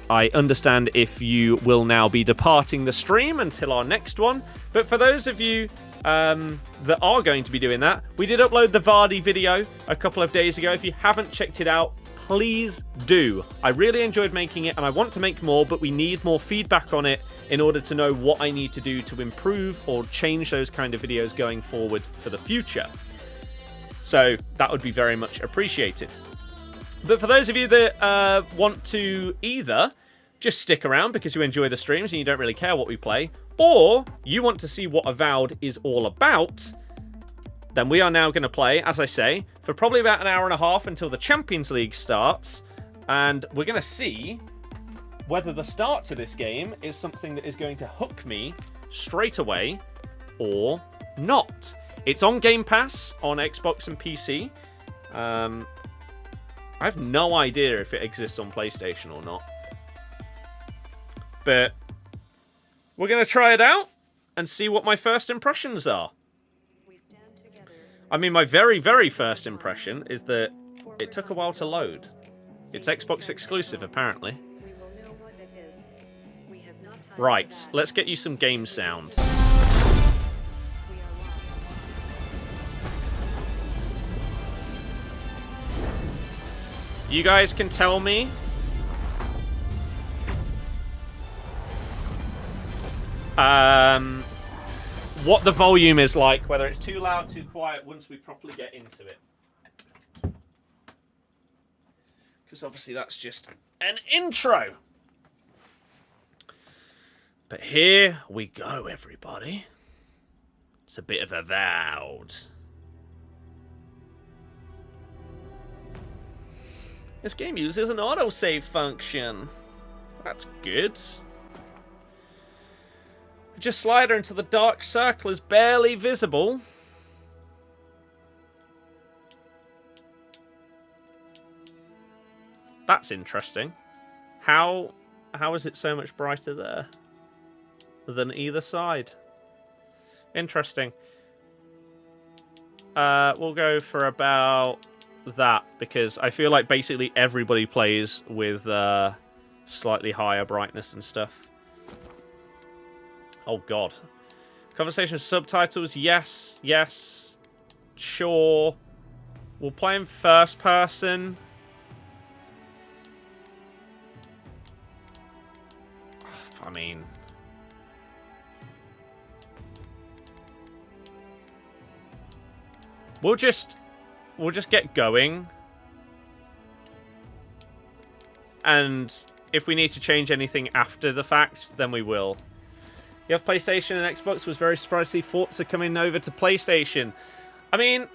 I understand if you will now be departing the stream until our next one. But for those of you that are going to be doing that, we did upload the Vardy video a couple of days ago. If you haven't checked it out, please do. I really enjoyed making it, and I want to make more, but we need more feedback on it in order to know what I need to do to improve or change those kind of videos going forward for the future. So that would be very much appreciated. But for those of you that want to either just stick around because you enjoy the streams and you don't really care what we play, or you want to see what Avowed is all about, then we are now going to play, as I say, for probably about an hour and a half until the Champions League starts. And we're going to see whether the start to this game is something that is going to hook me straight away or not. It's on Game Pass on Xbox and PC. I have no idea if it exists on PlayStation or not. But we're going to try it out and see what my first impressions are. I mean, my very, very first impression is that it took a while to load. It's Xbox exclusive, apparently. Right, let's get you some game sound. You guys can tell me what the volume is like, whether it's too loud, too quiet, once we properly get into it. Because obviously that's just an intro. But here we go, everybody. It's a bit of Avowed. This game uses an autosave function. That's good. Just slider until the dark circle is barely visible. That's interesting. How is it so much brighter there than either side? Interesting. We'll go for about that, because I feel like basically everybody plays with slightly higher brightness and stuff. Oh god. Conversation subtitles, yes, yes, sure. We'll play in first person. I mean, we'll just get going, and if we need to change anything after the fact, then we will. You have PlayStation and Xbox. Was very surprised to see Forza coming over to PlayStation. I mean,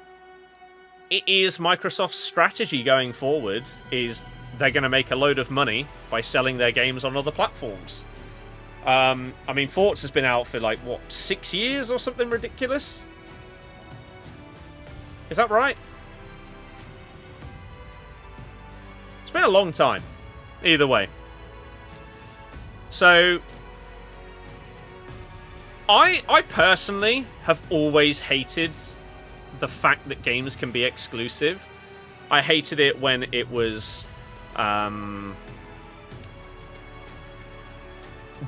it is Microsoft's strategy going forward, is they're going to make a load of money by selling their games on other platforms. I mean, Forza's been out for like, what, 6 years or something ridiculous? Is that right? It's been a long time. Either way. So, I personally have always hated the fact that games can be exclusive. I hated it when it was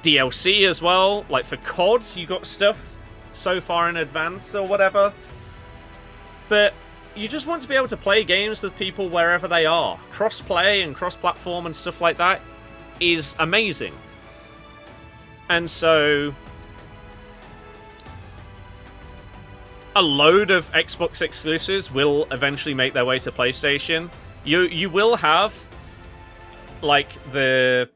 DLC as well. Like for COD, you got stuff so far in advance or whatever. But you just want to be able to play games with people wherever they are. Cross-play and cross-platform and stuff like that is amazing. And so a load of Xbox exclusives will eventually make their way to PlayStation. You will have like the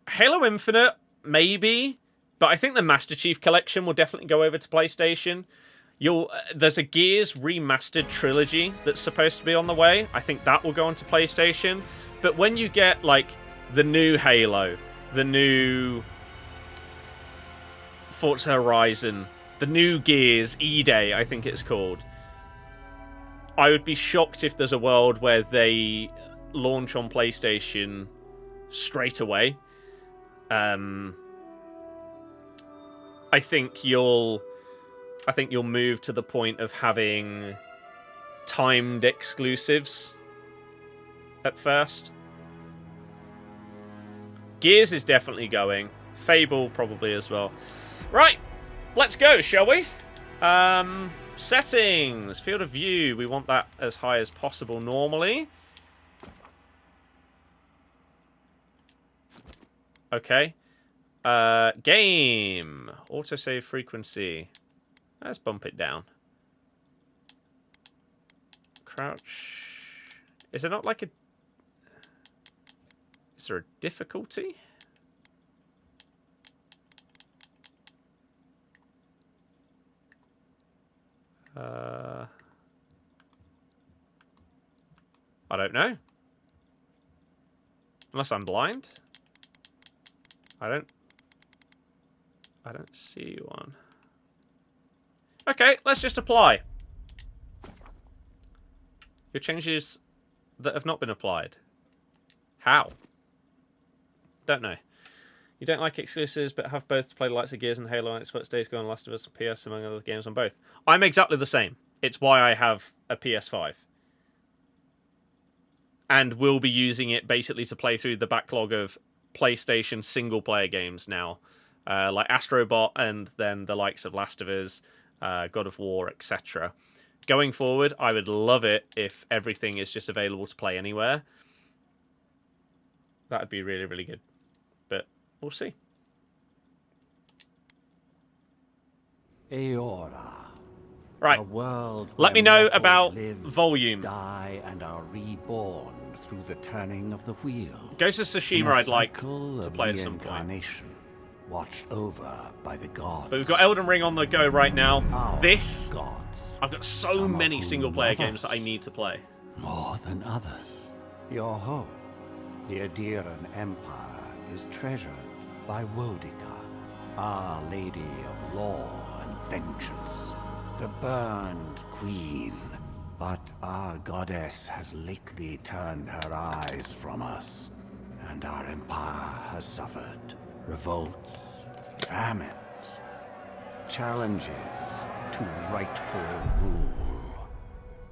Halo Infinite, maybe, but I think the Master Chief Collection will definitely go over to PlayStation. There's a Gears remastered trilogy that's supposed to be on the way. I think that will go onto PlayStation. But when you get like the new Halo, the new Forza Horizon, the new Gears, E-Day, I think it's called. I would be shocked if there's a world where they launch on PlayStation straight away. I think you'll move to the point of having timed exclusives at first. Gears is definitely going. Fable probably as well. Right, let's go, shall we? Settings, field of view. We want that as high as possible normally. Okay. Game. Autosave frequency. Let's bump it down. Crouch. Is there not like a... Is there a difficulty? I don't know. Unless I'm blind. I don't see one. Okay, let's just apply. Your changes that have not been applied. How? Don't know. You don't like exclusives, but have both to play the likes of Gears and Halo on Xbox Days Gone, Last of Us, PS, among other games on both. I'm exactly the same. It's why I have a PS5. And will be using it basically to play through the backlog of PlayStation single-player games now. Like Astrobot and then the likes of Last of Us, God of War, etc. Going forward, I would love it if everything is just available to play anywhere. That would be really, really good. But we'll see. Eora. Right. A world let me know mortals about live, volume. Die and are reborn through the turning of the wheel. Ghost of Tsushima I'd like to play at some point. Watched over by the gods. But we've got Elden Ring on the go right now. Our This, gods, I've got so many single-player games that I need to play. More than others. Your home, the Adiran Empire, is treasured by Wodica, Our Lady of Law and Vengeance, the burned queen. But our goddess has lately turned her eyes from us, and our empire has suffered revolts, famines, challenges to rightful rule.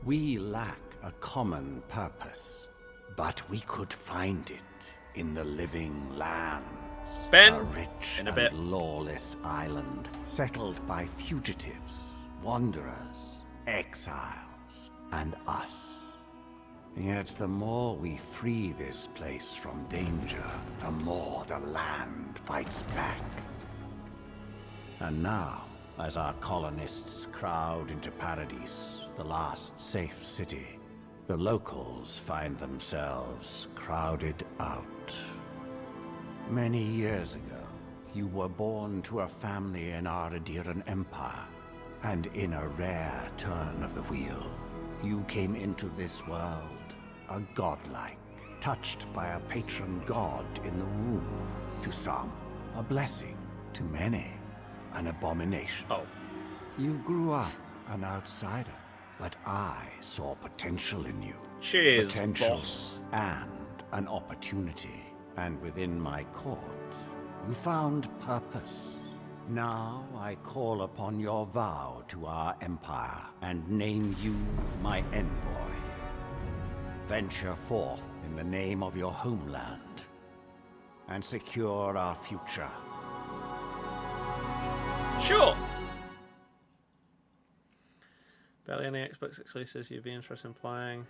We lack a common purpose, but we could find it in the living lands. Ben, a rich in a bit. and lawless island settled by fugitives, wanderers, exiles, and us. Yet the more we free this place from danger, the more the land fights back. And now, as our colonists crowd into Paradise, the last safe city, the locals find themselves crowded out. Many years ago, you were born to a family in our Adiran Empire, and in a rare turn of the wheel, you came into this world a godlike, touched by a patron god in the womb. To some, a blessing. To many, an abomination. Oh. You grew up an outsider, but I saw potential in you. Cheers, potential boss. And an opportunity. And within my court, you found purpose. Now I call upon your vow to our empire and name you my envoy. Venture forth in the name of your homeland and secure our future. Sure. Barely any Xbox exclusives you'd be interested in playing.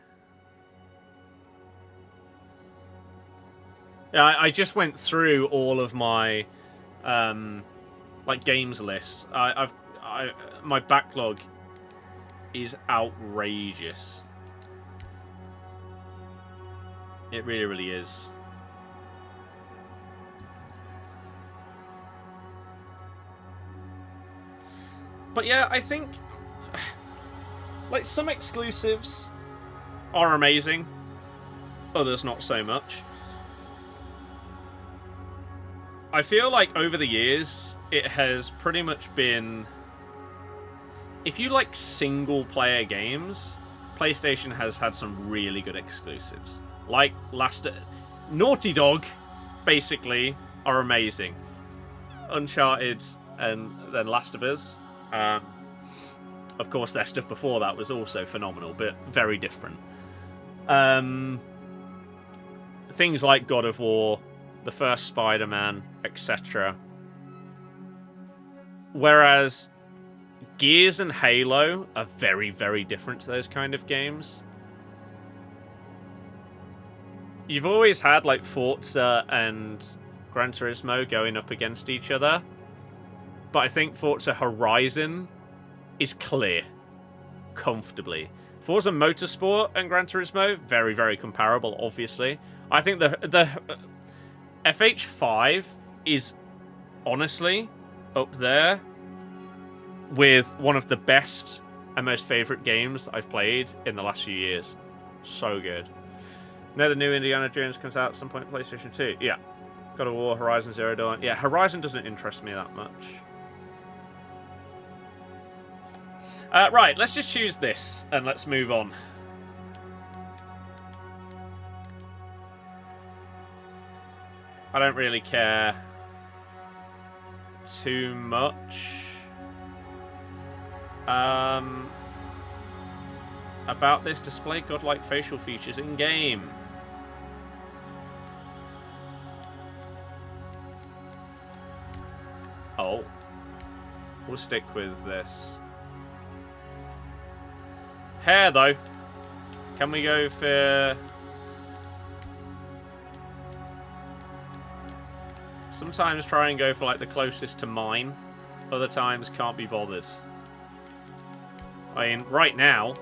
Yeah, I just went through all of my like games list. My backlog is outrageous. It really, really is. But yeah, I think like some exclusives are amazing, others not so much. I feel like over the years, it has pretty much been... If you like single-player games, PlayStation has had some really good exclusives. Like Naughty Dog, basically, are amazing. Uncharted and then Last of Us. Of course, their stuff before that was also phenomenal, but very different. Things like God of War, the first Spider-Man, etc. Whereas Gears and Halo are very, very different to those kind of games. You've always had like Forza and Gran Turismo going up against each other, but I think Forza Horizon is clear, comfortably. Forza Motorsport and Gran Turismo, very, very comparable, obviously. I think the FH5 is honestly up there with one of the best and most favourite games that I've played in the last few years. So good. Now the new Indiana Jones comes out at some point on PlayStation 2. Yeah. God of War, Horizon Zero Dawn. Yeah, Horizon doesn't interest me that much. Right, let's just choose this and let's move on. I don't really care too much about this. Display godlike facial features in game. Oh, we'll stick with this. Hair though, can we go for... Sometimes try and go for like the closest to mine. Other times can't be bothered. I mean, right now,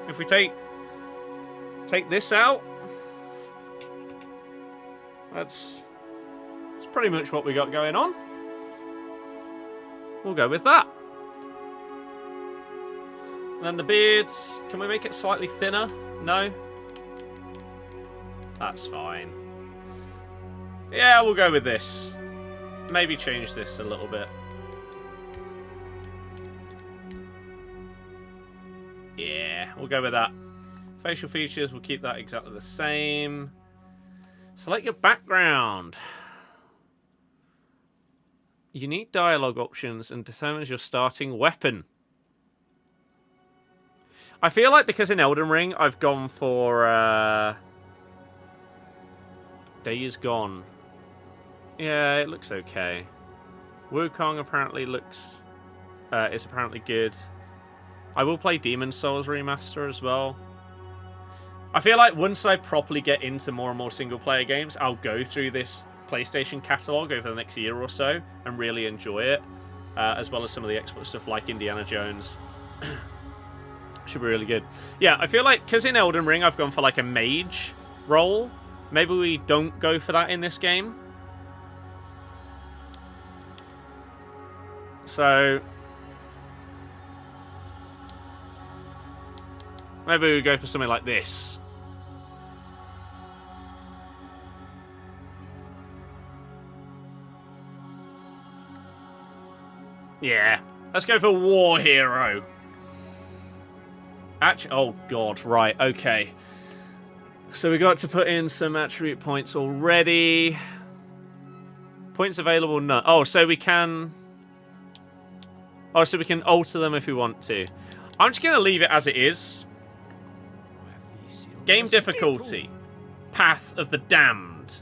if we take this out, that's pretty much what we got going on. We'll go with that. And then the beard, can we make it slightly thinner? No? That's fine. Yeah, we'll go with this. Maybe change this a little bit. Yeah, we'll go with that. Facial features, we'll keep that exactly the same. Select your background. Unique dialogue options and determines your starting weapon. I feel like because in Elden Ring, I've gone for... Days Gone. Yeah, it looks okay. Wukong apparently looks... is apparently good. I will play Demon's Souls Remaster as well. I feel like once I properly get into more and more single-player games, I'll go through this PlayStation catalogue over the next year or so and really enjoy it. As well as some of the Xbox stuff like Indiana Jones. Should be really good. Yeah, I feel like, because in Elden Ring I've gone for like a mage role, maybe we don't go for that in this game. So... maybe we go for something like this. Yeah. Let's go for War Hero. Oh, God. Right. Okay. So we got to put in some attribute points already. Points available, none. Oh, so we can... oh, so we can alter them if we want to. I'm just going to leave it as it is. Game difficulty. Path of the Damned.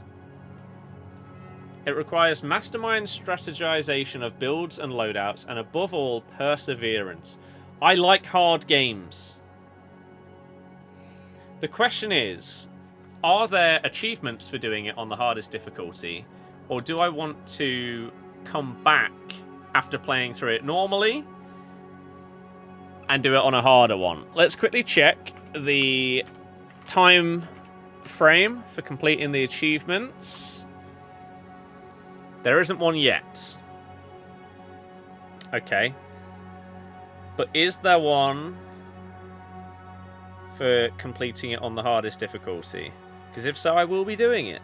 It requires mastermind strategization of builds and loadouts, and above all, perseverance. I like hard games. The question is, are there achievements for doing it on the hardest difficulty, or do I want to come back after playing through it normally and do it on a harder one? Let's quickly check the time frame for completing the achievements. There isn't one yet. Okay. But is there one for completing it on the hardest difficulty? Because if so, I will be doing it.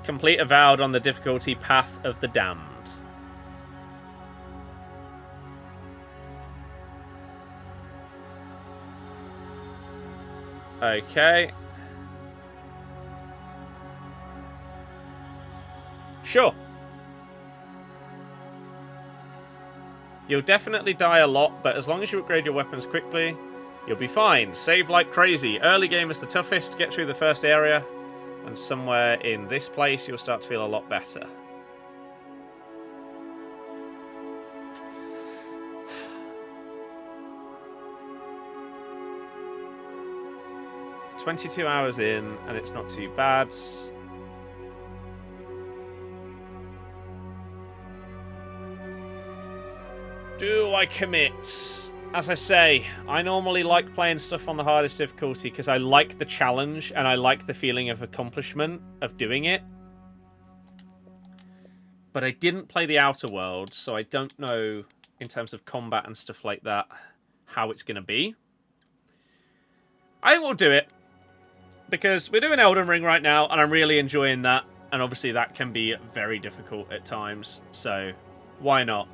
Complete Avowed on the difficulty Path of the Damned. Okay. Sure. You'll definitely die a lot, but as long as you upgrade your weapons quickly, you'll be fine. Save like crazy. Early game is the toughest. Get through the first area, and somewhere in this place, you'll start to feel a lot better. "22 hours in, and it's not too bad." Do I commit? As I say, I normally like playing stuff on the hardest difficulty because I like the challenge and I like the feeling of accomplishment of doing it. But I didn't play the Outer Worlds, so I don't know, in terms of combat and stuff like that, how it's going to be. I will do it, because we're doing Elden Ring right now, and I'm really enjoying that. And obviously that can be very difficult at times, so why not?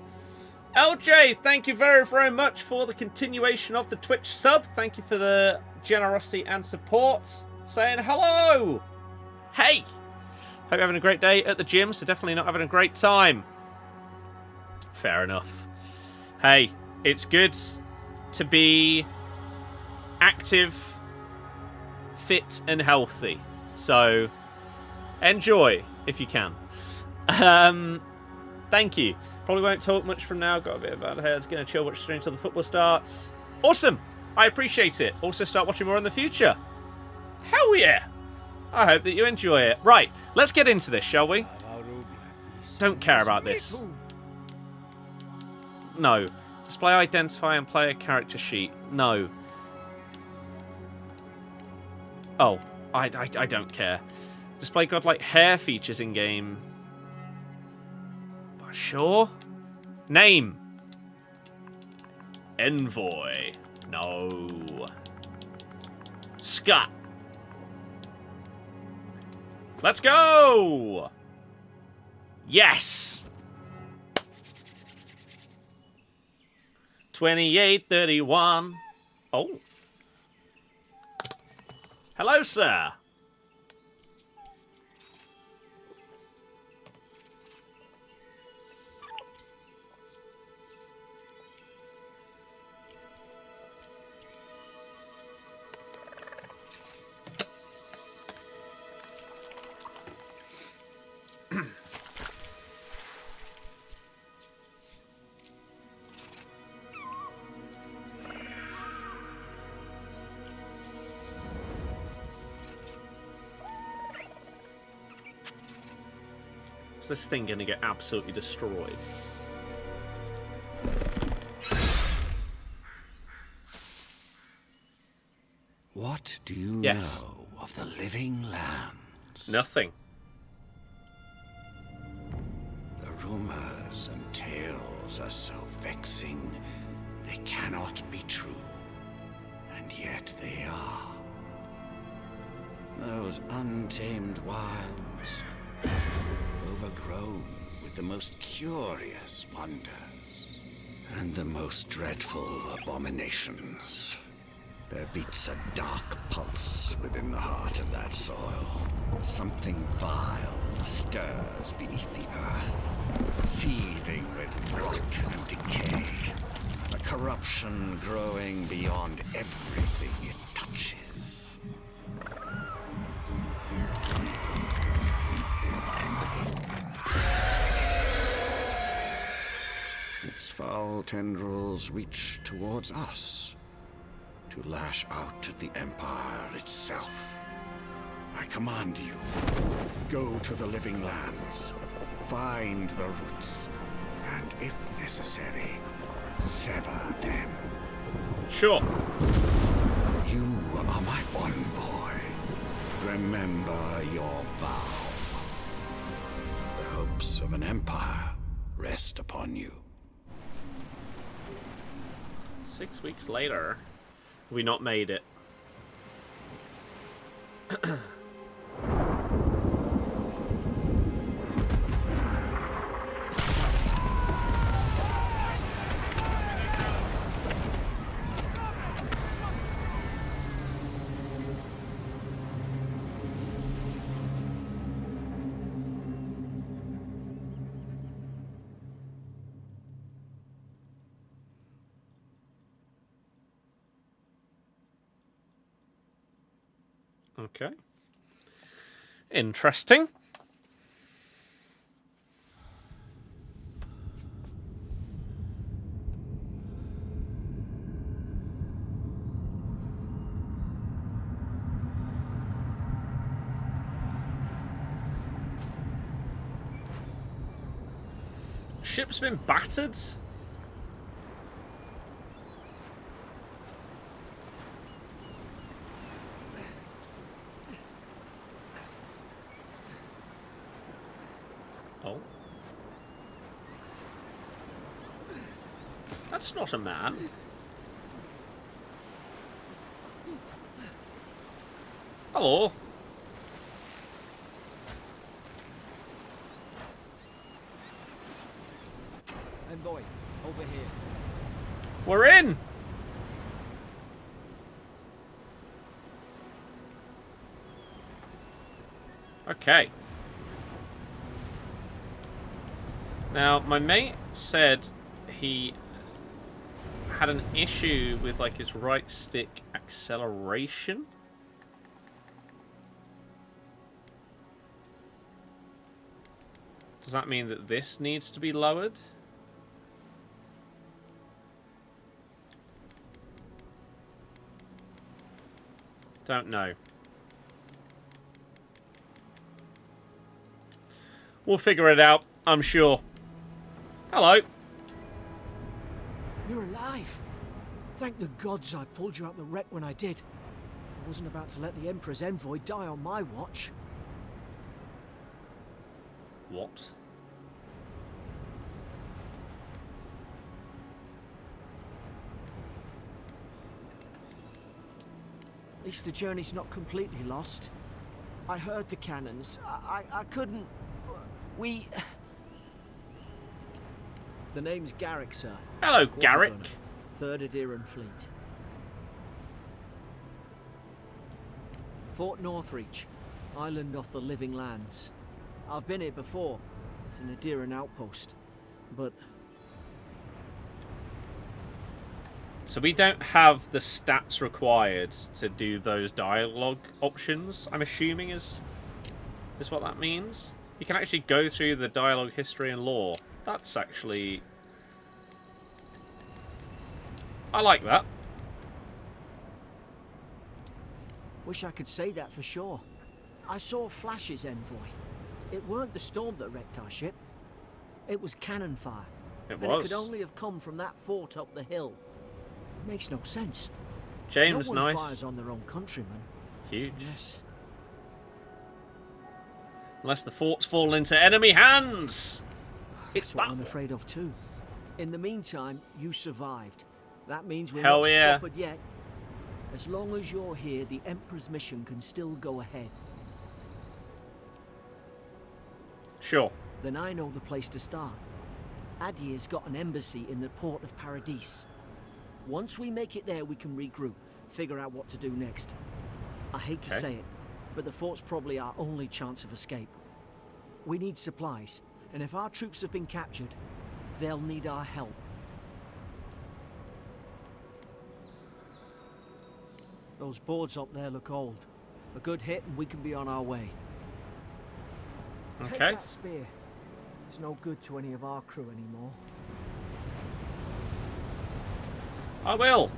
LJ, thank you very, very much for the continuation of the Twitch sub. Thank you for the generosity and support. Saying hello. Hey. Hope you're having a great day at the gym, so definitely not having a great time. Fair enough. Hey, it's good to be active, fit, and healthy. So, enjoy if you can. Thank you. Probably won't talk much from now. Got a bit of bad hair. It's going to chill, watch stream until the football starts. Awesome. I appreciate it. Also start watching more in the future. Hell yeah. I hope that you enjoy it. Right, let's get into this, shall we? Don't care about this. No. Display identify and player character sheet. No. Oh, I don't care. Display godlike hair features in game. Sure. Name. Envoy. No. Scott. Let's go. Yes. 2831. Oh. Hello, sir. This thing gonna get absolutely destroyed. What do you know of the living lands? Nothing. The rumors and tales are so vexing, they cannot be true. And yet they are. Those untamed wilds, overgrown with the most curious wonders and the most dreadful abominations. There beats a dark pulse within the heart of that soil. Something vile stirs beneath the earth, seething with rot and decay. A corruption growing beyond everything it touches. Its foul tendrils reach towards us, to lash out at the Empire itself. I command you, go to the living lands, find the roots, and if necessary, sever them. Sure. You are my envoy. Remember your vow. The hopes of an empire rest upon you. 6 weeks later, we not made it. Okay. Interesting. Ship's been battered. Oh. That's not a man. Hello. Envoy, over here. We're in. Okay. Now, my mate said he had an issue with like his right stick acceleration. Does that mean that this needs to be lowered? Don't know. We'll figure it out, I'm sure. Hello. You're alive. Thank the gods I pulled you out the wreck when I did. I wasn't about to let the Emperor's envoy die on my watch. What? At least the journey's not completely lost. I heard the cannons. I couldn't... We... The name's Garrick, sir. Hello, Garrick. 3rd Adheran Fleet. Fort Northreach, island off the Living Lands. I've been here before. It's an Adheran outpost. But... So we don't have the stats required to do those dialogue options, I'm assuming is what that means. You can actually go through the dialogue history and lore. That's actually... I like that. Wish I could say that for sure. I saw flashes, Envoy. It weren't the storm that wrecked our ship. It was cannon fire. It and was. it could only have come from that fort up the hill. It makes no sense. James, no one nice. fires on their own countrymen. Huge. Yes. Unless the fort's fallen into enemy hands. It's what I'm afraid of too. In the meantime, you survived. That means we're Hell not yeah. scuppered yet. As long as you're here, the Emperor's mission can still go ahead. Sure. Then I know the place to start. Adier's got an embassy in the port of Paradis. Once we make it there, we can regroup, figure out what to do next. I hate to say it, but the fort's probably our only chance of escape. We need supplies, and if our troops have been captured, they'll need our help. Those boards up there look old. A good hit and we can be on our way. Okay. Take that spear. It's no good to any of our crew anymore. I will.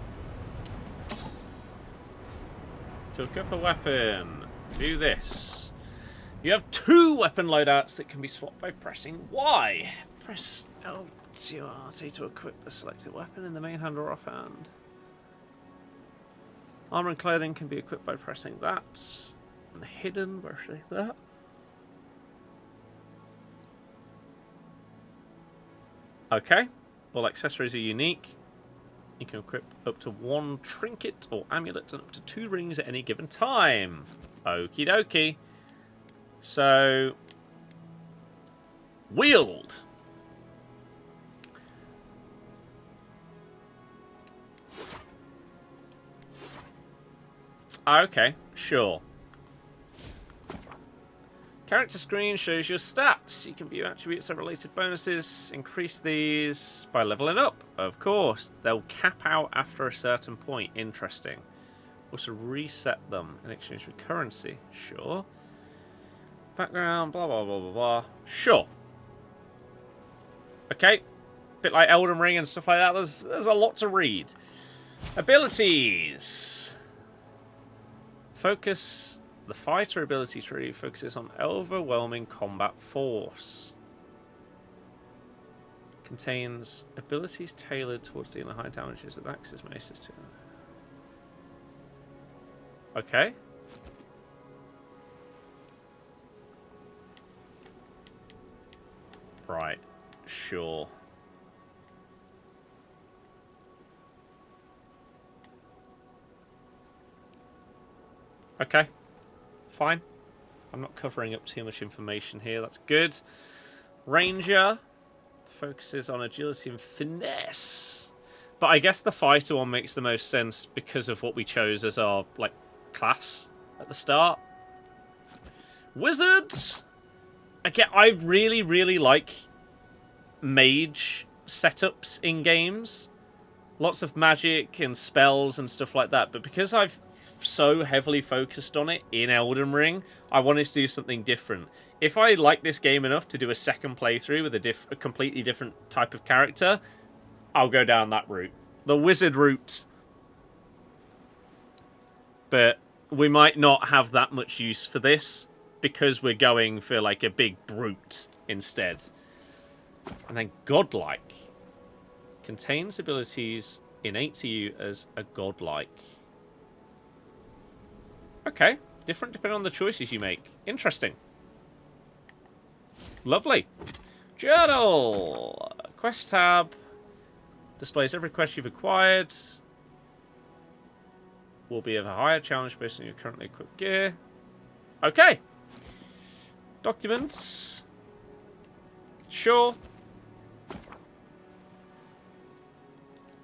Took up a weapon. Do this. You have 2 weapon loadouts that can be swapped by pressing Y. Press L2 or RT to equip the selected weapon in the main hand or offhand. Armor and clothing can be equipped by pressing that. And hidden, where should I take that? Okay. All accessories are unique. You can equip up to 1 trinket or amulet and up to 2 rings at any given time. Okie dokie. So, wield. Okay, sure. Character screen shows your stats. You can view attributes and related bonuses. Increase these by leveling up. Of course. They'll cap out after a certain point. Interesting. Also reset them in exchange for currency. Sure. Background, blah, blah, blah, blah, blah. Sure. Okay. Bit like Elden Ring and stuff like that. There's a lot to read. Abilities. Focus. The fighter ability tree focuses on overwhelming combat force. Contains abilities tailored towards dealing high damages with axes, maces to. Okay. Right. Sure. Okay. Fine. I'm not covering up too much information here. That's good. Ranger focuses on agility and finesse. But I guess the fighter one makes the most sense because of what we chose as our class at the start. Wizard. Again, I really, really like mage setups in games. Lots of magic and spells and stuff like that. But because I've so heavily focused on it in Elden Ring, I wanted to do something different. If I like this game enough to do a second playthrough with a completely different type of character, I'll go down that route. The wizard route. But we might not have that much use for this because we're going for like a big brute instead. And then godlike. Contains abilities innate to you as a godlike. Okay, different depending on the choices you make. Interesting. Lovely. Journal. Quest tab. Displays every quest you've acquired. Will be of a higher challenge based on your currently equipped gear. Okay. Documents. Sure.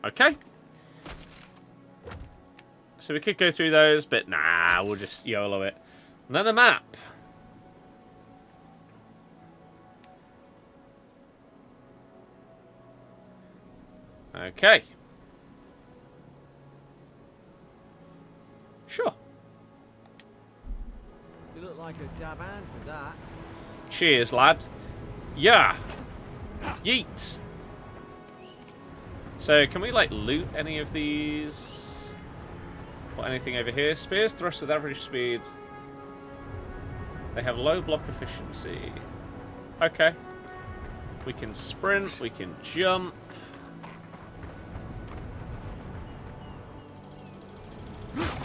Okay. So we could go through those, but nah, we'll just YOLO it. And then the map. Okay. Sure. You look like a dab hand for that. Cheers, lad. Yeah. Yeet. So, can we, loot any of these? Or anything over here? Spears thrust with average speed. They have low block efficiency. Okay. We can sprint, we can jump.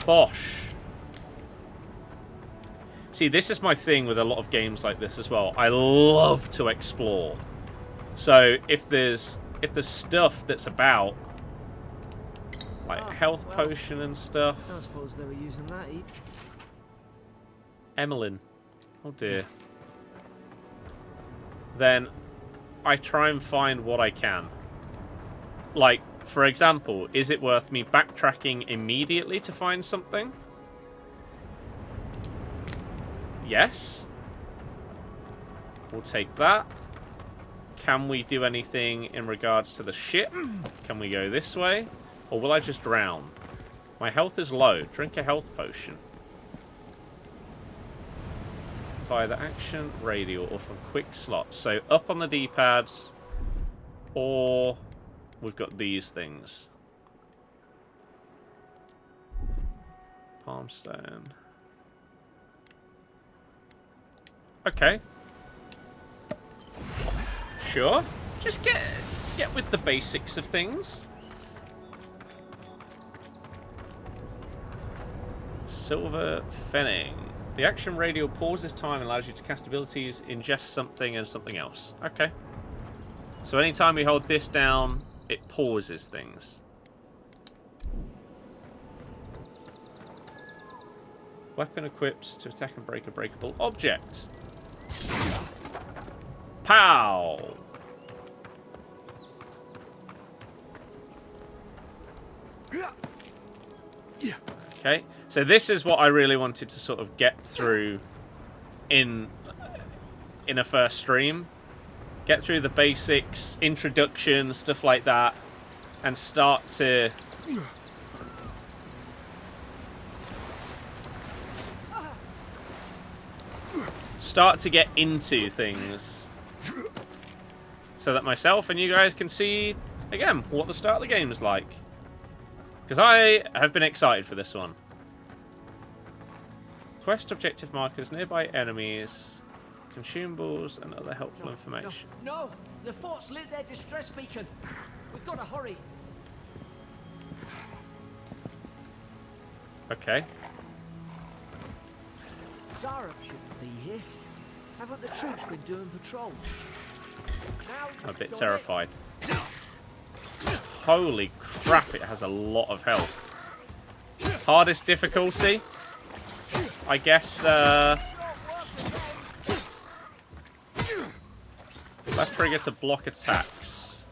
Bosh. See, this is my thing with a lot of games like this as well. I love to explore. So if there's stuff that's about health potion and stuff. I suppose they were using that. Emmeline. Oh dear. Then I try and find what I can. Like, for example, is it worth me backtracking immediately to find something? Yes. We'll take that. Can we do anything in regards to the ship? Can we go this way? Or will I just drown? My health is low. Drink a health potion. Via the action, radial, or from quick slots. So up on the D-pads, or we've got these things. Palmstone. Okay. Sure. Just get with the basics of things. Silver Fenning. The action radial pauses time and allows you to cast abilities, ingest something and something else. Okay. So anytime we hold this down, it pauses things. Weapon equips to attack and break a breakable object. Pow! Okay, so this is what I really wanted to sort of get through in a first stream. Get through the basics, introduction, stuff like that, and start to get into things so that myself and you guys can see, again, what the start of the game is like. Because I have been excited for this one. Quest objective markers, nearby enemies, consumables, and other helpful information. No! The fort's lit their distress beacon. We've got to hurry. Okay. Zara shouldn't be here. Haven't the troops been doing patrols? I'm a bit terrified. Holy crap, it has a lot of health. Hardest difficulty? I guess, left trigger to block attacks.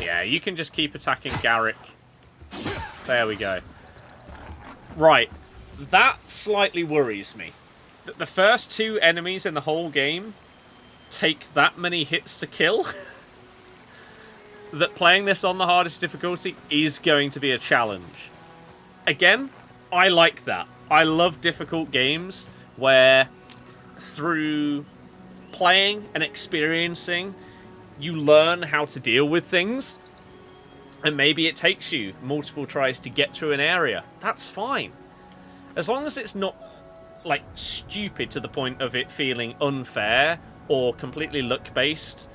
Yeah, you can just keep attacking Garrick. There we go. Right. That slightly worries me. The first two enemies in the whole game take that many hits to kill. That playing this on the hardest difficulty is going to be a challenge. Again, I like that. I love difficult games where through playing and experiencing, you learn how to deal with things. And maybe it takes you multiple tries to get through an area. That's fine. As long as it's not, like, stupid to the point of it feeling unfair or completely luck-based,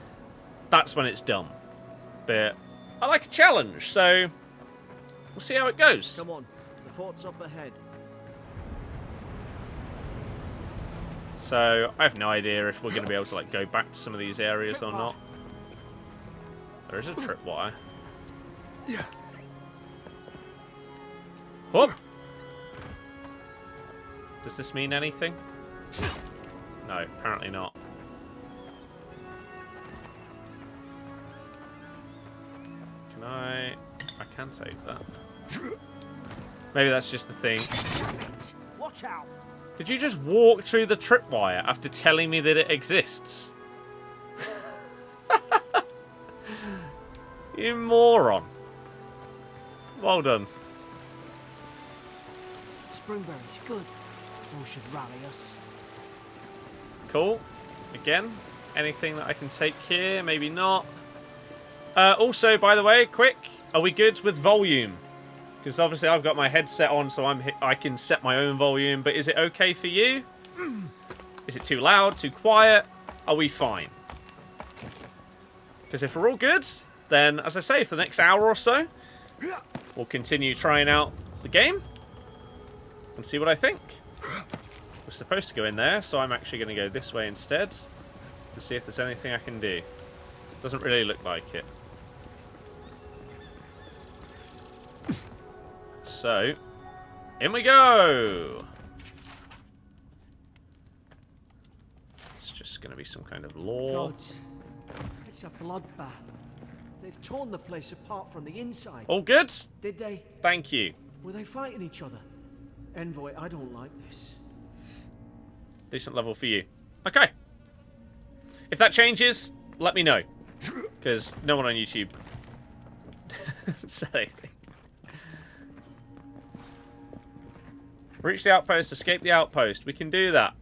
that's when it's dumb. But I like a challenge, so we'll see how it goes. Come on, the fort's up ahead. So I have no idea if we're going to be able to, like, go back to some of these areas or not. There is a tripwire. Yeah. Whoop! Does this mean anything? No, apparently not. Can I can take that. Maybe that's just the thing. Watch out! Did you just walk through the tripwire after telling me that it exists? You moron. Well done. Springberries, good. All should rally us. Cool. Again, anything that I can take here? Maybe not. Also, by the way, quick, are we good with volume? Because obviously I've got my headset on, so I can set my own volume. But is it okay for you? Is it too loud? Too quiet? Are we fine? Because if we're all good, then, as I say, for the next hour or so, we'll continue trying out the game and see what I think. We're supposed to go in there, so I'm actually going to go this way instead to see if there's anything I can do. Doesn't really look like it. So, in we go! It's just going to be some kind of law. Gods, it's a bloodbath. They've torn the place apart from the inside. All good? Did they? Thank you. Were they fighting each other? Envoy, I don't like this. Decent level for you. Okay. If that changes, let me know. Because no one on YouTube said anything. Reach the outpost, escape the outpost. We can do that.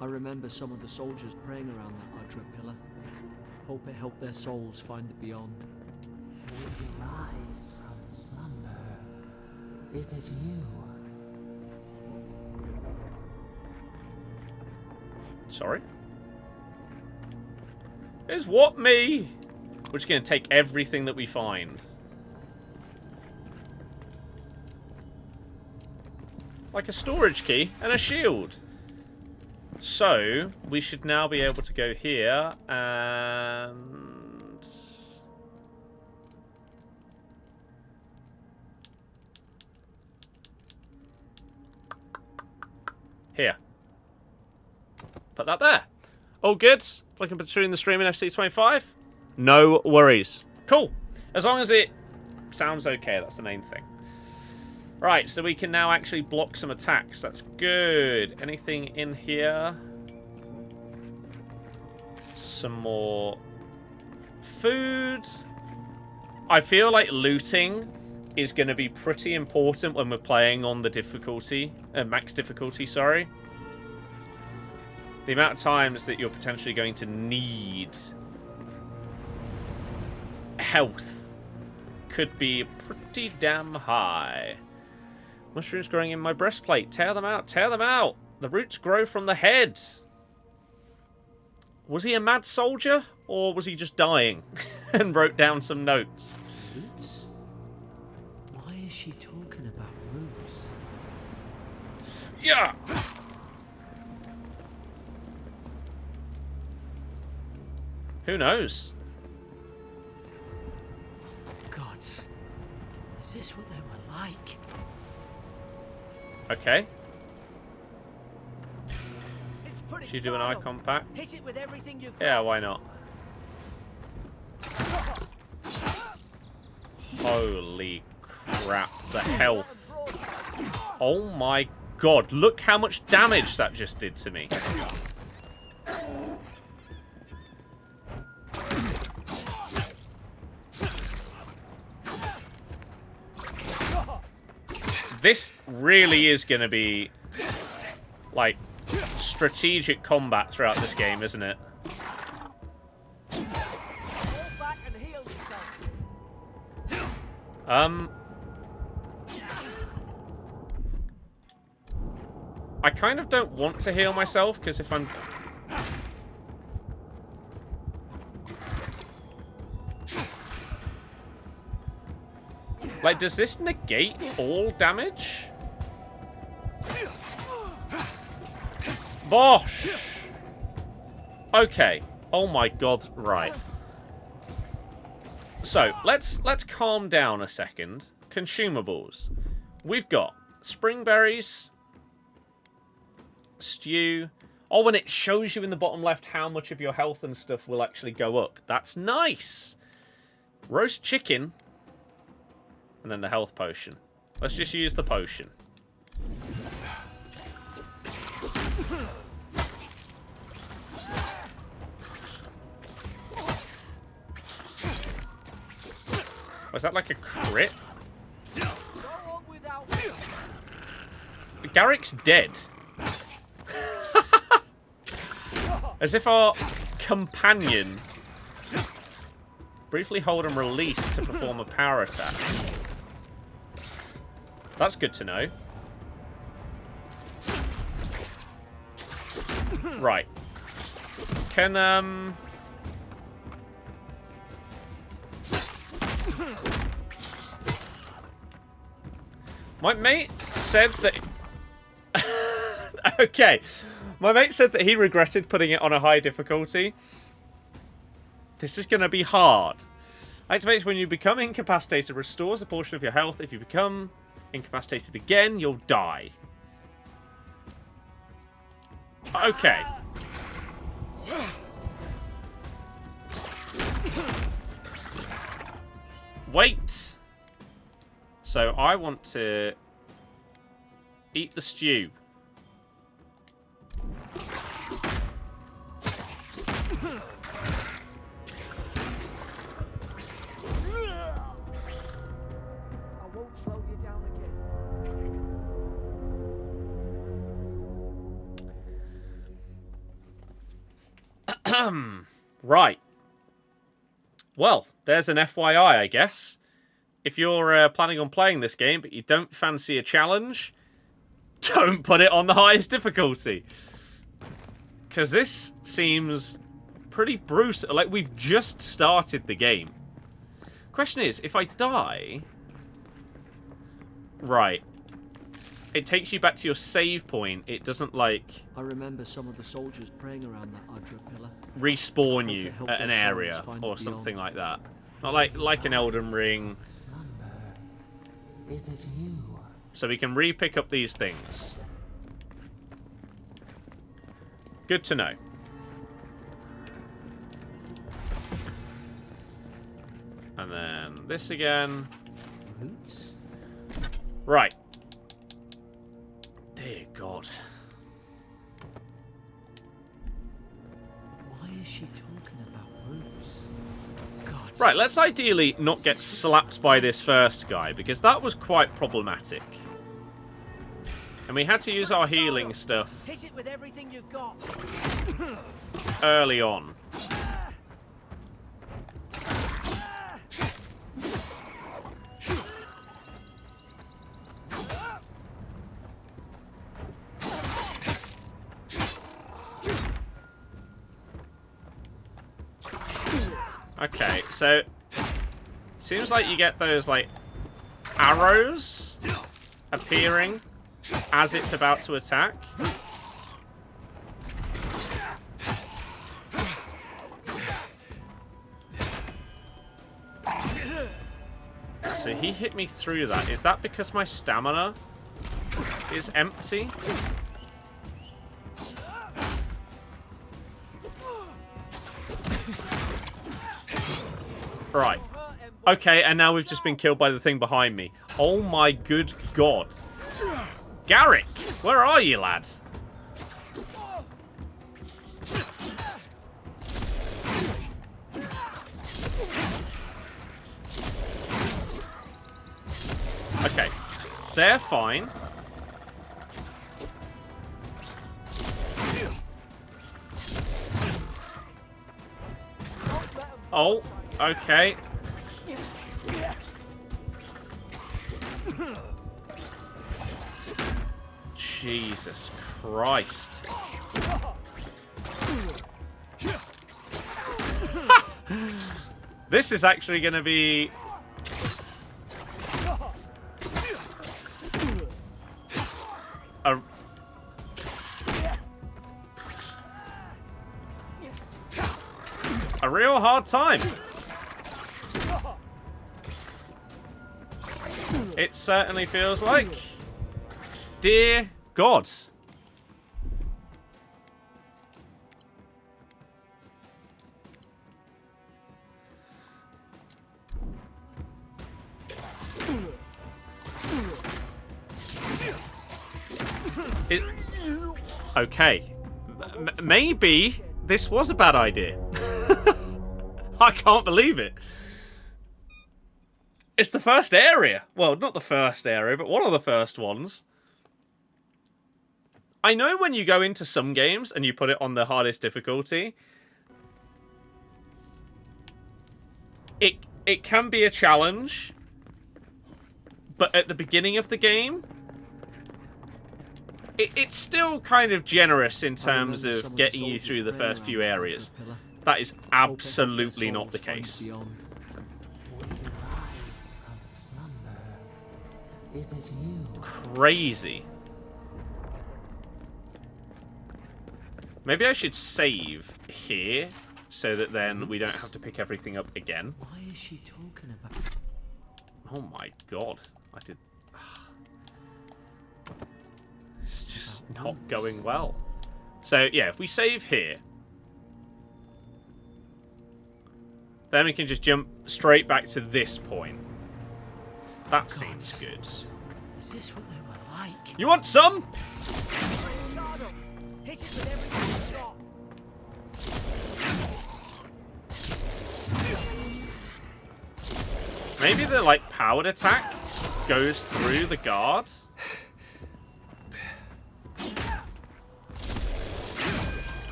I remember some of the soldiers praying around that Hydra pillar. Hope it helped their souls find the beyond. Will you rise from slumber? Is it you? Sorry? Is what me? We're just going to take everything that we find. like a storage key and a shield. So, we should now be able to go here and... here. Put that there. All good. Looking between the stream and FC25. No worries. Cool. As long as it sounds okay, that's the main thing. Right, so we can now actually block some attacks. That's good. Anything in here? Some more food. I feel like looting is going to be pretty important when we're playing on the difficulty, max difficulty, sorry. The amount of times that you're potentially going to need health could be pretty damn high. Mushrooms growing in my breastplate. Tear them out. Tear them out. The roots grow from the head. Was he a mad soldier? Or was he just dying and wrote down some notes? Roots? Why is she talking about roots? Yeah! Who knows? God. Is this what they were like? Okay. It's put its Should you do an guard icon up. pack? Hit it with everything you've Yeah, got. why not? Holy crap, the health. Oh my god, look how much damage that just did to me. This really is going to be, like, strategic combat throughout this game, isn't it? Fall back and heal yourself. I kind of don't want to heal myself, because if I'm... Like, does this negate all damage? Bosh! Okay. Oh my god, right. So, let's calm down a second. Consumables. We've got spring berries, stew. Oh, and it shows you in the bottom left how much of your health and stuff will actually go up. That's nice. Roast chicken. And then the health potion. Let's just use the potion. Was that like a crit? Garrick's dead. As if our companion briefly hold and release to perform a power attack. That's good to know. Right. Can, my mate said that... Okay. My mate said that he regretted putting it on a high difficulty. This is going to be hard. Activates when you become incapacitated. Restores a portion of your health. If you become incapacitated again, you'll die. Okay. Wait. So I want to eat the stew. I won't slow you down again. Right. Well, there's an FYI, I guess. If you're planning on playing this game, but you don't fancy a challenge, don't put it on the highest difficulty. Because this seems pretty brutal. Like, we've just started the game. Question is, if I die... Right. it takes you back to your save point. It doesn't, like, I remember some of the soldiers praying around that Adra pillar. respawn you help at an their souls area find or beyond. something like that. Not like an Elden Ring. Slumber. Is it you? So we can re-pick up these things. Good to know. And then this again. Roots? Right. Dear God. Why is she talking about roots? God. Right, let's ideally not get slapped by this first guy, because that was quite problematic. And we had to use our healing stuff Hit it with everything you've got. early on. Okay, so seems like you get those, like, arrows appearing as it's about to attack. So he hit me through that. Is that because my stamina is empty? Right. Okay, and now we've just been killed by the thing behind me. Oh my good God. Garrick, where are you, lads? Okay, they're fine. Oh, okay. Jesus Christ. This is actually going to be... a real hard time. It certainly feels like. Dear God. Okay. Maybe this was a bad idea. I can't believe it. It's the first area. Well, not the first area, but one of the first ones. I know when you go into some games and you put it on the hardest difficulty, it can be a challenge. But at the beginning of the game, it's still kind of generous in terms of getting you through the first few areas. That is absolutely not the case. We rise from slumber. Is it you? Crazy. Maybe I should save here so that then we don't have to pick everything up again. Why is she talking about? Oh my God. I did... It's just not going well. So, yeah, if we save here, then we can just jump straight back to this point. That seems good. Is this what they were like? You want some? Hit it with everything you've got. Maybe the, like, powered attack goes through the guard?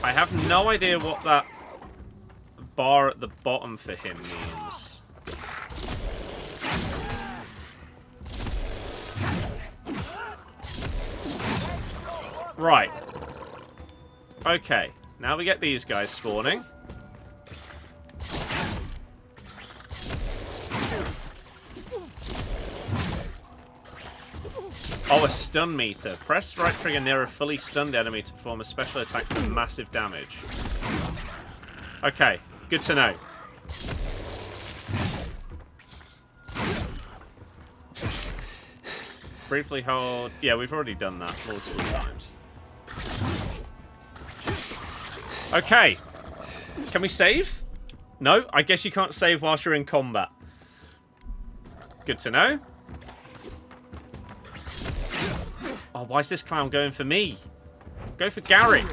I have no idea what that bar at the bottom for him means. Right. Okay. Now we get these guys spawning. Oh, a stun meter. Press right trigger near a fully stunned enemy to perform a special attack with massive damage. Okay, good to know. Briefly hold... Yeah, we've already done that multiple times. Okay. Can we save? No, I guess you can't save whilst you're in combat. Good to know. Oh, why is this clown going for me? Go for Garrick.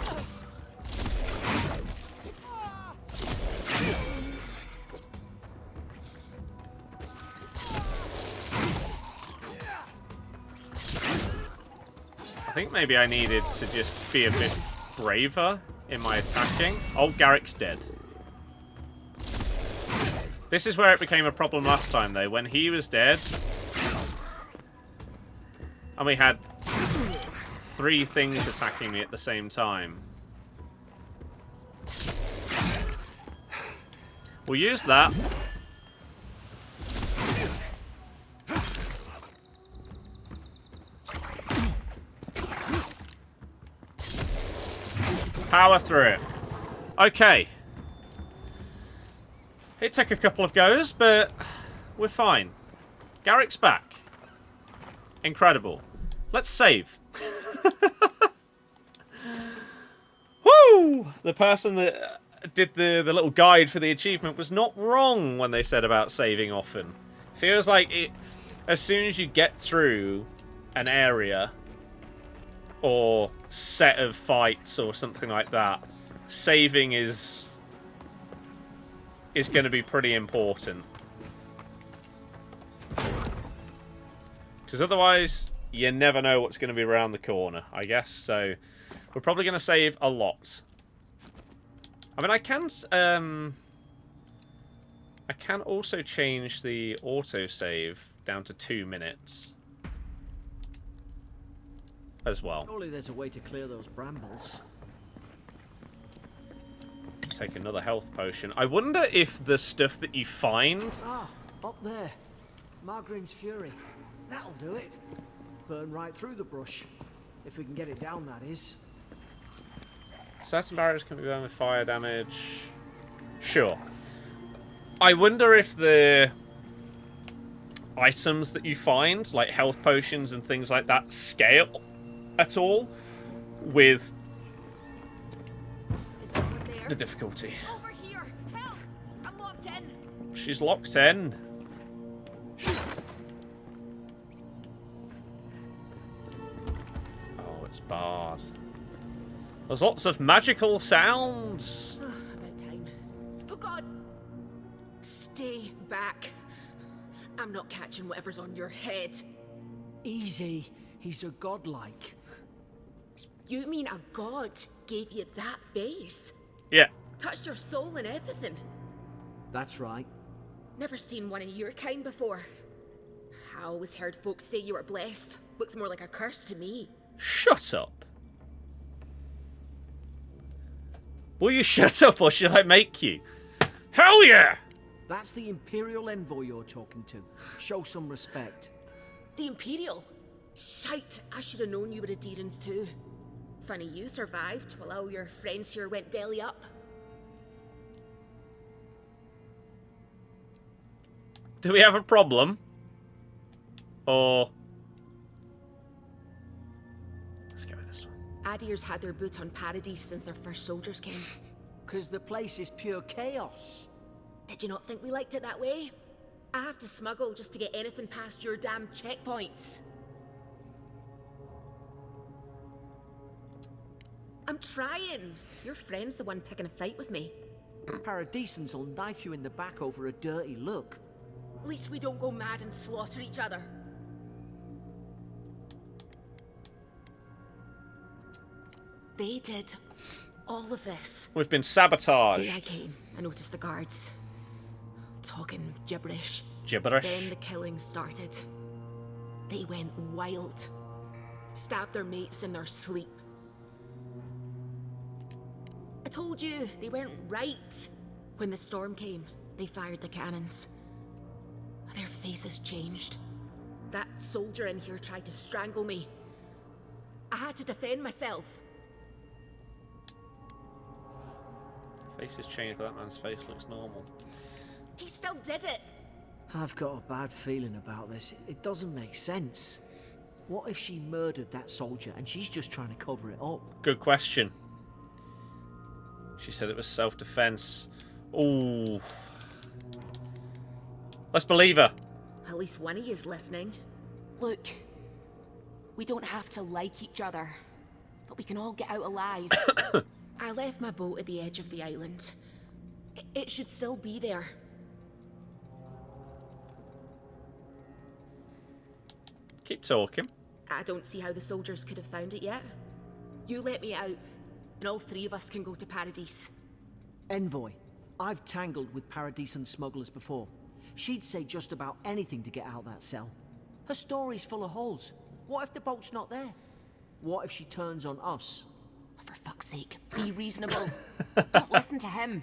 I think maybe I needed to just be a bit braver in my attacking. Oh, Garrick's dead. This is where it became a problem last time, though. When he was dead, and we had 3 things attacking me at the same time. We'll use that. Power through it. Okay. It took a couple of goes, but we're fine. Garrick's back. Incredible. Let's save. Woo! The person that did the little guide for the achievement was not wrong when they said about saving often. Feels like it, as soon as you get through an area or set of fights or something like that, saving is going to be pretty important. Because otherwise, you never know what's going to be around the corner, I guess. So, we're probably going to save a lot. I mean, I can also change the autosave down to 2 minutes. As well. Surely there's a way to clear those brambles. Take another health potion. I wonder if the stuff that you find... Ah, up there. Margrim's Fury. That'll do it. Burn right through the brush. If we can get it down, that is. Certain barriers can be burned with fire damage. Sure. I wonder if the items that you find, like health potions and things like that, scale at all with the difficulty. Over here! Help! I'm locked in! She's locked in. Oh, it's barred. There's lots of magical sounds. About time. Oh God! Stay back. I'm not catching whatever's on your head. Easy. He's a godlike. You mean a god gave you that face? Yeah. Touched your soul and everything? That's right. Never seen one of your kind before. I always heard folks say you were blessed. Looks more like a curse to me. Shut up. Will you shut up or should I make you? Hell yeah! That's the Imperial Envoy you're talking to. Show some respect. The Imperial? Shite, I should have known you were Adherents too. Funny you survived while all your friends here went belly up. Do we have a problem? Or... let's go with this one. Adir's had their boot on Paradise since their first soldiers came. 'Cause the place is pure chaos. Did you not think we liked it that way? I have to smuggle just to get anything past your damn checkpoints. I'm trying. Your friend's the one picking a fight with me. Paradisans will knife you in the back over a dirty look. At least we don't go mad and slaughter each other. They did all of this. We've been sabotaged. Day I came, I noticed the guards talking gibberish. Gibberish? Then the killing started. They went wild. Stabbed their mates in their sleep. I told you, they weren't right. When the storm came, they fired the cannons. Their faces changed. That soldier in here tried to strangle me. I had to defend myself. Face has changed, but that man's face looks normal. He still did it. I've got a bad feeling about this. It doesn't make sense. What if she murdered that soldier and she's just trying to cover it up? Good question. She said it was self-defense. Ooh. Let's believe her. At least one of you is listening. Look, we don't have to like each other, but we can all get out alive. I left my boat at the edge of the island. It should still be there. Keep talking. I don't see how the soldiers could have found it yet. You let me out, and all three of us can go to Paradise. Envoy, I've tangled with Paradisan smugglers before. She'd say just about anything to get out that cell. Her story's full of holes. What if the boat's not there? What if she turns on us? For fuck's sake, be reasonable. Don't listen to him.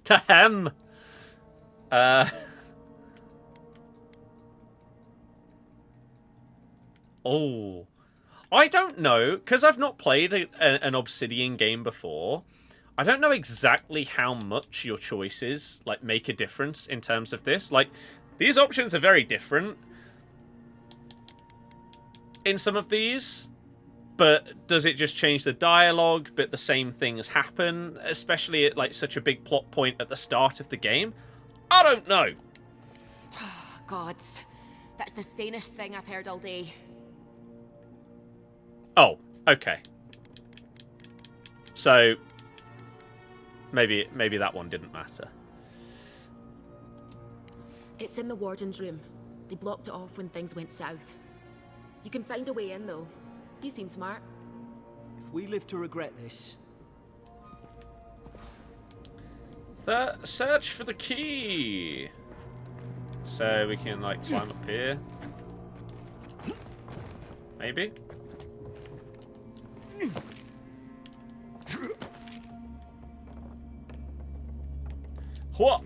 To him. Oh. I don't know, because I've not played an Obsidian game before. I don't know exactly how much your choices like make a difference in terms of this. Like, these options are very different in some of these. But does it just change the dialogue, but the same things happen, especially at like such a big plot point at the start of the game? I don't know. Oh, God, that's the sanest thing I've heard all day. Oh, okay. So maybe that one didn't matter. It's in the warden's room. They blocked it off when things went south. You can find a way in, though. You seem smart. If we live to regret this... The search for the key. So we can like climb up here. Maybe. What?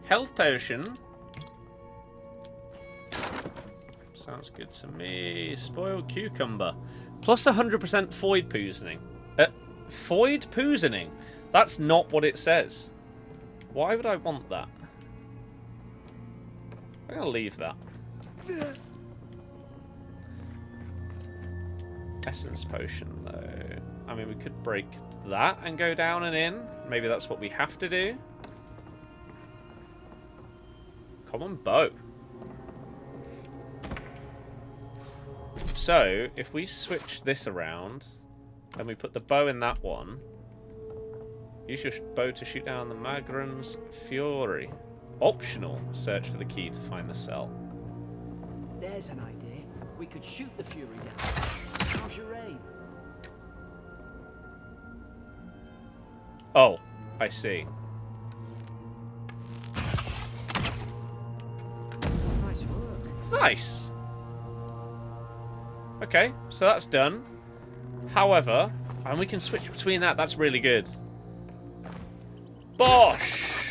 Health potion. Sounds good to me. Spoiled cucumber. Plus 100% void poisoning. Void poisoning? That's not what it says. Why would I want that? I'm going to leave that. Essence potion, though. I mean, we could break that and go down and in. Maybe that's what we have to do. Common bow. So, if we switch this around, and we put the bow in that one, use your bow to shoot down the Magran's Fury. Optional. Search for the key to find the cell. There's an idea. We could shoot the Fury down. How's your aim? Oh, I see. Nice work. Nice. Okay, so that's done. However, and we can switch between that. That's really good. Bosh!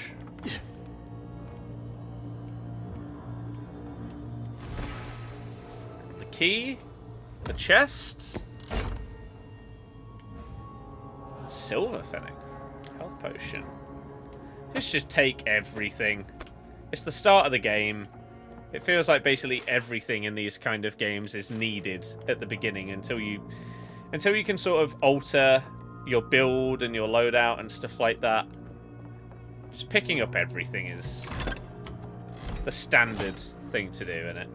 The key. The chest. Silver Fennec. Health potion. Just take everything. It's the start of the game. It feels like basically everything in these kind of games is needed at the beginning until you can sort of alter your build and your loadout and stuff like that. Just picking up everything is the standard thing to do, isn't it?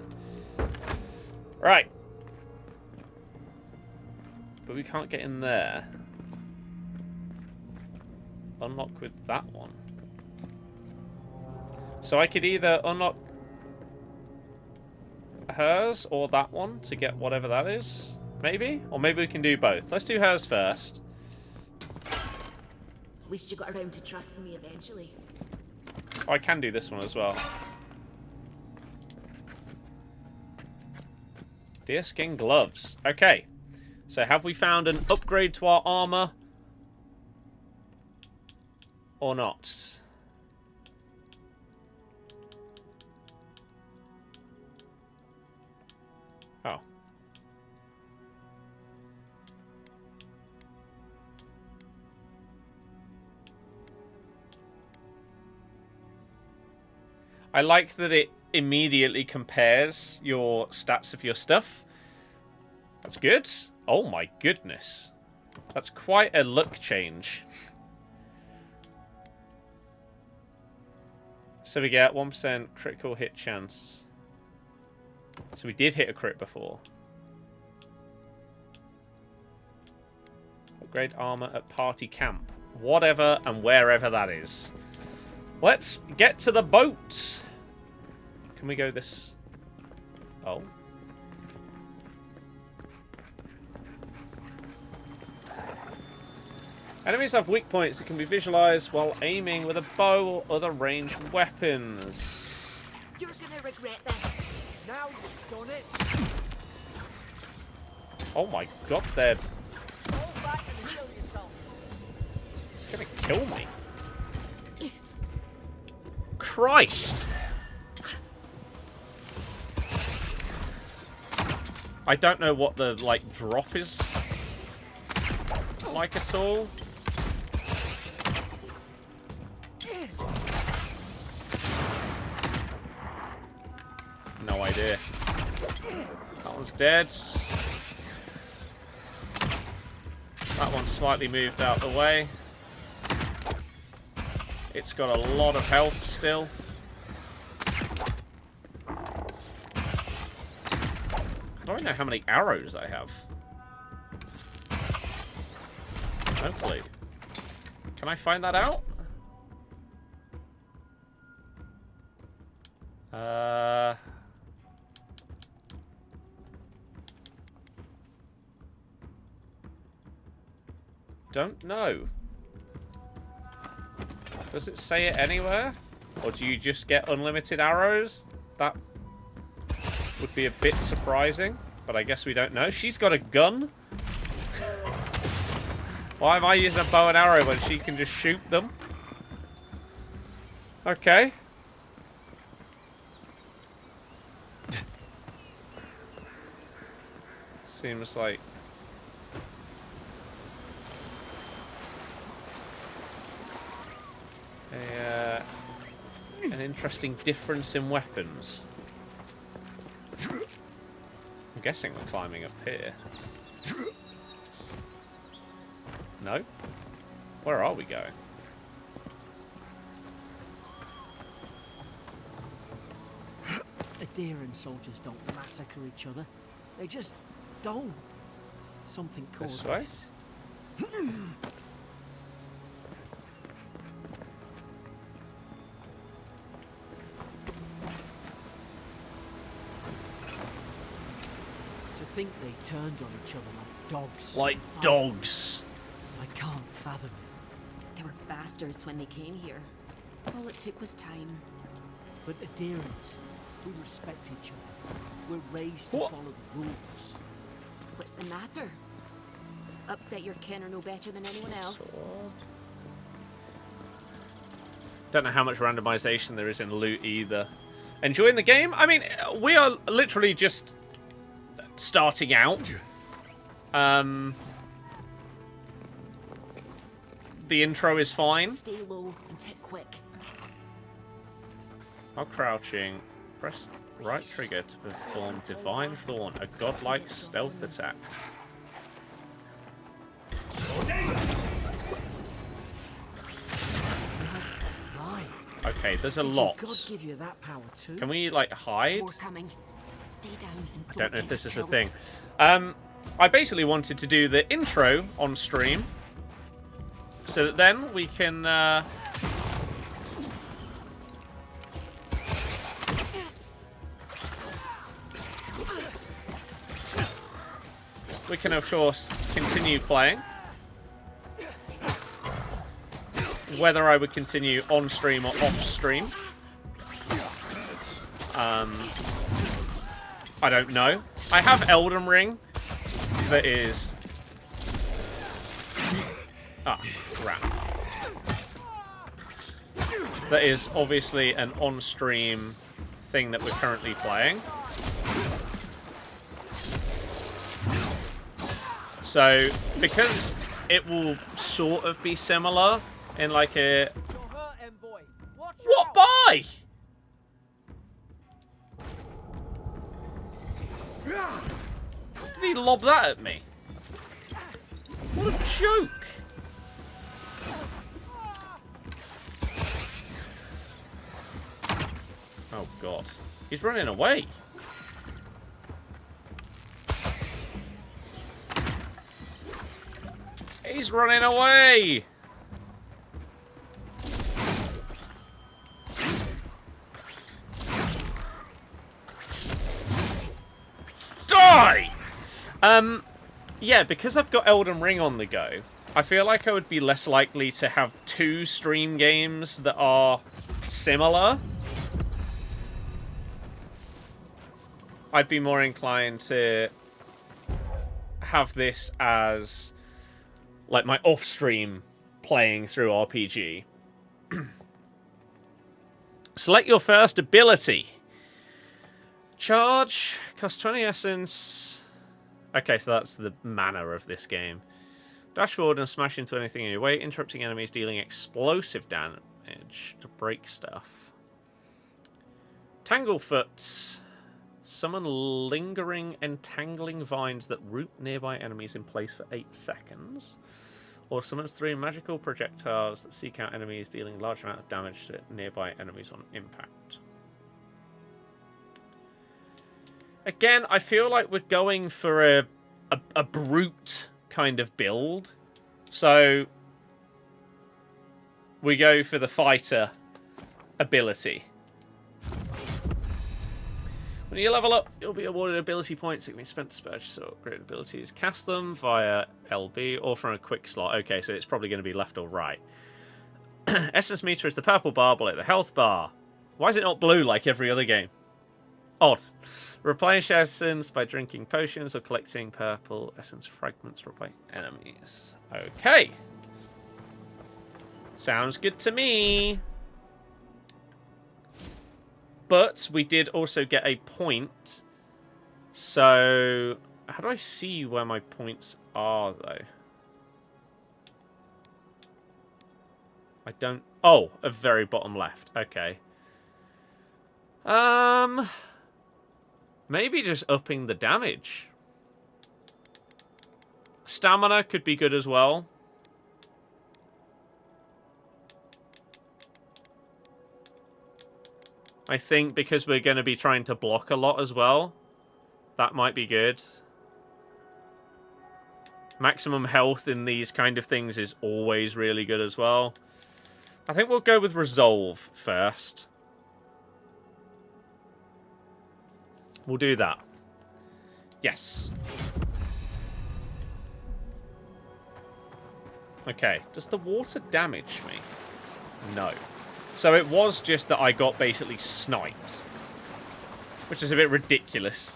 Right. But we can't get in there. Unlock with that one. So I could either unlock hers or that one to get whatever that is. Maybe? Or maybe we can do both. Let's do hers first. At least you got around to trusting me eventually. Oh, I can do this one as well. Deerskin gloves. Okay. So have we found an upgrade to our armor? Or not? Oh. I like that it immediately compares your stats of your stuff. That's good. Oh my goodness. That's quite a look change. So we get 1% critical hit chance. So we did hit a crit before. Upgrade armor at party camp. Whatever and wherever that is. Let's get to the boat. Can we go this? Oh. Enemies have weak points that can be visualized while aiming with a bow or other ranged weapons. You're gonna regret this. Now you've done it. Oh my god, they're Fall back and heal yourself. gonna kill me. Christ! I don't know what the, like, drop is like at all. No idea. That one's dead. That one's slightly moved out the way. It's got a lot of health still. I don't know how many arrows I have. No clue. Can I find that out? Don't know. Does it say it anywhere? Or do you just get unlimited arrows? That would be a bit surprising, but I guess we don't know. She's got a gun. Why am I using a bow and arrow when she can just shoot them? Okay. Seems like... an interesting difference in weapons. I'm guessing we're climbing up here. No? Where are we going? Adherent soldiers don't massacre each other. They just don't. Something caused This way? this. To think they turned on each other like dogs. Like dogs. I can't fathom it. They were bastards when they came here. All it took was time. But adherents, we respect each other. We're raised to What? follow the rules. What's the matter? Upset your kin are no better than anyone else. Don't know how much randomization there is in loot either. Enjoying the game? I mean, we are literally just starting out. The intro is fine. Stay low and hit quick. While crouching, press right trigger to perform Divine Thorn, a godlike stealth attack. Right. Okay, there's a Did lot. God give you that power too? Can we, like, hide? More coming. Stay down and I don't know if get this is a killed. thing. I basically wanted to do the intro on stream, so that then we can of course continue playing. Whether I would continue on stream or off stream, I don't know. I have Elden Ring that is... Ah, crap. That is obviously an on-stream thing that we're currently playing. So, because it will sort of be similar in like a... What by? Did he lob that at me? What a joke. Oh god. He's running away. He's running away. Die! Yeah, because I've got Elden Ring on the go, I feel like I would be less likely to have 2 stream games that are similar. I'd be more inclined to have this as like my off-stream playing through RPG. Select your first ability. Charge, cost 20 essence. Okay, so that's the mana of this game. Dash forward and smash into anything in your way, interrupting enemies, dealing explosive damage to break stuff. Tanglefoot. Summon lingering, entangling vines that root nearby enemies in place for 8 seconds. Or summons 3 magical projectiles that seek out enemies, dealing large amount of damage to nearby enemies on impact. Again, I feel like we're going for a brute kind of build. So we go for the fighter ability. When you level up, you'll be awarded ability points that can be spent to purchase or upgrade abilities. Cast them via LB or from a quick slot. Okay, so it's probably going to be left or right. Essence meter is the purple bar below the health bar. Why is it not blue like every other game? Odd. Replenish essence by drinking potions or collecting purple essence fragments by enemies. Okay. Sounds good to me. But we did also get a point. So, how do I see where my points are, though? I don't... Oh, a very bottom left. Okay. Maybe just upping the damage. Stamina could be good as well. I think because we're going to be trying to block a lot as well. That might be good. Maximum health in these kind of things is always really good as well. I think we'll go with Resolve first. We'll do that. Yes. Okay. Does the water damage me? No. So it was just that I got basically sniped. Which is a bit ridiculous.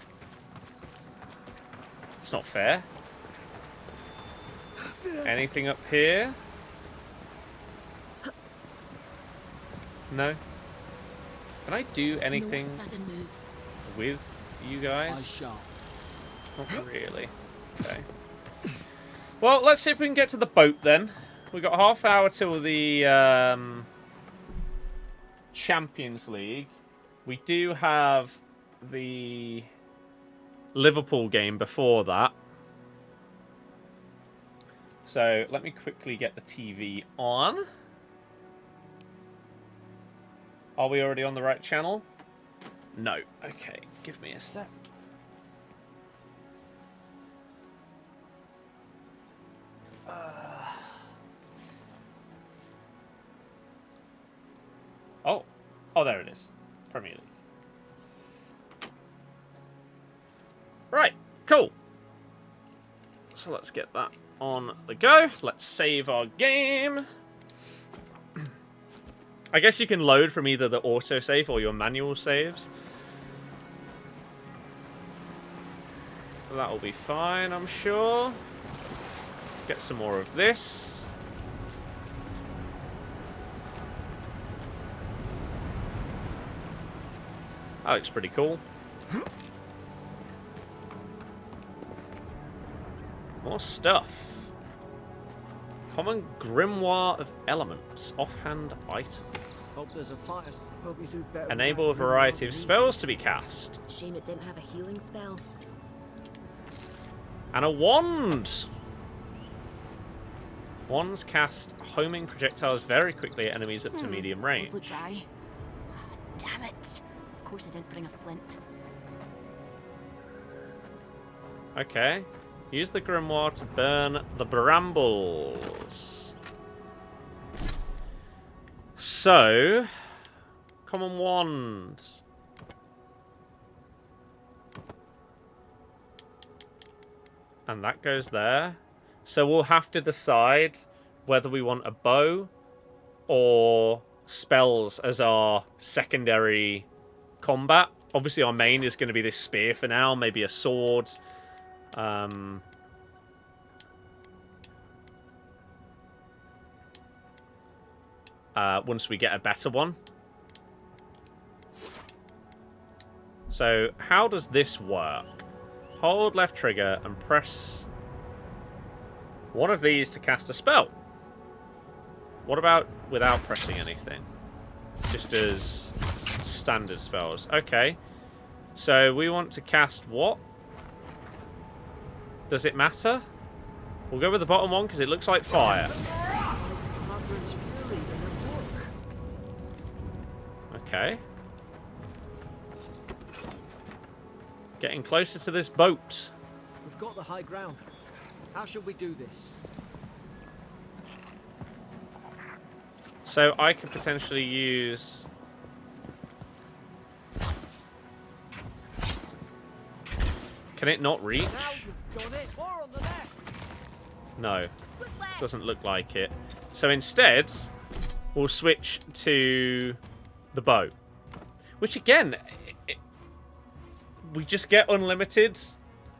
It's not fair. Anything up here? No? Can I do anything with you guys? Not really. Okay. Well, let's see if we can get to the boat then. We've got half hour till the Champions League. We do have the Liverpool game before that. So let me quickly get the TV on. Are we already on the right channel? No. Okay, give me a sec. Oh, there it is. Premier League. Right, cool. So let's get that on the go. Let's save our game. I guess you can load from either the autosave or your manual saves. That'll be fine, I'm sure. Get some more of this. That looks pretty cool. More stuff. Common Grimoire of Elements. Offhand item. Hope there's a fire. Hope you do better. Enable a variety of spells to be cast. Shame it didn't have a healing spell. And a wand! Wands cast homing projectiles very quickly at enemies up to medium range. Those look dry. Damn it. Of course I didn't bring a flint. Okay. Use the grimoire to burn the brambles. So, common wands. And that goes there. So we'll have to decide whether we want a bow or spells as our secondary combat. Obviously our main is going to be this spear for now, maybe a sword. Once we get a better one. So how does this work? Hold left trigger and press one of these to cast a spell. What about without pressing anything? Just as standard spells. Okay. So we want to cast what? Does it matter? We'll go with the bottom one because it looks like fire. Okay. Getting closer to this boat. We've got the high ground. How should we do this? So I could potentially use... Can it not reach? No. Doesn't look like it. So instead, we'll switch to the bow. Which again, we just get unlimited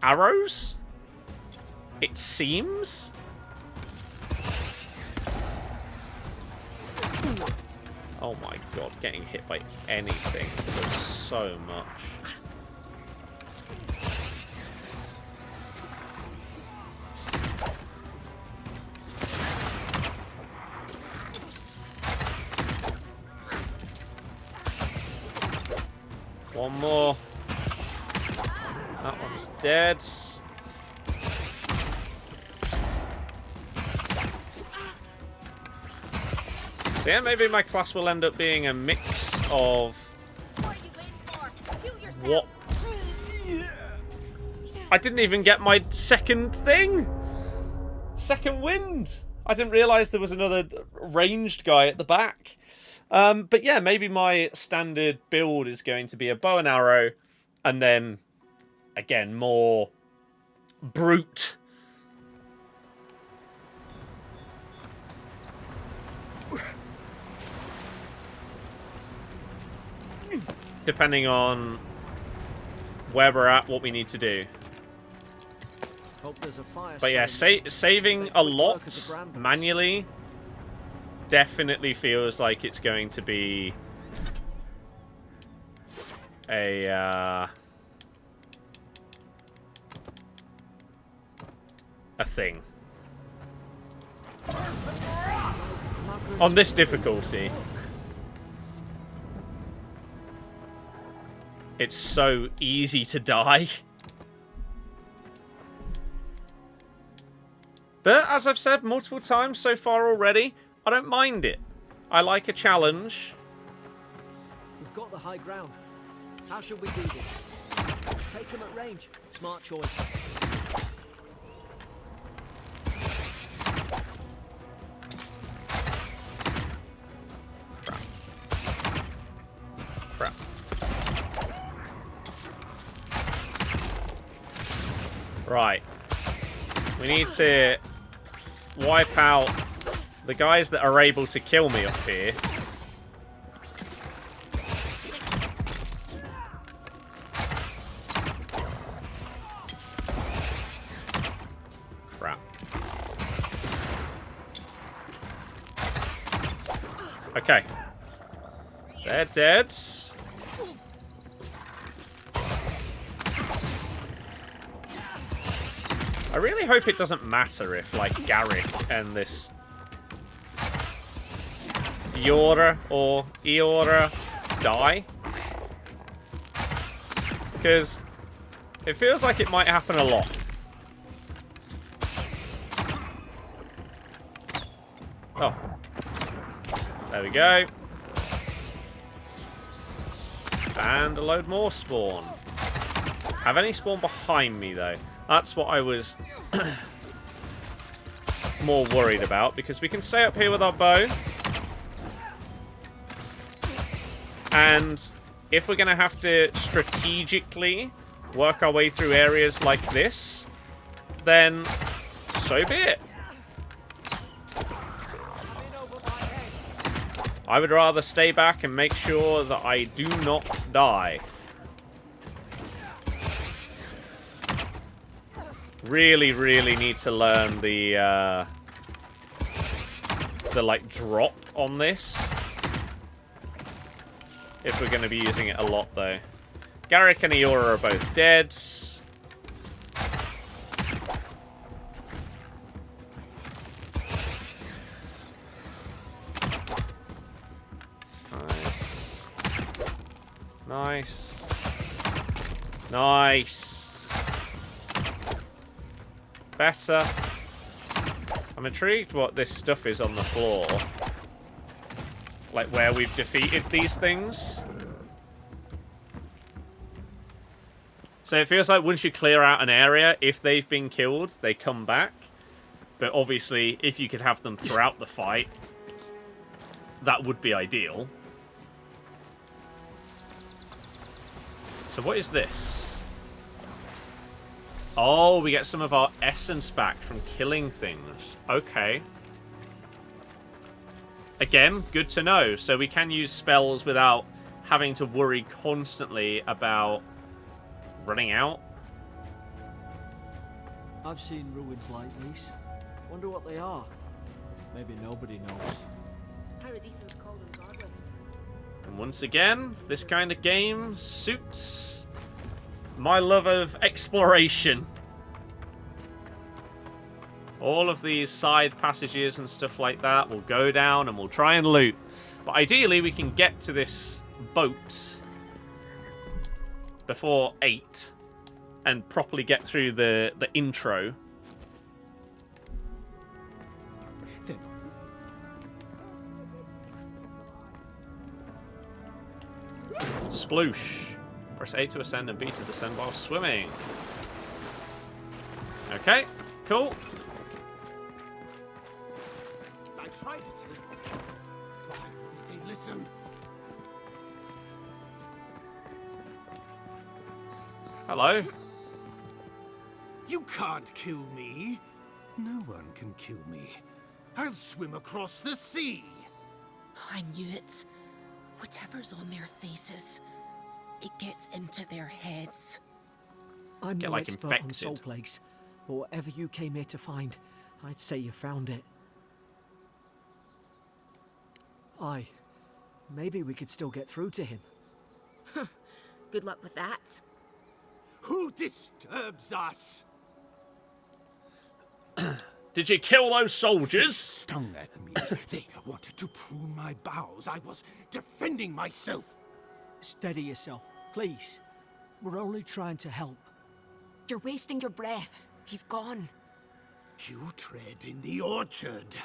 arrows? It seems? Oh my god, getting hit by anything does so much. One more. That one's dead. So yeah, maybe my class will end up being a mix of what? I didn't even get my second thing. Second wind. I didn't realise there was another ranged guy at the back. But yeah, maybe my standard build is going to be a bow and arrow, and then, again, more brute. Depending on where we're at, what we need to do. Hope there's a fire. But yeah, saving a lot manually definitely feels like it's going to be a thing. On this difficulty. It's so easy to die. But as I've said multiple times so far already, I don't mind it. I like a challenge. We've got the high ground. How should we do this? Take him at range. Smart choice. Crap. Right. We need to wipe out the guys that are able to kill me up here. Crap. Okay. They're dead. I really hope it doesn't matter if, like, Garrick and this Eora or Eora die. Because it feels like it might happen a lot. Oh. There we go. And a load more spawn. Have any spawn behind me, though? That's what I was more worried about, because we can stay up here with our bow. And if we're going to have to strategically work our way through areas like this, then so be it. I would rather stay back and make sure that I do not die. Really, really need to learn the like drop on this. If we're going to be using it a lot, though. Garrick and Eora are both dead. Nice. Nice. Better. I'm intrigued what this stuff is on the floor. Like where we've defeated these things. So it feels like once you clear out an area, if they've been killed, they come back. But obviously, if you could have them throughout the fight, that would be ideal. So what is this? Oh, we get some of our essence back from killing things. Okay. Again, good to know. So we can use spells without having to worry constantly about running out. I've seen ruins like these. Wonder what they are. Maybe nobody knows. Paradisans call them godless. And once again, this kind of game suits my love of exploration. All of these side passages and stuff like that will go down and we'll try and loot. But ideally, we can get to this boat before 8 and properly get through the intro. Sploosh. Press A to ascend and B to descend while swimming. Okay, cool. I tried to tell them. Why wouldn't they listen? Hello. You can't kill me. No one can kill me. I'll swim across the sea. I knew it. Whatever's on their faces, it gets into their heads. I'm Get, no like, expert on infected. soul plagues, but whatever you came here to find, I'd say you found it. Aye. Maybe we could still get through to him. Good luck with that. Who disturbs us? Did you kill those soldiers? Stung at me. They wanted to prune my bowels. I was defending myself. Steady yourself, please. We're only trying to help. You're wasting your breath. He's gone. You tread in the orchard.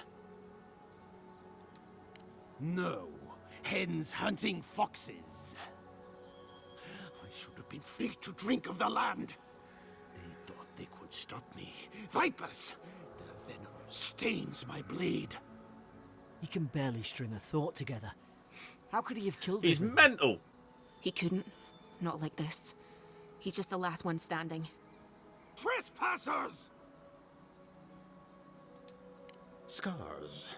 No, hens hunting foxes. I should have been free to drink of the land. They thought they could stop me. Vipers! Their venom stains my blade. He can barely string a thought together. How could he have killed He's everyone? mental. He couldn't. Not like this. He's just the last one standing. Trespassers! Scars?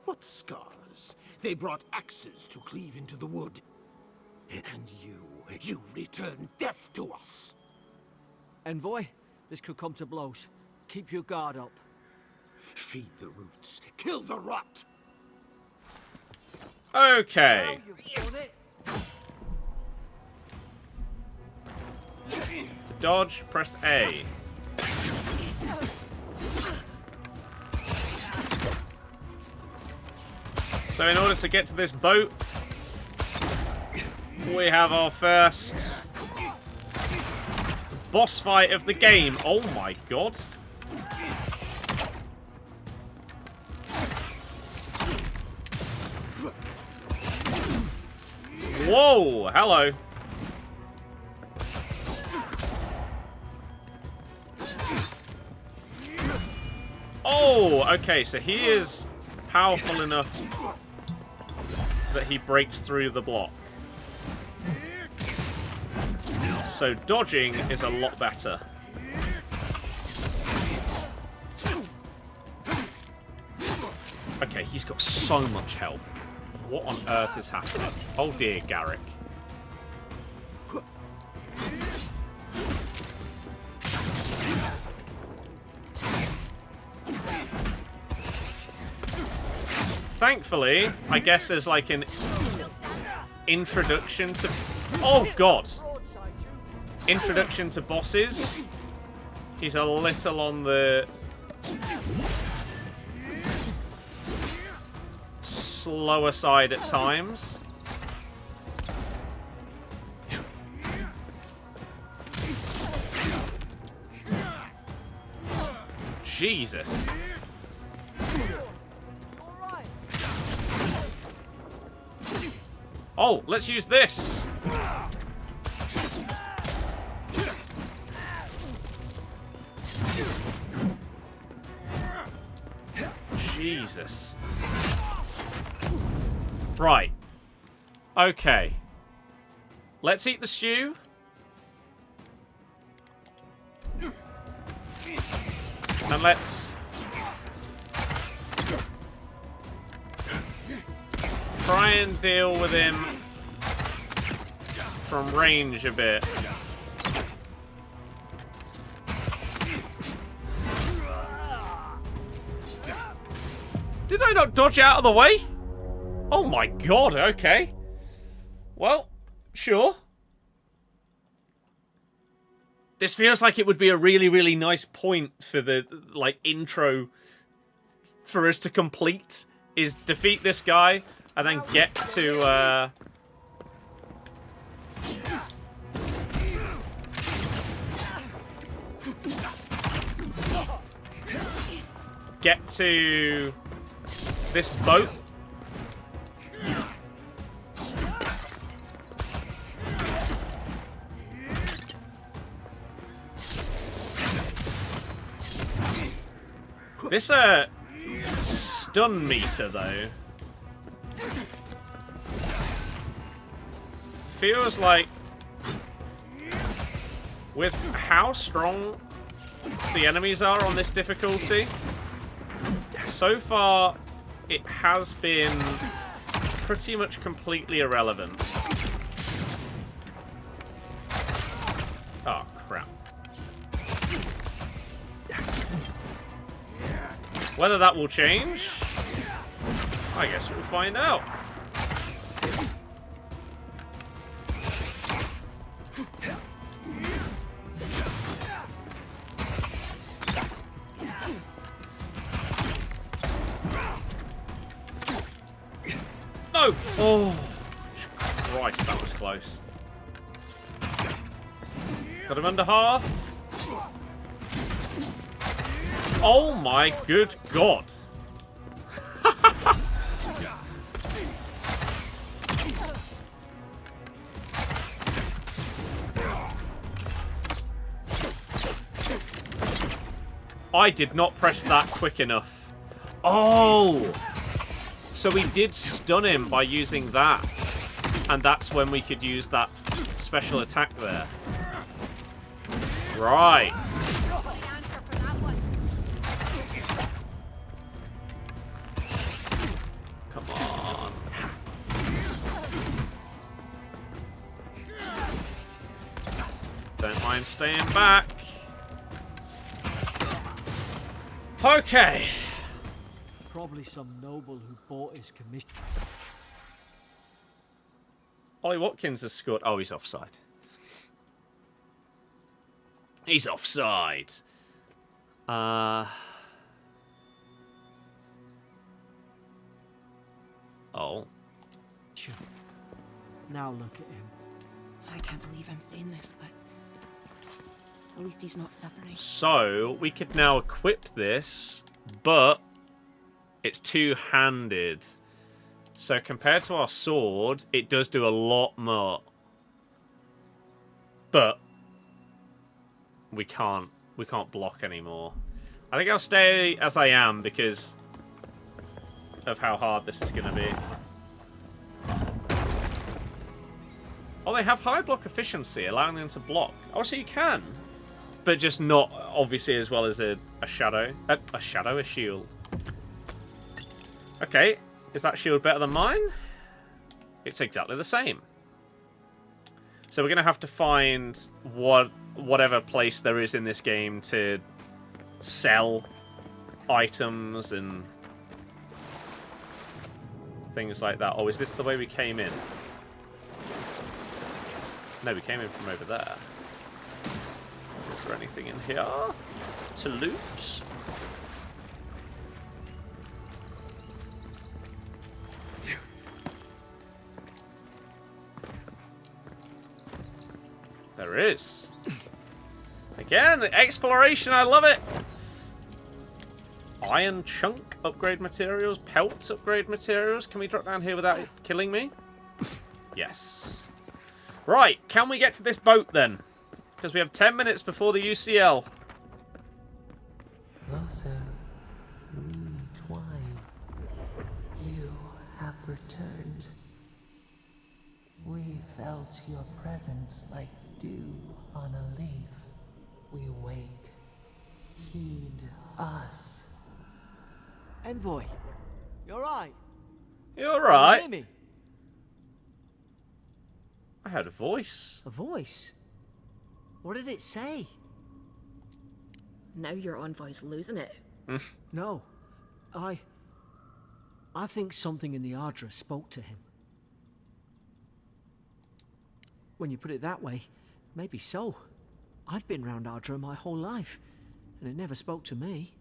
What scars? They brought axes to cleave into the wood. And you return death to us. Envoy, this could come to blows. Keep your guard up. Feed the roots, kill the rot. Okay. Now you've done it. To dodge, press A. So in order to get to this boat, we have our first boss fight of the game. Oh my god. Whoa, hello. Oh, okay, so he is powerful enough that he breaks through the block. So dodging is a lot better. Okay, he's got so much health. What on earth is happening? Oh dear, Garrick. Thankfully, I guess there's like an introduction to... Oh, God. Introduction to bosses. He's a little on the... slower side at times. Jesus. Oh, let's use this. Jesus. Right. Okay. Let's eat the stew. And let's try and deal with him from range a bit. Did I not dodge out of the way? Oh my god, okay. Well, sure. This feels like it would be a really, really nice point for the, like, intro for us to complete, is defeat this guy, and then get to, get to this boat. This, stun meter, though, feels like, with how strong the enemies are on this difficulty, so far, it has been pretty much completely irrelevant. Oh, crap. Whether that will change, I guess we'll find out. No! Oh, Christ, that was close. Got him under half. Oh my good god. I did not press that quick enough. Oh! So we did stun him by using that. And that's when we could use that special attack there. Right. Come on. Don't mind staying back. Okay. Probably some noble who bought his commission. Ollie Watkins has scored. Oh, he's offside. He's offside. Oh. Sure. Now look at him. I can't believe I'm saying this, but at least he's not suffering. So, we could now equip this, but it's two-handed. So, compared to our sword, it does do a lot more. But we can't block anymore. I think I'll stay as I am because of how hard this is going to be. Oh, they have high block efficiency, allowing them to block. Oh, so you can, but just not obviously as well as a shadow. A shield. Okay, is that shield better than mine? It's exactly the same. So we're going to have to find whatever place there is in this game to sell items and things like that. Oh, is this the way we came in? No, we came in from over there. Is there anything in here to loot? There is. Again, exploration, I love it. Iron chunk, upgrade materials. Pelts, upgrade materials. Can we drop down here without it killing me? Yes. Right, can we get to this boat then? Because we have 10 minutes before the UCL. Closer, we twine. You have returned. We felt your presence like dew on a leaf. We wake. Heed us. Envoy, you alright? You alright? Can you hear me? I heard a voice. A voice? What did it say? Now your envoy's losing it. No. I think something in the Ardra spoke to him. When you put it that way, maybe so. I've been round Ardra my whole life, and it never spoke to me.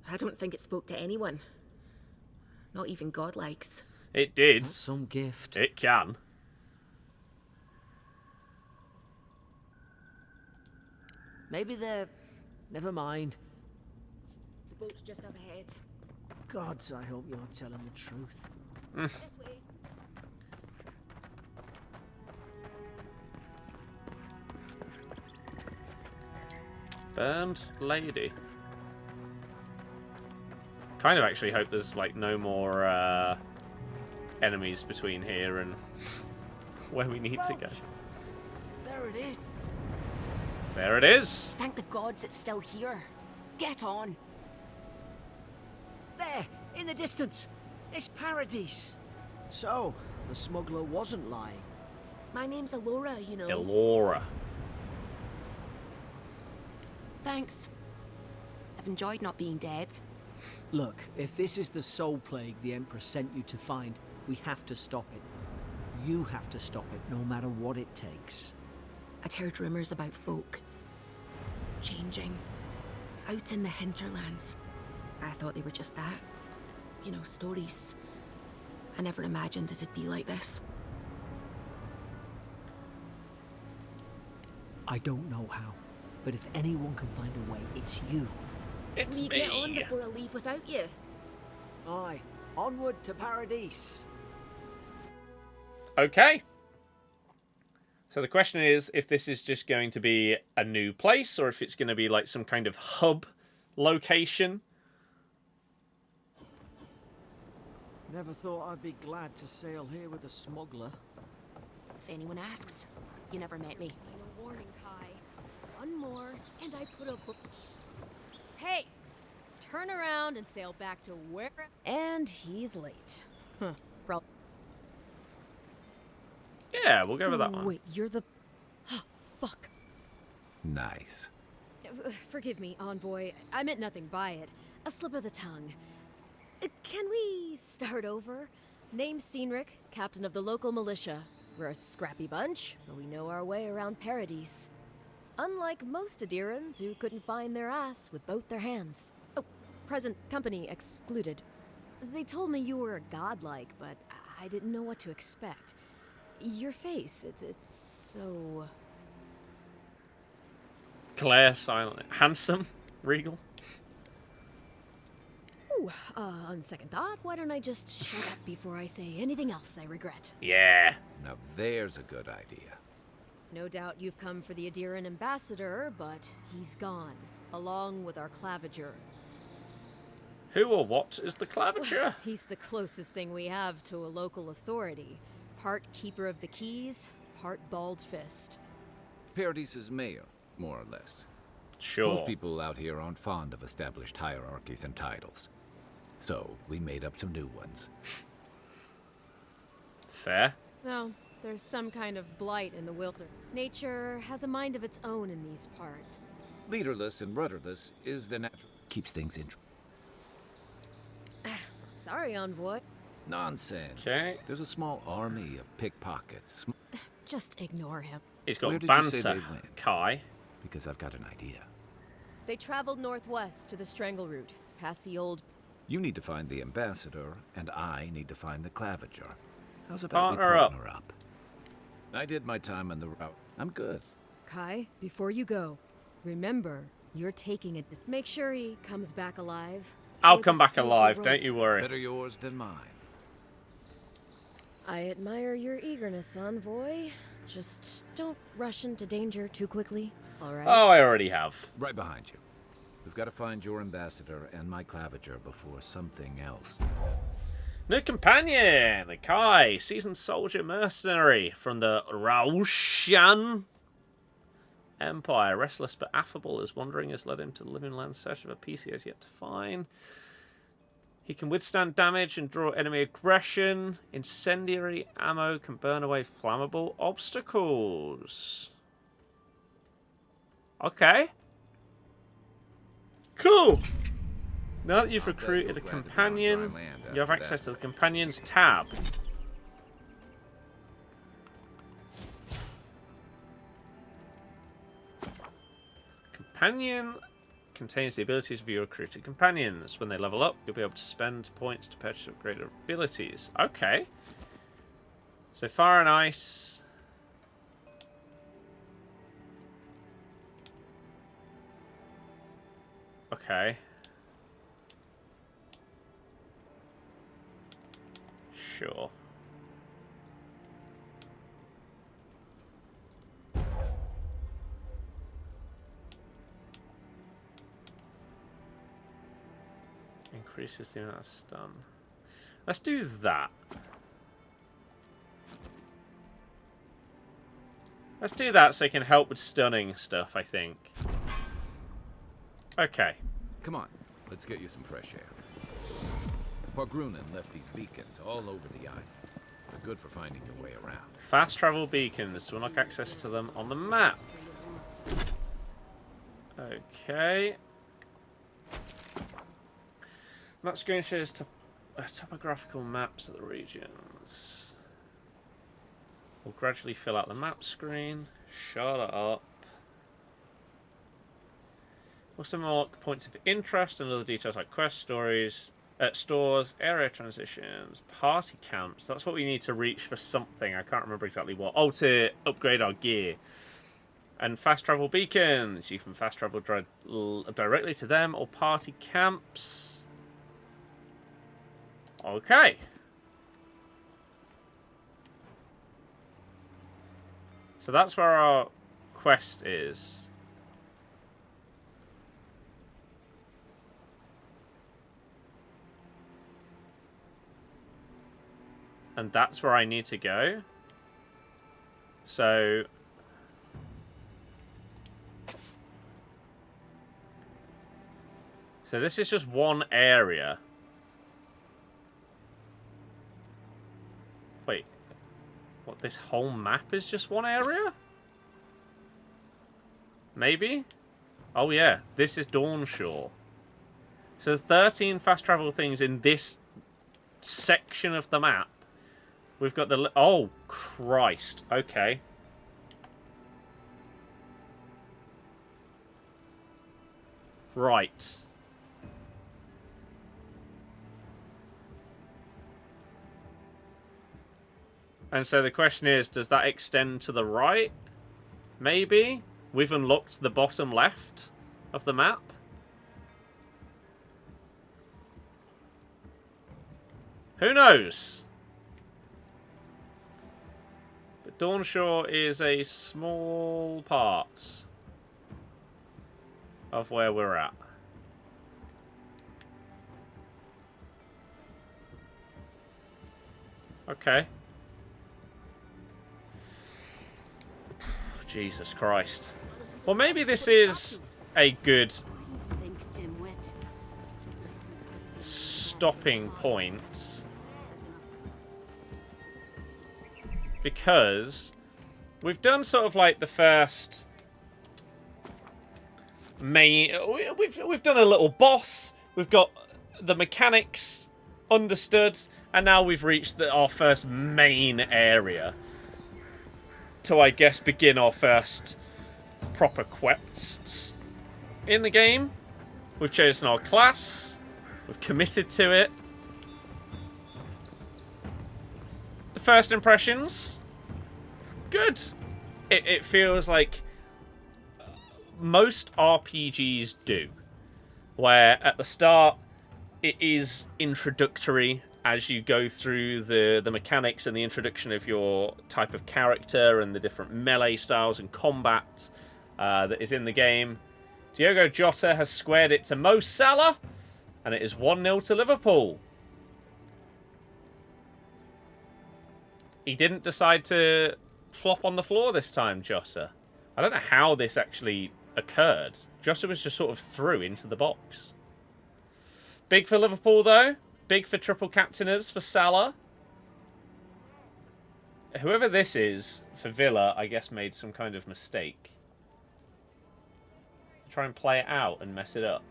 I don't think it spoke to anyone. Not even godlikes. It did. That's some gift. It can. Maybe they're... Never mind. The boat's just up ahead. Gods, I hope you're telling the truth. This way. Burned lady. Kind of actually hope there's like no more enemies between here and where we need to go. There it is. There it is. Thank the gods it's still here. Get on. There, in the distance. It's Paradise. So, the smuggler wasn't lying. My name's Alora, you know. Elora. Thanks. I've enjoyed not being dead. Look, if this is the soul plague the Emperor sent you to find, we have to stop it. You have to stop it, no matter what it takes. I'd heard rumors about folk changing out in the hinterlands. I thought they were just that. You know, stories. I never imagined it'd be like this. I don't know how, but if anyone can find a way, it's you. It's Will you me. get on before I leave without you? Aye, onward to Paradise. Okay. So the question is if this is just going to be a new place or if it's going to be like some kind of hub location. Never thought I'd be glad to sail here with a smuggler. If anyone asks, you never met me. Final warning, Kai. One more, and I put a book. Hey! Turn around and sail back to where... And he's late. Huh. Probably. Yeah, we'll go with that one. Wait, you're the... Fuck. Nice. Forgive me, Envoy. I meant nothing by it. A slip of the tongue. Can we start over? Name's Cynric, captain of the local militia. We're a scrappy bunch, but we know our way around Paradise. Unlike most Adirans who couldn't find their ass with both their hands. Oh, present company excluded. They told me you were a godlike, but I didn't know what to expect. Your face, it's so... Claire, silent. Handsome? Regal? Ooh, on second thought, why don't I just shut up before I say anything else I regret? Yeah. Now there's a good idea. No doubt you've come for the Adiran ambassador, but he's gone, along with our claviger. Who or what is the claviger? He's the closest thing we have to a local authority. Part keeper of the keys, part bald fist. Paradis' mayor, more or less. Sure. Most people out here aren't fond of established hierarchies and titles. So, we made up some new ones. Fair. No, there's some kind of blight in the wilderness. Nature has a mind of its own in these parts. Leaderless and rudderless is the natural. Keeps things interesting. Sorry, Envoy. Nonsense. Okay. There's a small army of pickpockets. Just ignore him. He's got Where did you say banter. they went? Kai. Because I've got an idea. They traveled northwest to the Strangle Route, past the old... You need to find the ambassador, and I need to find the claviger. How's about Partner we up. partner up? I did my time on the route. I'm good. Kai, before you go, remember, you're taking it. Make sure he comes back alive. I'll or come the back stake will alive, roll. don't you worry. Better yours than mine. I admire your eagerness, Envoy. Just don't rush into danger too quickly, all right? Oh, I already have. Right behind you. We've got to find your ambassador and my claviger before something else. New companion, Kai, seasoned soldier mercenary from the Raushan Empire. Restless but affable, his wandering has led him to the living land search of a piece he has yet to find. He can withstand damage and draw enemy aggression. Incendiary ammo can burn away flammable obstacles. Okay. Cool. Now that you've recruited a companion, you have access to the Companions tab. Companion contains the abilities of your recruited companions. When they level up, you'll be able to spend points to purchase upgraded abilities. Okay. So Fire and Ice. Okay. Sure. Increases the amount of stun. Let's do that. Let's do that so it can help with stunning stuff, I think. Okay. Come on, let's get you some fresh air. Pargrunen left these beacons all over the island. They're good for finding your way around. Fast travel beacons. We'll unlock access to them on the map. Okay. Map screen shows topographical maps of the regions. We'll gradually fill out the map screen. Shut it up. Also mark points of interest and other details like quest stories, stores, area transitions, party camps. That's what we need to reach for something. I can't remember exactly what. Oh, to upgrade our gear. And fast travel beacons. You can fast travel directly to them or party camps. Okay. So that's where our quest is. And that's where I need to go. So this is just one area. Wait. What, this whole map is just one area? Maybe? Oh yeah, this is Dawnshore. So there's 13 fast travel things in this section of the map. We've got the... Oh, Christ. Okay. Right. And so the question is, does that extend to the right? Maybe? We've unlocked the bottom left of the map. Who knows? But Dawnshaw is a small part of where we're at. Okay. Jesus Christ. Well, maybe this is a good stopping point. Because we've done sort of like the first main... We've done a little boss. We've got the mechanics understood. And now we've reached our first main area. To, I guess, begin our first proper quests in the game. We've chosen our class. We've committed to it. The first impressions, good. It feels like most RPGs do. Where at the start, it is introductory as you go through the mechanics and the introduction of your type of character and the different melee styles and combat that is in the game. Diogo Jota has squared it to Mo Salah, and it is 1-0 to Liverpool. He didn't decide to flop on the floor this time, Jota. I don't know how this actually occurred. Jota was just sort of through into the box. Big for Liverpool, though. Big for triple captainers for Salah. Whoever this is for Villa, I guess, made some kind of mistake. Try and play it out and mess it up.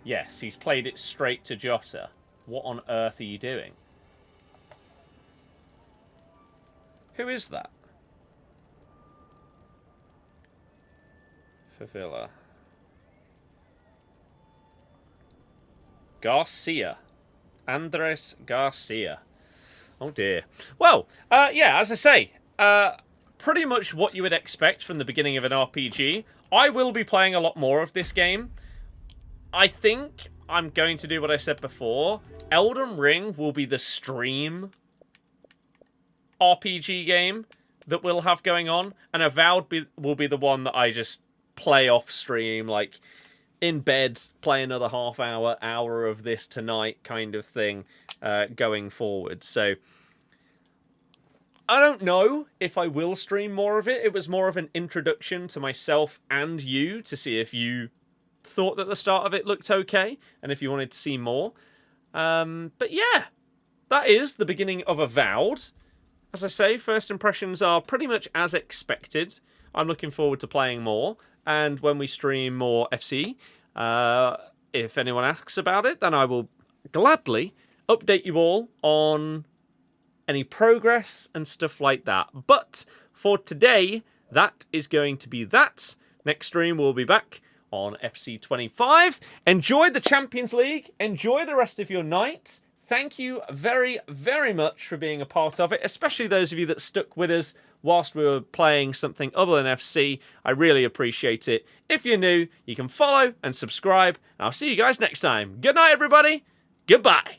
Yes, he's played it straight to Jota. What on earth are you doing? Who is that? For Villa. Garcia. Andres Garcia. Oh dear. Well, yeah, as I say, pretty much what you would expect from the beginning of an RPG. I will be playing a lot more of this game. I think I'm going to do what I said before. Elden Ring will be the stream RPG game that we'll have going on, and Avowed will be the one that I just play off stream, like in bed, play another half hour of this tonight kind of thing going forward. So I don't know if I will stream more of it. It was more of an introduction to myself and you to see if you thought that the start of it looked okay and if you wanted to see more. But yeah, that is the beginning of Avowed. As I say, first impressions are pretty much as expected. I'm looking forward to playing more. And when we stream more FC, if anyone asks about it, then I will gladly update you all on any progress and stuff like that. But for today, that is going to be that. Next stream, we'll be back on FC25. Enjoy the Champions League. Enjoy the rest of your night. Thank you very, very much for being a part of it, especially those of you that stuck with us whilst we were playing something other than FC. I really appreciate it. If you're new, you can follow and subscribe, and I'll see you guys next time. Good night, everybody. Goodbye.